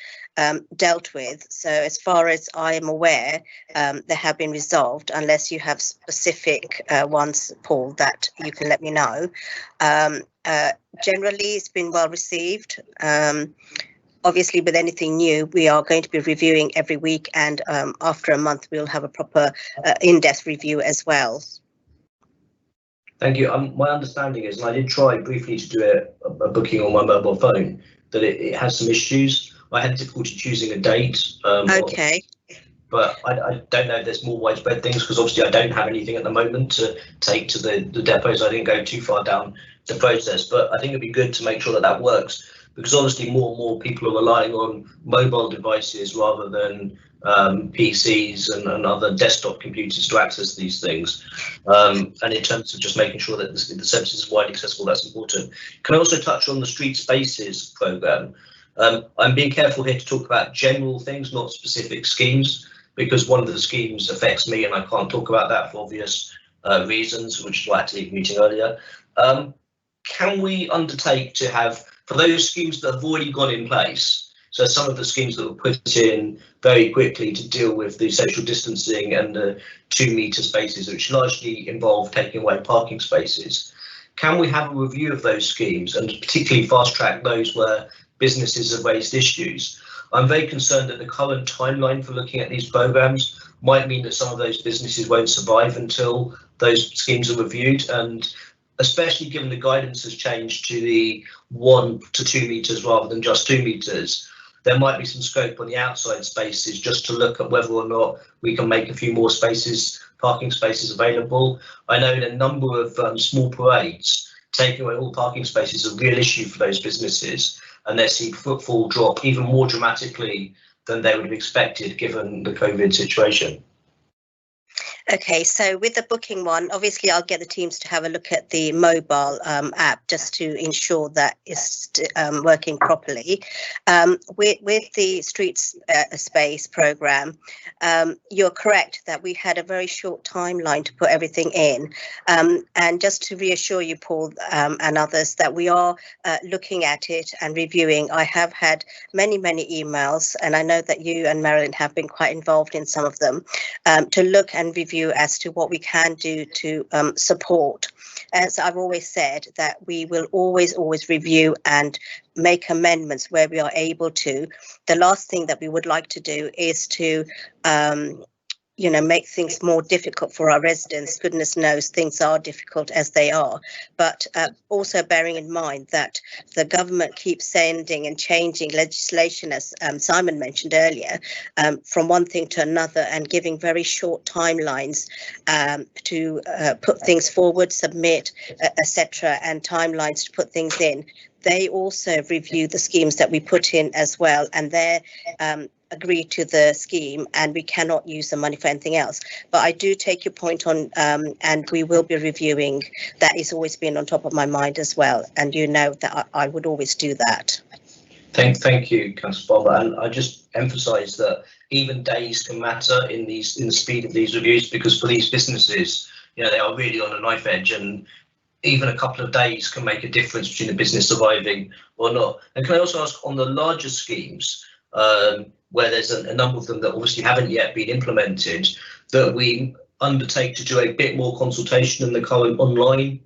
dealt with. So as far as I am aware, they have been resolved, unless you have specific ones, Paul, that you can let me know. Generally, it's been well received. Obviously, with anything new, we are going to be reviewing every week, and after a month, we'll have a proper in-depth review as well. Thank you. My understanding is, and I did try briefly to do a booking on my mobile phone, that it has some issues. I had difficulty choosing a date. Okay. But I don't know if there's more widespread things, because obviously I don't have anything at the moment to take to the depot, so I didn't go too far down the process. But I think it'd be good to make sure that that works, because obviously more and more people are relying on mobile devices rather than PCs and other desktop computers to access these things. And in terms of just making sure that the service is widely accessible, that's important. Can I also touch on the Street Spaces programme? I'm being careful here to talk about general things, not specific schemes, because one of the schemes affects me and I can't talk about that for obvious reasons, which is why I had to leave the meeting earlier. Can we undertake to have, for those schemes that have already gone in place, so some of the schemes that were put in very quickly to deal with the social distancing and the 2 metre spaces, which largely involve taking away parking spaces, can we have a review of those schemes and particularly fast track those where businesses have raised issues? I'm very concerned that the current timeline for looking at these programs might mean that some of those businesses won't survive until those schemes are reviewed, and especially given the guidance has changed to the 1 to 2 metres rather than just 2 metres, there might be some scope on the outside spaces just to look at whether or not we can make a few more spaces, parking spaces available. I know in a number of small parades, taking away all parking spaces is a real issue for those businesses, and they're seeing footfall drop even more dramatically than they would have expected given the COVID situation. Okay, so with the booking one, obviously I'll get the teams to have a look at the mobile app just to ensure that it's working properly. With the Streets Space programme, you're correct that we had a very short timeline to put everything in. And just to reassure you, Paul, and others, that we are looking at it and reviewing. I have had many emails, and I know that you and Marilyn have been quite involved in some of them, to look and review as to what we can do to support. As I've always said, that we will always review and make amendments where we are able to. The last thing that we would like to do is to make things more difficult for our residents. Goodness knows things are difficult as they are, but also bearing in mind that the government keeps sending and changing legislation, as Simon mentioned earlier, from one thing to another, and giving very short timelines to put things forward, submit, etc., and timelines to put things in. They also review the schemes that we put in as well, and they're agree to the scheme, and we cannot use the money for anything else. But I do take your point on, and we will be reviewing. That has always been on top of my mind as well, and you know that I would always do that. Thank you, Councillor Palmer, and I just emphasise that even days can matter in the speed of these reviews, because for these businesses, they are really on a knife edge, and even a couple of days can make a difference between the business surviving or not. And can I also ask, on the larger schemes, where there's a number of them that obviously haven't yet been implemented, that we undertake to do a bit more consultation than the current online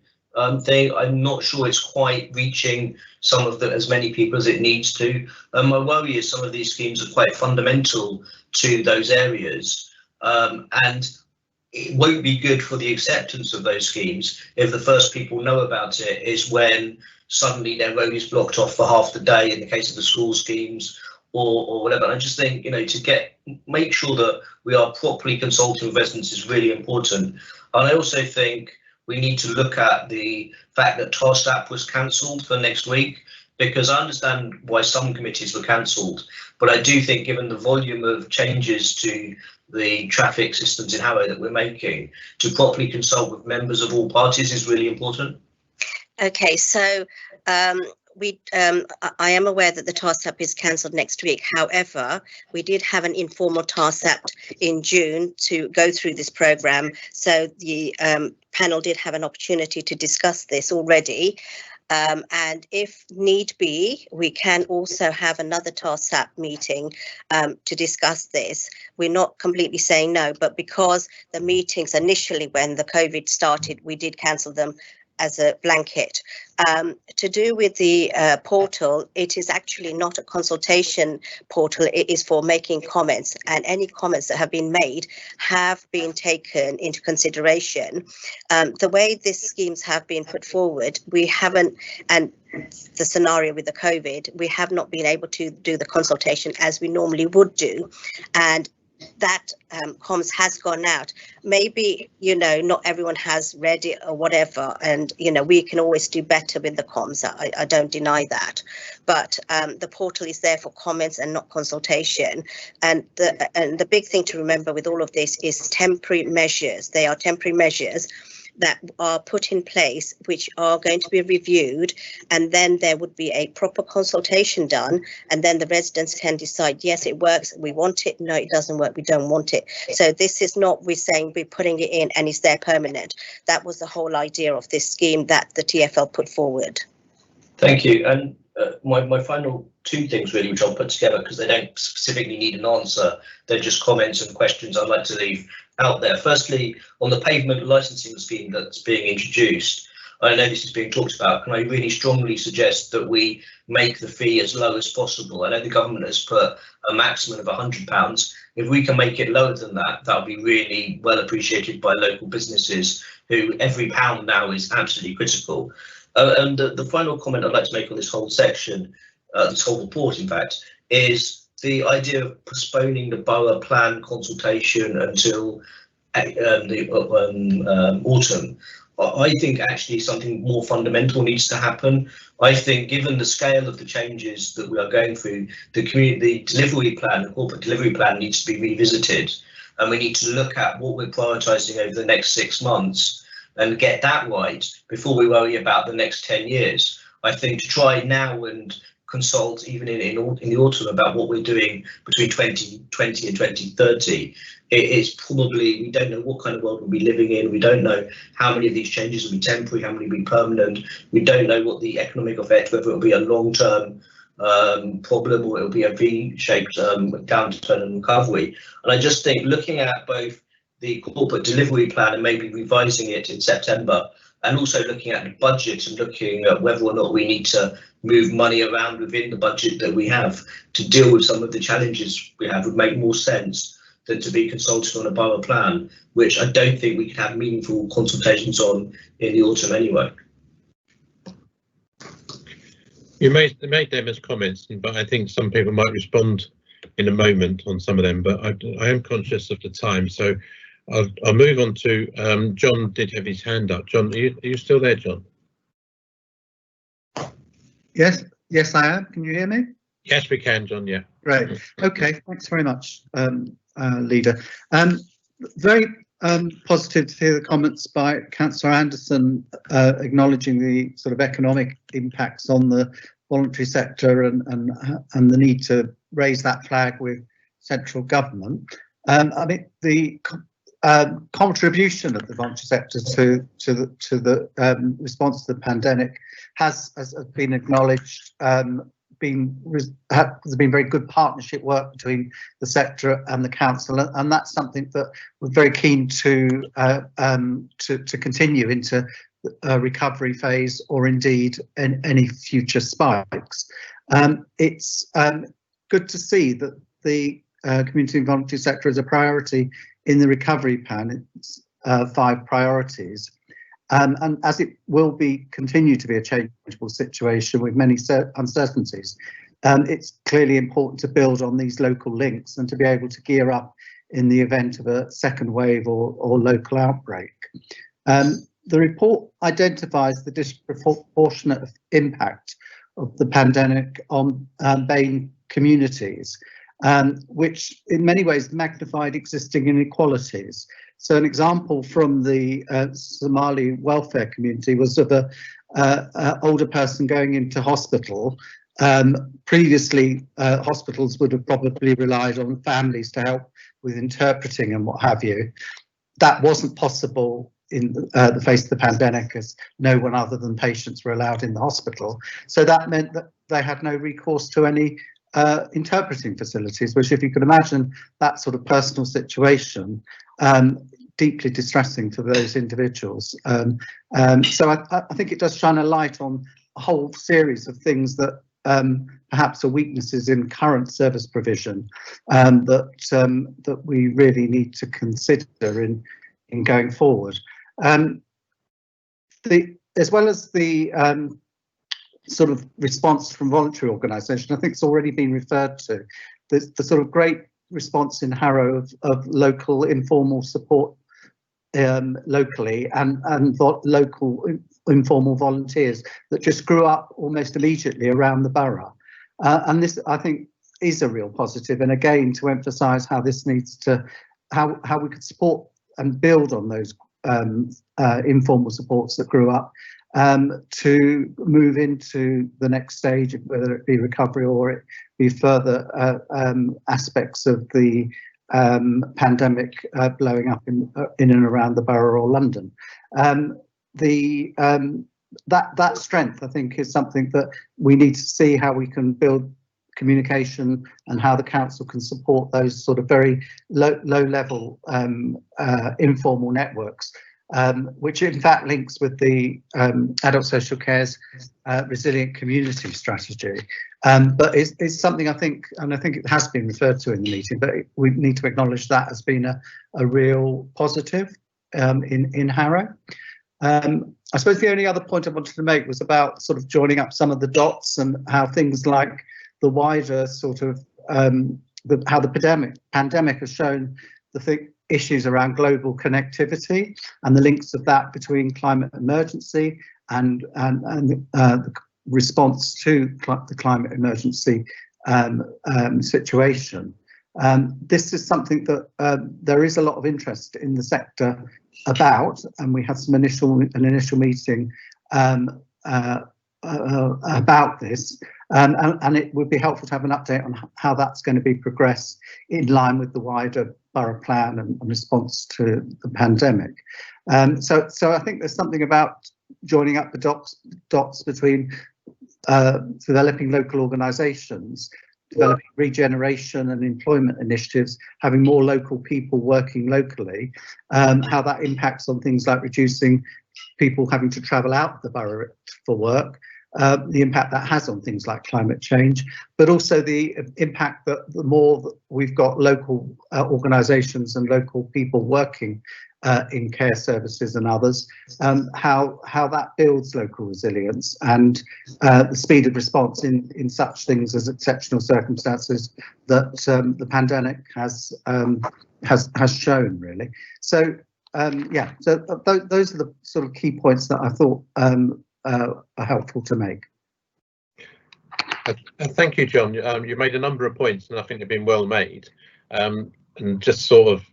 thing? I'm not sure it's quite reaching as many people as it needs to. My worry is some of these schemes are quite fundamental to those areas, and it won't be good for the acceptance of those schemes if the first people know about it is when suddenly their road is blocked off for half the day in the case of the school schemes, or whatever. And I just think, to make sure that we are properly consulting residents is really important. And I also think we need to look at the fact that TARSAP was cancelled for next week, because I understand why some committees were cancelled, but I do think, given the volume of changes to the traffic systems in Harrow that we're making, to properly consult with members of all parties is really important. Okay, so I am aware that the TARSAP is cancelled next week. However, we did have an informal TARSAP in June to go through this programme. So the panel did have an opportunity to discuss this already. And if need be, we can also have another TARSAP meeting to discuss this. We're not completely saying no, but because the meetings initially when the COVID started, we did cancel them. as a blanket. To do with the portal, it is actually not a consultation portal. It is for making comments, and any comments that have been made have been taken into consideration. The way these schemes have been put forward, we haven't, and the scenario with the COVID, we have not been able to do the consultation as we normally would do, and that comms has gone out. Maybe, you know, not everyone has read it or whatever, and you know, we can always do better with the comms. I don't deny that, but the portal is there for comments and not consultation. And the big thing to remember with all of this is temporary measures. They are temporary measures that are put in place, which are going to be reviewed, and then there would be a proper consultation done, and then the residents can decide, yes, it works, we want it, no, it doesn't work, we don't want it. So this is not, we're saying we're putting it in and it's there permanent. That was the whole idea of this scheme that the TfL put forward. Thank you. And my final two things really, which I'll put together because they don't specifically need an answer, they're just comments and questions I'd like to leave out there. Firstly, on the pavement licensing scheme that's being introduced, I know this is being talked about, can I really strongly suggest that we make the fee as low as possible? I know the government has put a maximum of £100. If we can make it lower than that, that'll be really well appreciated by local businesses who every pound now is absolutely critical. And the final comment I'd like to make on this whole section, this whole report, in fact, is the idea of postponing the borough plan consultation until the autumn. I think actually something more fundamental needs to happen. I think given the scale of the changes that we are going through, the delivery plan, the corporate delivery plan needs to be revisited, and we need to look at what we're prioritising over the next 6 months and get that right before we worry about the next 10 years. I think to try now and consult even in the autumn about what we're doing between 2020 and 2030, it's probably, we don't know what kind of world we'll be living in. We don't know how many of these changes will be temporary, how many will be permanent. We don't know what the economic effect, whether it'll be a long-term problem or it'll be a V-shaped downturn and recovery. And I just think looking at both the corporate delivery plan and maybe revising it in September, and also looking at the budget and looking at whether or not we need to move money around within the budget that we have to deal with some of the challenges we have, would make more sense than to be consulted on a borough plan, which I don't think we can have meaningful consultations on in the autumn anyway. You made them as comments, but I think some people might respond in a moment on some of them, but I am conscious of the time, so I'll move on to John. Did have his hand up. John, are you still there, John? Yes, I am. Can you hear me? Yes, we can, John. Yeah. Great. Okay. Thanks very much, Leader. Very positive to hear the comments by Councillor Anderson acknowledging the sort of economic impacts on the voluntary sector and the need to raise that flag with central government. I mean, the contribution of the voluntary sector to the response to the pandemic has been acknowledged. There's been very good partnership work between the sector and the council, and that's something that we're very keen to continue into a recovery phase, or indeed in any future spikes. It's good to see that the community and voluntary sector is a priority in the recovery plan. It's 5 priorities, and as it will continue to be a changeable situation with many uncertainties, it's clearly important to build on these local links and to be able to gear up in the event of a second wave or local outbreak. The report identifies the disproportionate impact of the pandemic on BAME communities, which in many ways magnified existing inequalities. So an example from the Somali welfare community was of a older person going into hospital. Previously, hospitals would have probably relied on families to help with interpreting and what have you. That wasn't possible in the face of the pandemic, as no one other than patients were allowed in the hospital. So that meant that they had no recourse to any interpreting facilities, which, if you could imagine that sort of personal situation, deeply distressing for those individuals. So I think it does shine a light on a whole series of things that perhaps are weaknesses in current service provision that we really need to consider in going forward. As well as the sort of response from voluntary organisation, I think it's already been referred to, the sort of great response in Harrow of local informal support locally and local informal volunteers that just grew up almost immediately around the borough. And this, I think, is a real positive. And again, to emphasise how this needs to, how we could support and build on those informal supports that grew up to move into the next stage, whether it be recovery or it be further aspects of the pandemic blowing up in and around the borough or London. That strength, I think, is something that we need to see how we can build communication and how the council can support those sort of very low level informal networks, which in fact links with the adult social care's resilient community strategy. But it's something I think, and I think it has been referred to in the meeting, but we need to acknowledge that as being a real positive in Harrow. I suppose the only other point I wanted to make was about sort of joining up some of the dots and how things like the wider sort of how the pandemic has shown the issues around global connectivity and the links of that between climate emergency and the response to the climate emergency situation. This is something that there is a lot of interest in the sector about, and we had an initial meeting about this, and it would be helpful to have an update on how that's going to be progressed in line with the wider borough plan and response to the pandemic. So I think there's something about joining up the dots between developing local organisations, developing regeneration and employment initiatives, having more local people working locally, how that impacts on things like reducing people having to travel out the borough for work, the impact that has on things like climate change, but also the impact that the more that we've got local organisations and local people working in care services and others, how that builds local resilience and the speed of response in such things as exceptional circumstances that the pandemic has shown, really. So yeah, so those are the sort of key points that I thought are helpful to make. Thank you, John. You made a number of points, and I think they've been well made. And just sort of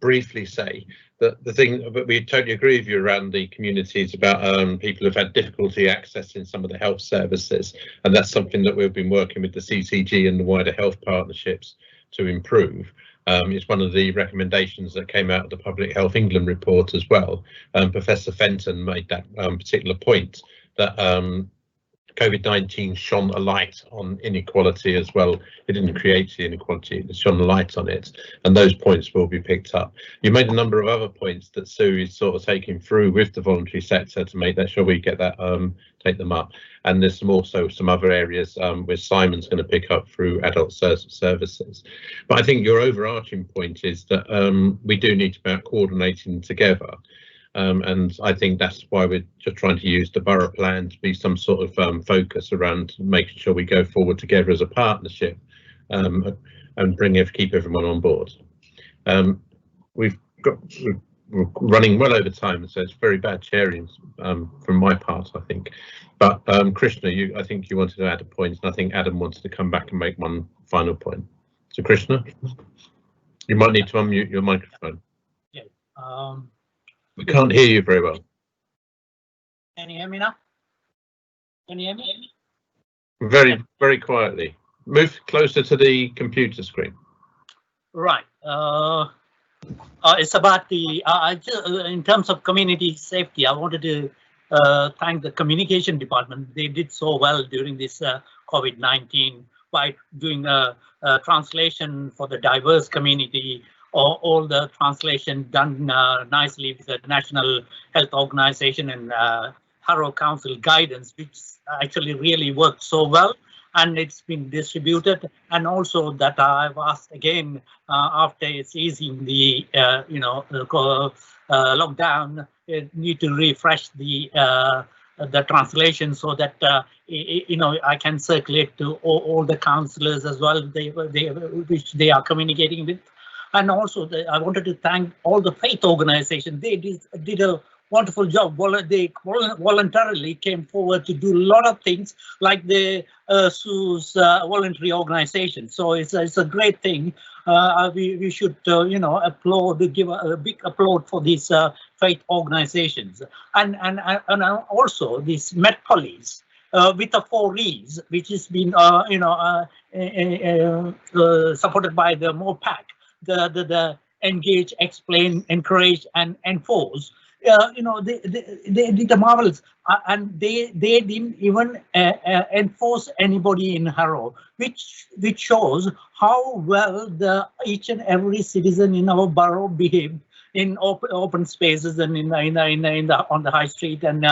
briefly say that the thing, but we totally agree with you around the communities about people who've had difficulty accessing some of the health services, and that's something that we've been working with the CCG and the wider health partnerships to improve. It's one of the recommendations that came out of the Public Health England report as well. Professor Fenton made that particular point that COVID-19 shone a light on inequality as well. It didn't create the inequality, it shone a light on it, and those points will be picked up. You made a number of other points that Sue is sort of taking through with the voluntary sector to make that sure we get that, take them up. And there's also some other areas where Simon's going to pick up through adult services. But I think your overarching point is that we do need to be coordinating together. And I think that's why we're just trying to use the borough plan to be some sort of focus around making sure we go forward together as a partnership and keep everyone on board. We're running well over time, so it's very bad chairing from my part, I think. But Krishna, I think you wanted to add a point, and I think Adam wanted to come back and make one final point. So Krishna, you might need to unmute your microphone. Yeah. We can't hear you very well. Can you hear me now? Can you hear me? Very, very quietly. Move closer to the computer screen. Right. It's about the, in terms of community safety, I wanted to thank the communication department. They did so well during this COVID-19 by doing a translation for the diverse community all the translation done nicely with the National Health Organization and Harrow Council guidance, which actually really worked so well, and it's been distributed. And also that I've asked again after it's easing the lockdown, need to refresh the translation so that I can circulate to all the councillors as well, which they are communicating with. And also I wanted to thank all the faith organizations. They did a wonderful job. They voluntarily came forward to do a lot of things, like the SUS voluntary organization. So it's a great thing. We should applaud, give a big applaud for these faith organizations, and also these Met Police with the 4 E's, which has been supported by the MOPAC, the engage, explain, encourage, and enforce. They did a marvelous, and they didn't even enforce anybody in Harrow, which shows how well each and every citizen in our borough behaved in open spaces and on the high street and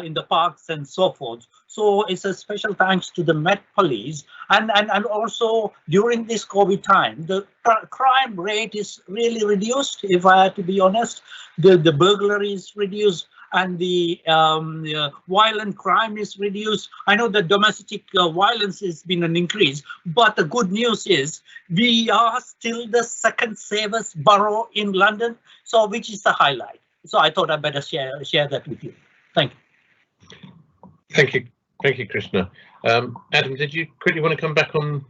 in the parks and so forth. So it's a special thanks to the Met Police, and also during this COVID time, the crime rate is really reduced. If I have to be honest, the burglary is reduced, and the violent crime is reduced. I know the domestic violence has been an increase, but the good news is we are still the second safest borough in London, so which is the highlight. So I thought I'd better share that with you. Thank you. Thank you, Krishna. Adam, did you quickly want to come back on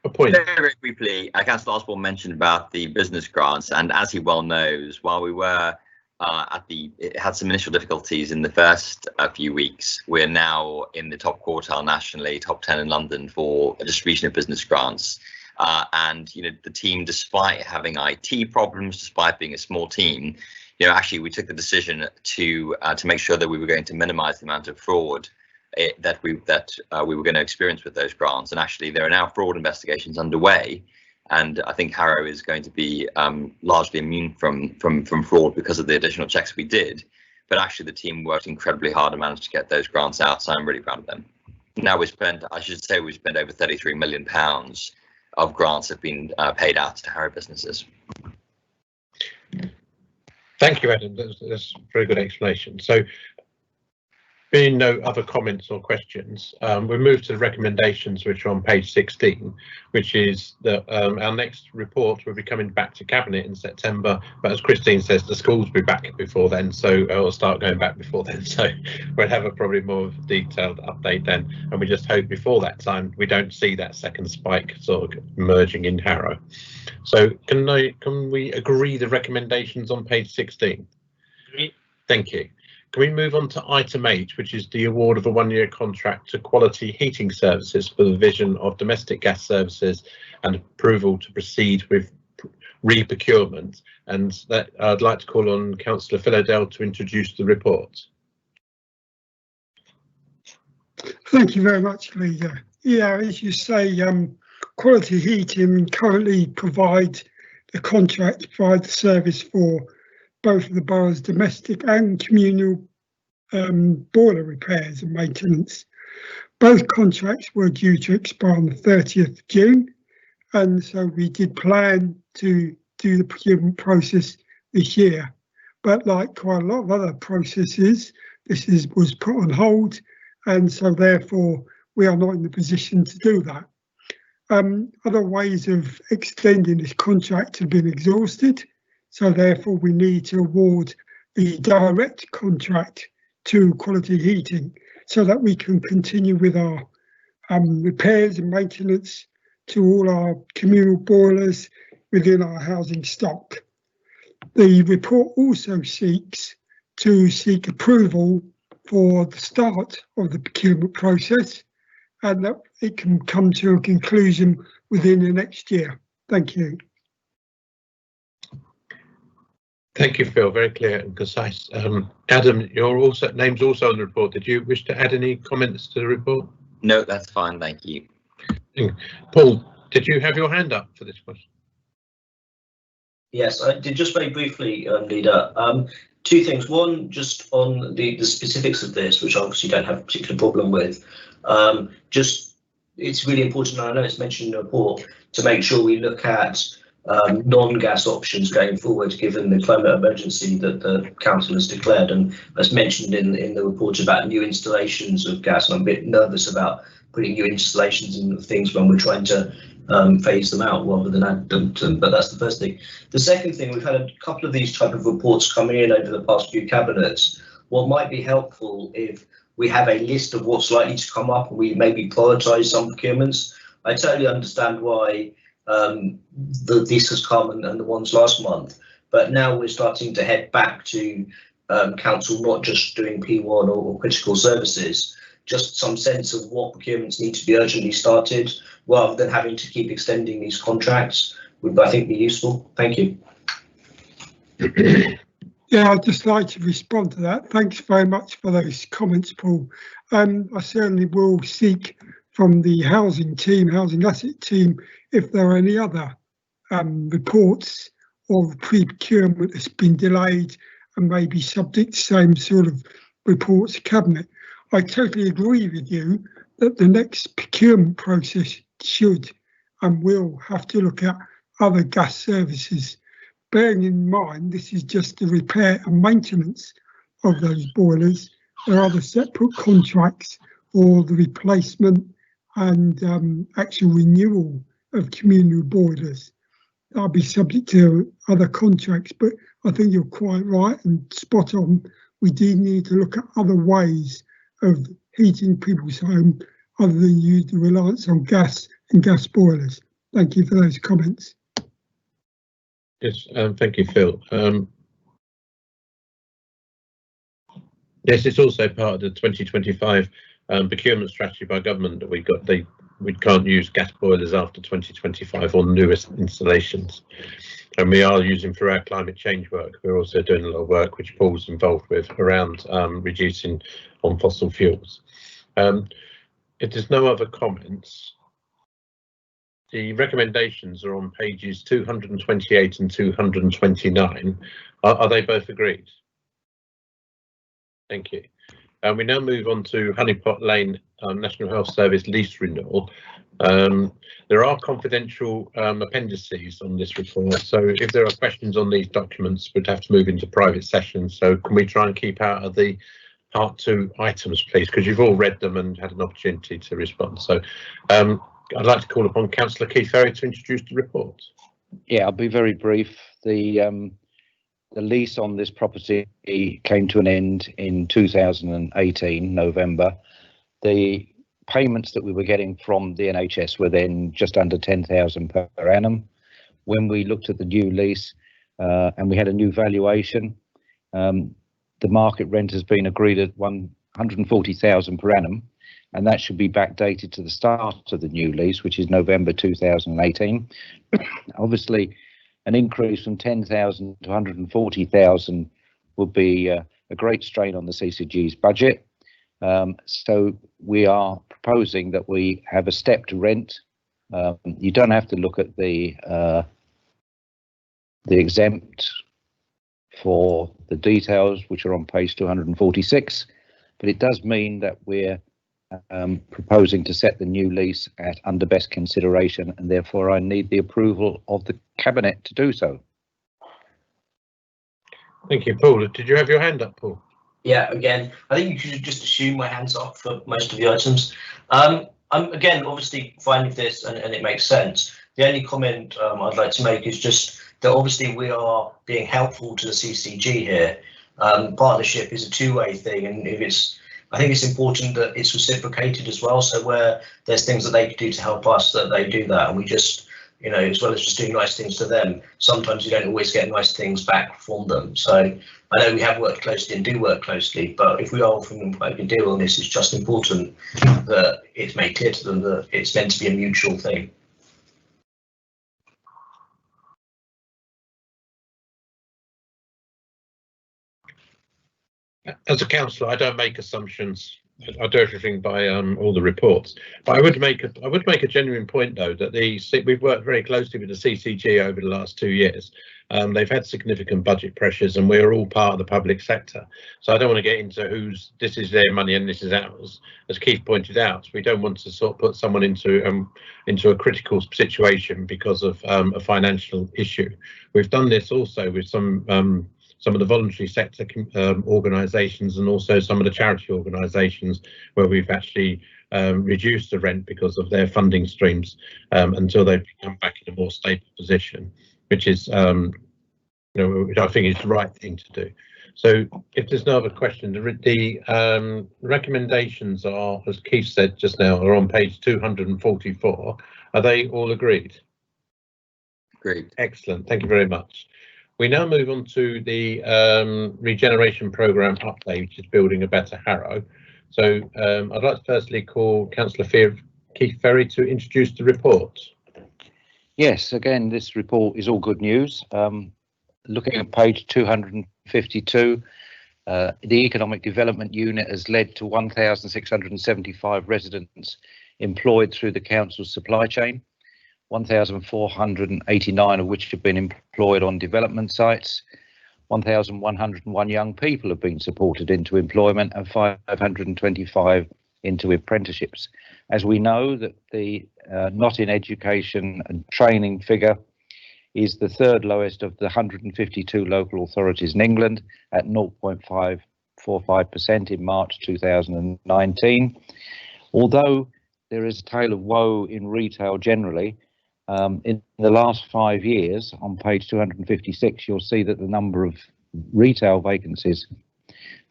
a point? Very briefly, Councillor Osborne mentioned about the business grants, and as he well knows, while we were it had some initial difficulties in the first few weeks, we're now in the top quartile nationally, top 10 in London for a distribution of business grants. And the team, despite having IT problems, despite being a small team, actually we took the decision to make sure that we were going to minimise the amount of fraud that we were going to experience with those grants. And actually there are now fraud investigations underway, and I think Harrow is going to be largely immune from fraud because of the additional checks we did. But actually the team worked incredibly hard and managed to get those grants out, so I'm really proud of them. Now we spent over £33 million of grants have been paid out to Harrow businesses. Thank you, Adam. That's a very good explanation. So, being no other comments or questions, we move to the recommendations, which are on page 16, which is that our next report will be coming back to Cabinet in September. But as Christine says, the schools will be back before then, so we'll start going back before then. So we'll have a probably more detailed update then, and we just hope before that time we don't see that second spike sort of emerging in Harrow. So can we agree the recommendations on page 16? Thank you. Can we move on to item 8, which is the award of a 1-year contract to Quality Heating Services for the provision of domestic gas services and approval to proceed with re-procurement? And that I'd like to call on Councillor Philodell to introduce the report. Thank you very much, Leader. Yeah, as you say, Quality Heating currently provide the service for both of the borough's domestic and communal boiler repairs and maintenance. Both contracts were due to expire on the 30th of June, and so we did plan to do the procurement process this year. But like quite a lot of other processes, this was put on hold, and so therefore we are not in the position to do that. Other ways of extending this contract have been exhausted, so therefore we need to award the direct contract to Quality Heating so that we can continue with our repairs and maintenance to all our communal boilers within our housing stock. The report also seeks approval for the start of the procurement process, and that it can come to a conclusion within the next year. Thank you. Thank you, Phil. Very clear and concise. Adam, your name's also on the report. Did you wish to add any comments to the report? No, that's fine. Thank you. Paul, did you have your hand up for this question? Yes, I did just very briefly, Leader. Two things. One, just on the specifics of this, which I obviously don't have a particular problem with. Just it's really important, and I know it's mentioned in the report, to make sure we look at non-gas options going forward, given the climate emergency that the council has declared, and as mentioned in the report about new installations of gas. And I'm a bit nervous about putting new installations in things when we're trying to phase them out rather than add them to them. But that's the first thing. The second thing, we've had a couple of these type of reports coming in over the past few cabinets. What might be helpful if we have a list of what's likely to come up and we maybe prioritise some procurements. I totally understand why this has come and the ones last month, but now we're starting to head back to council not just doing P1 or critical services, just some sense of what procurements need to be urgently started rather than having to keep extending these contracts would, I think, be useful. Thank you. Yeah, I'd just like to respond to that. Thanks very much for those comments, Paul. I certainly will seek from the housing asset team, if there are any other reports or pre-procurement that's been delayed and may be subject to the same sort of reports cabinet. I totally agree with you that the next procurement process should and will have to look at other gas services. Bearing in mind, this is just the repair and maintenance of those boilers. There are other separate contracts for the replacement and actual renewal of communal boilers. That'll be subject to other contracts, but I think you're quite right and spot on. We do need to look at other ways of heating people's home other than use the reliance on gas and gas boilers. Thank you for those comments. Yes, thank you, Phil. Yes, it's also part of the 2025 procurement strategy by government that we can't use gas boilers after 2025 on newest installations. And we are using for our climate change work. We're also doing a lot of work, which Paul's involved with, around reducing on fossil fuels. If there's no other comments, the recommendations are on pages 228 and 229. Are they both agreed? Thank you. And we now move on to Honeypot Lane National Health Service lease renewal. There are confidential appendices on this report, so if there are questions on these documents, we'd have to move into private sessions. So can we try and keep out of the part 2 items, please, because you've all read them and had an opportunity to respond. So I'd like to call upon Councillor Keith Ferry to introduce the report. Yeah, I'll be very brief. The lease on this property came to an end in 2018, November. The payments that we were getting from the NHS were then just under 10,000 per annum. When we looked at the new lease and we had a new valuation, the market rent has been agreed at 140,000 per annum, and that should be backdated to the start of the new lease, which is November 2018. Obviously, an increase from 10,000 to 140,000 would be a great strain on the CCG's budget. So we are proposing that we have a stepped rent. You don't have to look at the exempt for the details, which are on page 246, but it does mean that we're proposing to set the new lease at under best consideration, and therefore I need the approval of the cabinet to do so. Thank you, Paul. Did you have your hand up, Paul? Yeah, again, I think you should just assume my hand's up for most of the items. I'm again obviously fine with this and it makes sense. The only comment I'd like to make is just that obviously we are being helpful to the CCG here. Partnership is a two-way thing, and I think it's important that it's reciprocated as well. So where there's things that they could do to help us, that they do that, and we just, as well as just doing nice things to them, sometimes you don't always get nice things back from them. So I know we have worked closely and do work closely, but if we are offering them a good deal on this, it's just important that it's made clear to them that it's meant to be a mutual thing. As a councillor, I don't make assumptions. I do everything by all the reports. But I would make a genuine point though that we've worked very closely with the CCG over the last 2 years. They've had significant budget pressures, and we're all part of the public sector. So I don't want to get into this is their money and this is ours. As Keith pointed out, we don't want to sort of put someone into a critical situation because of a financial issue. We've done this also with some of the voluntary sector organisations and also some of the charity organisations where we've actually reduced the rent because of their funding streams until they've come back in a more stable position, which is, which I think is the right thing to do. So if there's no other question, the recommendations are, as Keith said just now, are on page 244. Are they all agreed? Great. Excellent. Thank you very much. We now move on to the regeneration programme update, which is building a better Harrow. So I'd like to firstly call Councillor Keith Ferry to introduce the report. Yes, again, this report is all good news. Looking at page 252, the Economic Development Unit has led to 1,675 residents employed through the council's supply chain. 1,489 of which have been employed on development sites. 1,101 young people have been supported into employment and 525 into apprenticeships. As we know that the not in education and training figure is the third lowest of the 152 local authorities in England at 0.545% in March 2019. Although there is a tale of woe in retail generally, in the last 5 years, on page 256, you'll see that the number of retail vacancies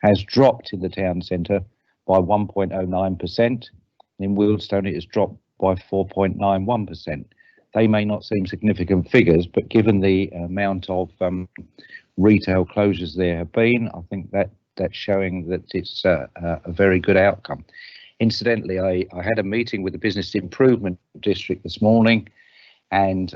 has dropped in the town centre by 1.09%. In Wealdstone, it has dropped by 4.91%. They may not seem significant figures, but given the amount of retail closures there have been, I think that's showing that it's a very good outcome. Incidentally, I had a meeting with the Business Improvement District this morning, and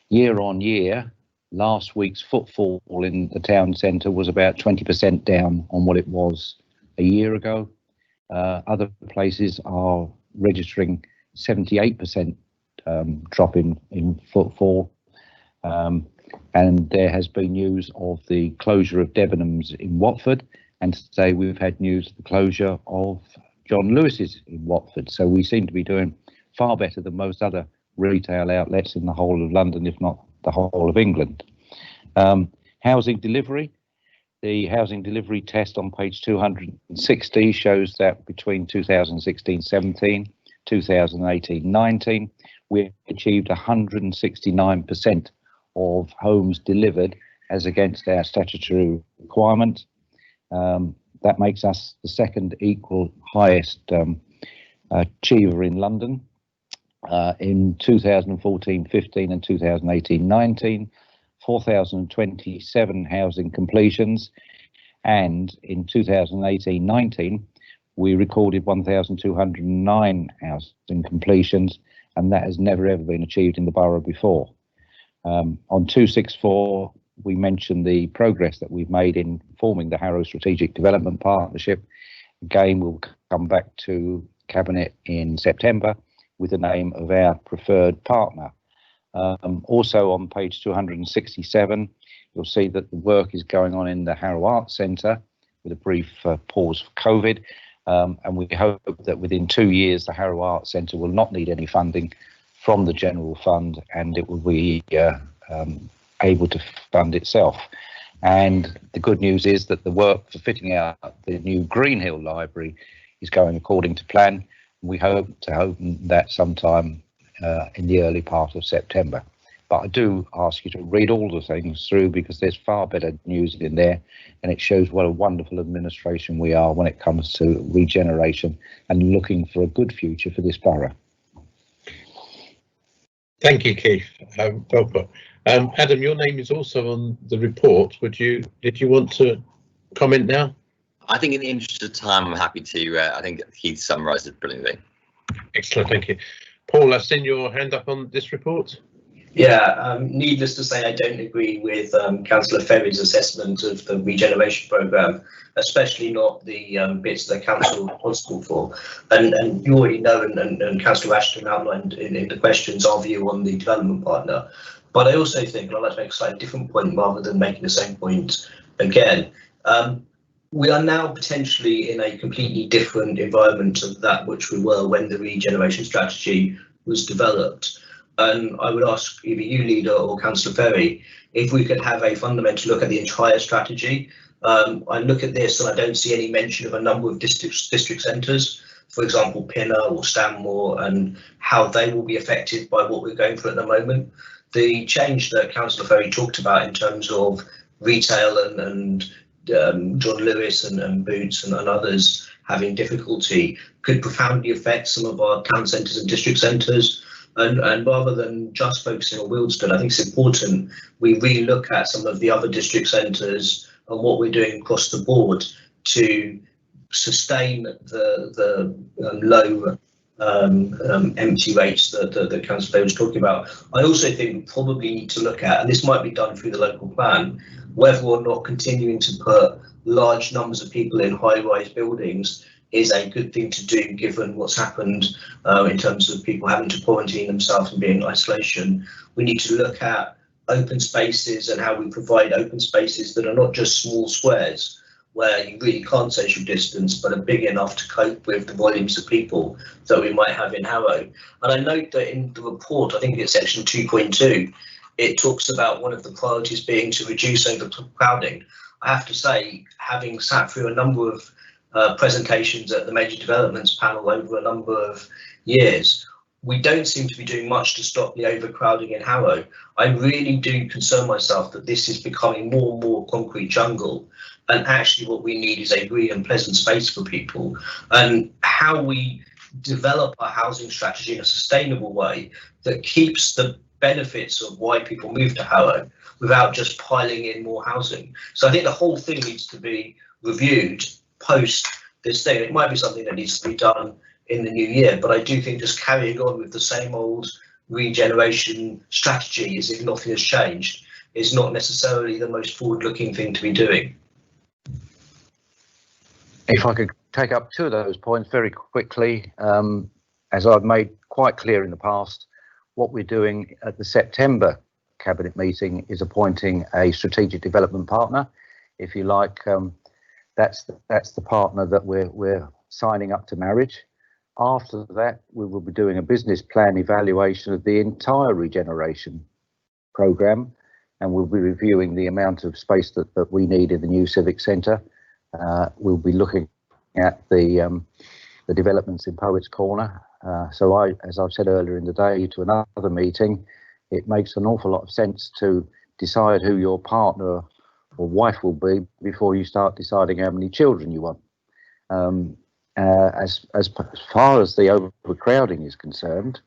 year on year, last week's footfall in the town centre was about 20% down on what it was a year ago. Other places are registering 78% drop in footfall. And there has been news of the closure of Debenhams in Watford, and today we've had news of the closure of John Lewis's in Watford. So we seem to be doing far better than most other retail outlets in the whole of London, if not the whole of England. Housing delivery. The housing delivery test on page 260 shows that between 2016-17, 2018-19, we achieved 169% of homes delivered as against our statutory requirement. That makes us the second equal highest achiever in London. In 2014-15 and 2018-19, 4,027 housing completions, and in 2018-19 we recorded 1,209 housing completions, and that has never ever been achieved in the borough before. On 264 we mentioned the progress that we've made in forming the Harrow Strategic Development Partnership. Again, we'll come back to Cabinet in September with the name of our preferred partner. Also on page 267, you'll see that the work is going on in the Harrow Arts Centre with a brief pause for COVID. And we hope that within 2 years, the Harrow Arts Centre will not need any funding from the general fund, and it will be able to fund itself. And the good news is that the work for fitting out the new Greenhill Library is going according to plan. We hope to open that sometime in the early part of September. But I do ask you to read all the things through, because there's far better news in there, and it shows what a wonderful administration we are when it comes to regeneration and looking for a good future for this borough. Thank you, Keith. Well put. Adam, your name is also on the report. Did you want to comment now? I think in the interest of time, I'm happy to. I think Keith summarised it brilliantly. Excellent, thank you. Paul, I've seen your hand up on this report. Yeah, needless to say, I don't agree with Councillor Ferry's assessment of the regeneration programme, especially not the bits that the council is responsible for. And you already know, and Councillor Ashton outlined in the questions our view on the development partner. But I also think, and I'd like to make a slightly different point rather than making the same point again, we are now potentially in a completely different environment of that which we were when the regeneration strategy was developed. And I would ask either you, Leader, or Councillor Ferry, if we could have a fundamental look at the entire strategy. I look at this and I don't see any mention of a number of district centres, for example, Pinner or Stanmore, and how they will be affected by what we're going through at the moment. The change that Councillor Ferry talked about in terms of retail and John Lewis and Boots and others having difficulty could profoundly affect some of our town centres and district centres. And rather than just focusing on Wealdstone, I think it's important we really look at some of the other district centres and what we're doing across the board to sustain the low empty rates that Councillor was talking about. I also think we probably need to look at, and this might be done through the local plan, whether or not continuing to put large numbers of people in high-rise buildings is a good thing to do, given what's happened in terms of people having to quarantine themselves and be in isolation. We need to look at open spaces and how we provide open spaces that are not just small squares where you really can't social distance, but are big enough to cope with the volumes of people that we might have in Harrow. And I note that in the report, I think it's section 2.2, it talks about one of the priorities being to reduce overcrowding. I have to say, having sat through a number of presentations at the major developments panel over a number of years, we don't seem to be doing much to stop the overcrowding in Harrow. I really do concern myself that this is becoming more and more concrete jungle, and actually what we need is a green and pleasant space for people. And how we develop our housing strategy in a sustainable way that keeps the benefits of why people move to Harrow without just piling in more housing. So I think the whole thing needs to be reviewed post this thing. It might be something that needs to be done in the new year, but I do think just carrying on with the same old regeneration strategy as if nothing has changed is not necessarily the most forward-looking thing to be doing. If I could take up two of those points very quickly, as I've made quite clear in the past, what we're doing at the September Cabinet meeting is appointing a strategic development partner, if you like. That's the partner that we're signing up to marriage. After that, we will be doing a business plan evaluation of the entire regeneration programme, and we'll be reviewing the amount of space that we need in the new civic centre. We'll be looking at the developments in Poets Corner. So as I've said earlier in the day to another meeting, it makes an awful lot of sense to decide who your partner or wife will be before you start deciding how many children you want. As far as the overcrowding is concerned,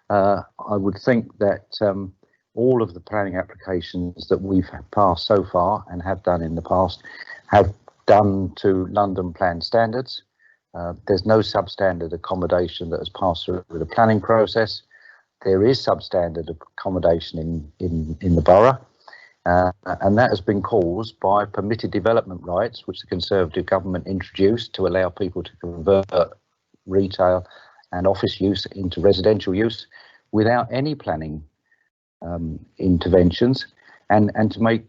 I would think that all of the planning applications that we've passed so far and have done in the past have done to London plan standards. There's no substandard accommodation that has passed through the planning process. There is substandard accommodation in the borough, and that has been caused by permitted development rights, which the Conservative government introduced to allow people to convert retail and office use into residential use without any planning interventions, and to make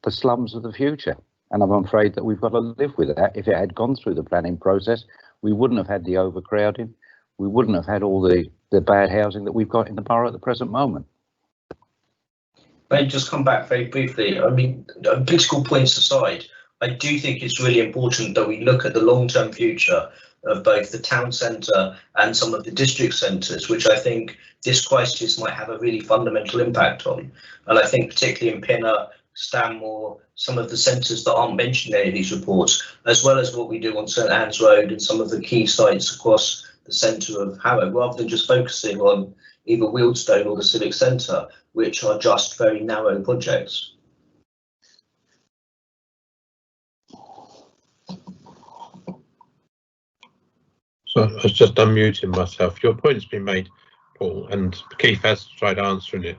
the slums of the future. And I'm afraid that we've got to live with that. If it had gone through the planning process, we wouldn't have had the overcrowding. We wouldn't have had all the bad housing that we've got in the borough at the present moment. May I just come back very briefly? I mean, political points aside, I do think it's really important that we look at the long-term future of both the town centre and some of the district centres, which I think this crisis might have a really fundamental impact on. And I think particularly in Pinner, Stanmore, some of the centres that aren't mentioned in any of these reports, as well as what we do on St Anne's Road and some of the key sites across the centre of Harrow, rather than just focusing on either Wealdstone or the Civic Centre, which are just very narrow projects. So I was just unmuting myself. Your point's been made, Paul, and Keith has tried answering it.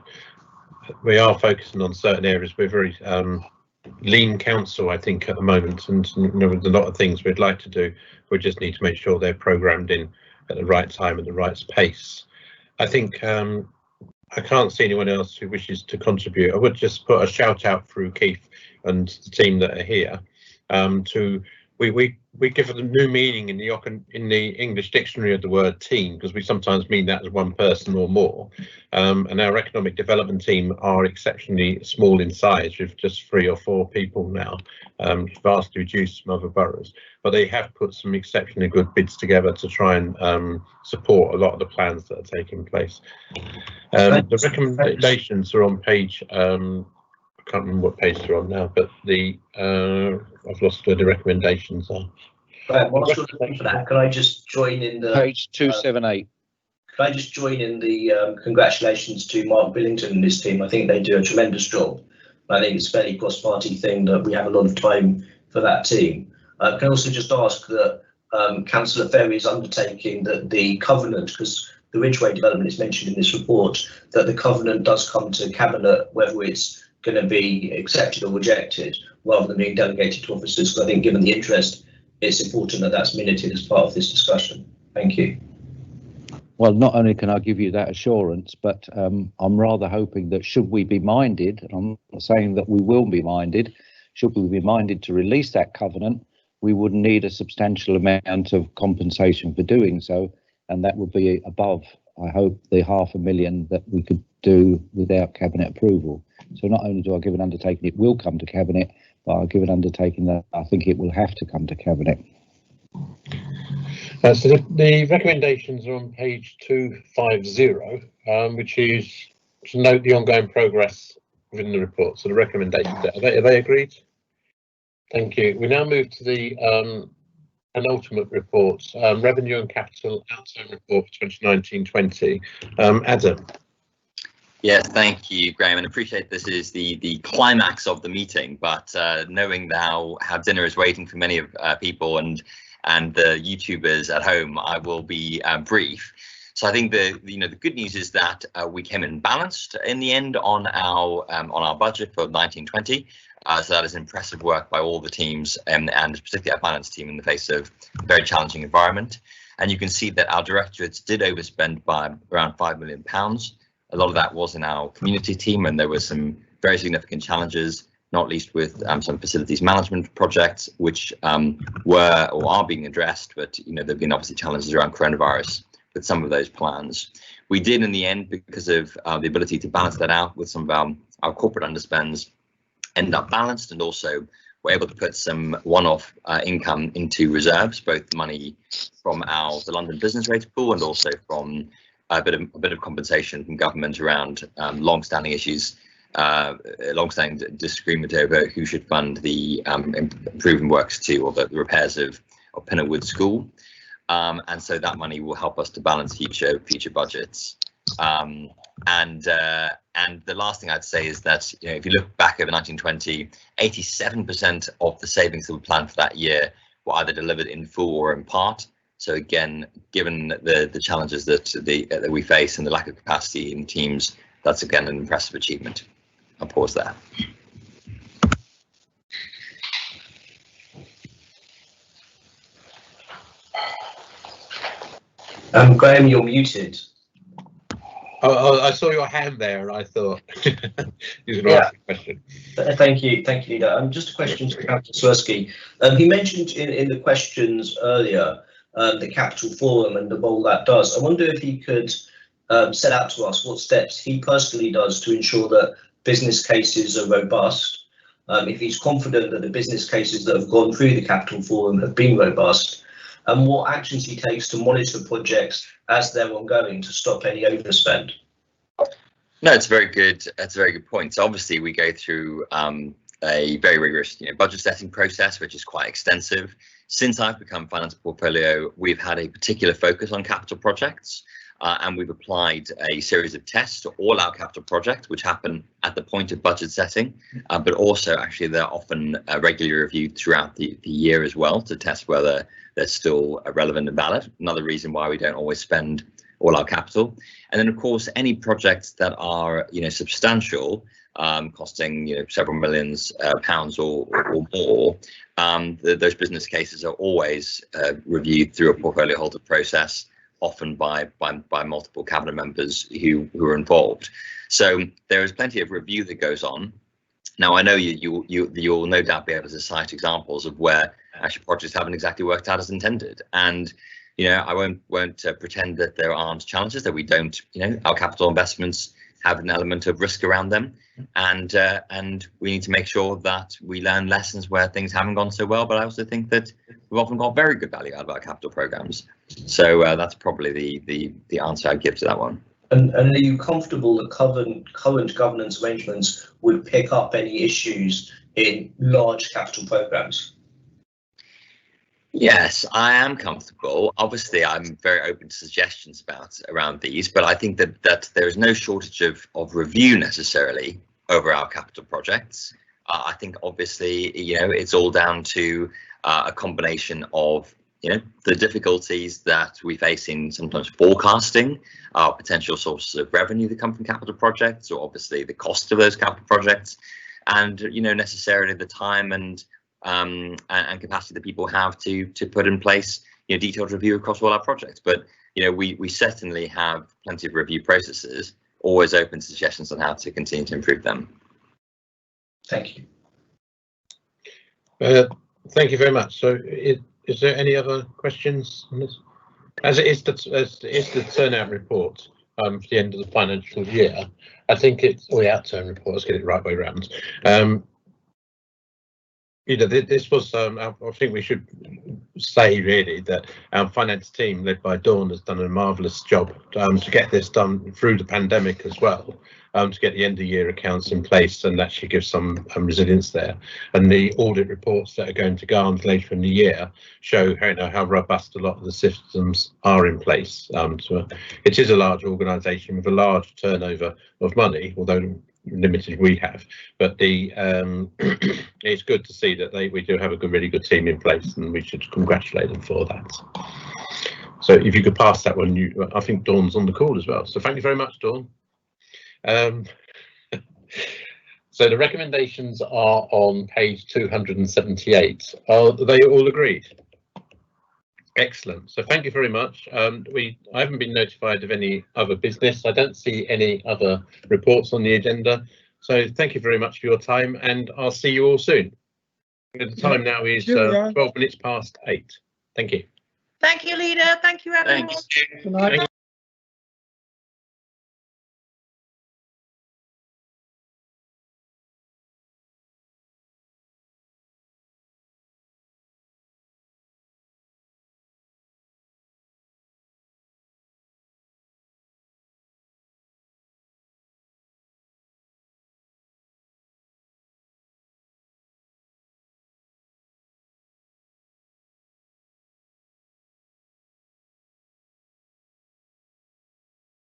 we are focusing on certain areas. We're very lean council, I think, at the moment, and there's a lot of things we'd like to do. We just need to make sure they're programmed in at the right time, at the right pace. I think I can't see anyone else who wishes to contribute. I would just put a shout out through Keith and the team that are here to we give it a new meaning in the English dictionary of the word team, because we sometimes mean that as one person or more. And our economic development team are exceptionally small in size, with just 3 or 4 people now, vastly reduced from other boroughs. But they have put some exceptionally good bids together to try and support a lot of the plans that are taking place. The recommendations are on page. I can't remember what page they're on now, but I've lost where the recommendations are. Right, whilst you're looking for that, can I just join in the page 278? Can I just join in the congratulations to Mark Billington and his team? I think they do a tremendous job. I think it's a fairly cross-party thing that we have a lot of time for that team. Can I also just ask that Councillor Ferry is undertaking that the covenant, because the Ridgeway development is mentioned in this report, that the covenant does come to Cabinet, whether it's going to be accepted or rejected, rather than being delegated to officers. So I think, given the interest, it's important that that's minuted as part of this discussion. Thank you. Well, not only can I give you that assurance, but I'm rather hoping that should we be minded, and I'm not saying that we will be minded, should we be minded to release that covenant, we would need a substantial amount of compensation for doing so, and that would be above, I hope, the $500,000 that we could do without Cabinet approval. So not only do I give an undertaking it will come to Cabinet, but I give an undertaking that I think it will have to come to Cabinet. So the recommendations are on page 250, which is to note the ongoing progress within the report. So the recommendations, are they agreed? Thank you. We now move to the penultimate reports, revenue and capital outturn report for 2019-20. Adam. Yes, thank you, Graham, and appreciate this is the climax of the meeting, but knowing now how dinner is waiting for many of people and the YouTubers at home, I will be brief. So I think the good news is that we came in balanced in the end on our budget for 1920. So that is impressive work by all the teams and particularly our finance team in the face of a very challenging environment. And you can see that our directorates did overspend by around £5 million. A lot of that was in our community team, and there were some very significant challenges, not least with some facilities management projects, which were or are being addressed. But there have been obviously challenges around coronavirus with some of those plans. We did in the end, because of the ability to balance that out with some of our corporate underspends, end up balanced, and also we're able to put some one-off income into reserves, both money from the London Business Rates Pool and also from a bit of compensation from government around long-standing issues, long-standing disagreement over who should fund the improvement works to, or the repairs of Pinnerwood School, and so that money will help us to balance future budgets. And the last thing I'd say is that if you look back over 1920, 87% of the savings that were planned for that year were either delivered in full or in part. So again, given the challenges that we face and the lack of capacity in teams, that's again an impressive achievement. I'll pause there. Graham, you're muted. Oh, I saw your hand there, and I thought you were going to ask a question. Thank you, Leader. Just a question to Councillor Swirsky. He mentioned in the questions earlier the Capital Forum and the role that does. I wonder if he could set out to us what steps he personally does to ensure that business cases are robust, if he's confident that the business cases that have gone through the Capital Forum have been robust, and what actions he takes to monitor projects as they're ongoing to stop any overspend. No, it's a very good point. So obviously we go through a very rigorous budget setting process, which is quite extensive. Since I've become finance portfolio, we've had a particular focus on capital projects, and we've applied a series of tests to all our capital projects, which happen at the point of budget setting, but also actually they're often regularly reviewed throughout the year as well to test whether they're still relevant and valid. Another reason why we don't always spend all our capital. And then of course any projects that are substantial, costing several millions pounds or more, those business cases are always reviewed through a portfolio holder process, often by multiple cabinet members who are involved. So there is plenty of review that goes on. Now I know you'll no doubt be able to cite examples of where actually projects haven't exactly worked out as intended, and I won't pretend that there aren't challenges, that we don't. Our capital investments have an element of risk around them, and we need to make sure that we learn lessons where things haven't gone so well. But I also think that we've often got very good value out of our capital programs. So that's probably the answer I'd give to that one. And are you comfortable that current governance arrangements would pick up any issues in large capital programs? Yes, I am comfortable. Obviously, I'm very open to suggestions around these, but I think that there is no shortage of review necessarily over our capital projects. I think obviously, it's all down to a combination of the difficulties that we face in sometimes forecasting our potential sources of revenue that come from capital projects, or obviously the cost of those capital projects, and necessarily the time and capacity that people have to put in place detailed review across all our projects. But we certainly have plenty of review processes, always open to suggestions on how to continue to improve them. Thank you. Thank you very much. So is there any other questions on this? As it is the turnout report for the end of the financial year, I think it's the outturn report. Let's get it right way around. This was, I think we should say really that our finance team led by Dawn has done a marvellous job to get this done through the pandemic as well, to get the end of year accounts in place and actually give some resilience there. And the audit reports that are going to go on later in the year show how robust a lot of the systems are in place. So it is a large organisation with a large turnover of money, although limited we have, but it's good to see that we do have a really good team in place, and we should congratulate them for that. So if you could pass that one, I think Dawn's on the call as well. So thank you very much, Dawn. So the recommendations are on page 278. Are they all agreed? Excellent. So thank you very much. I haven't been notified of any other business. I don't see any other reports on the agenda. So thank you very much for your time, and I'll see you all soon. The time now is 12 minutes past 8. Thank you. Thank you, Leader. Thank you, everyone. Thanks. Good night.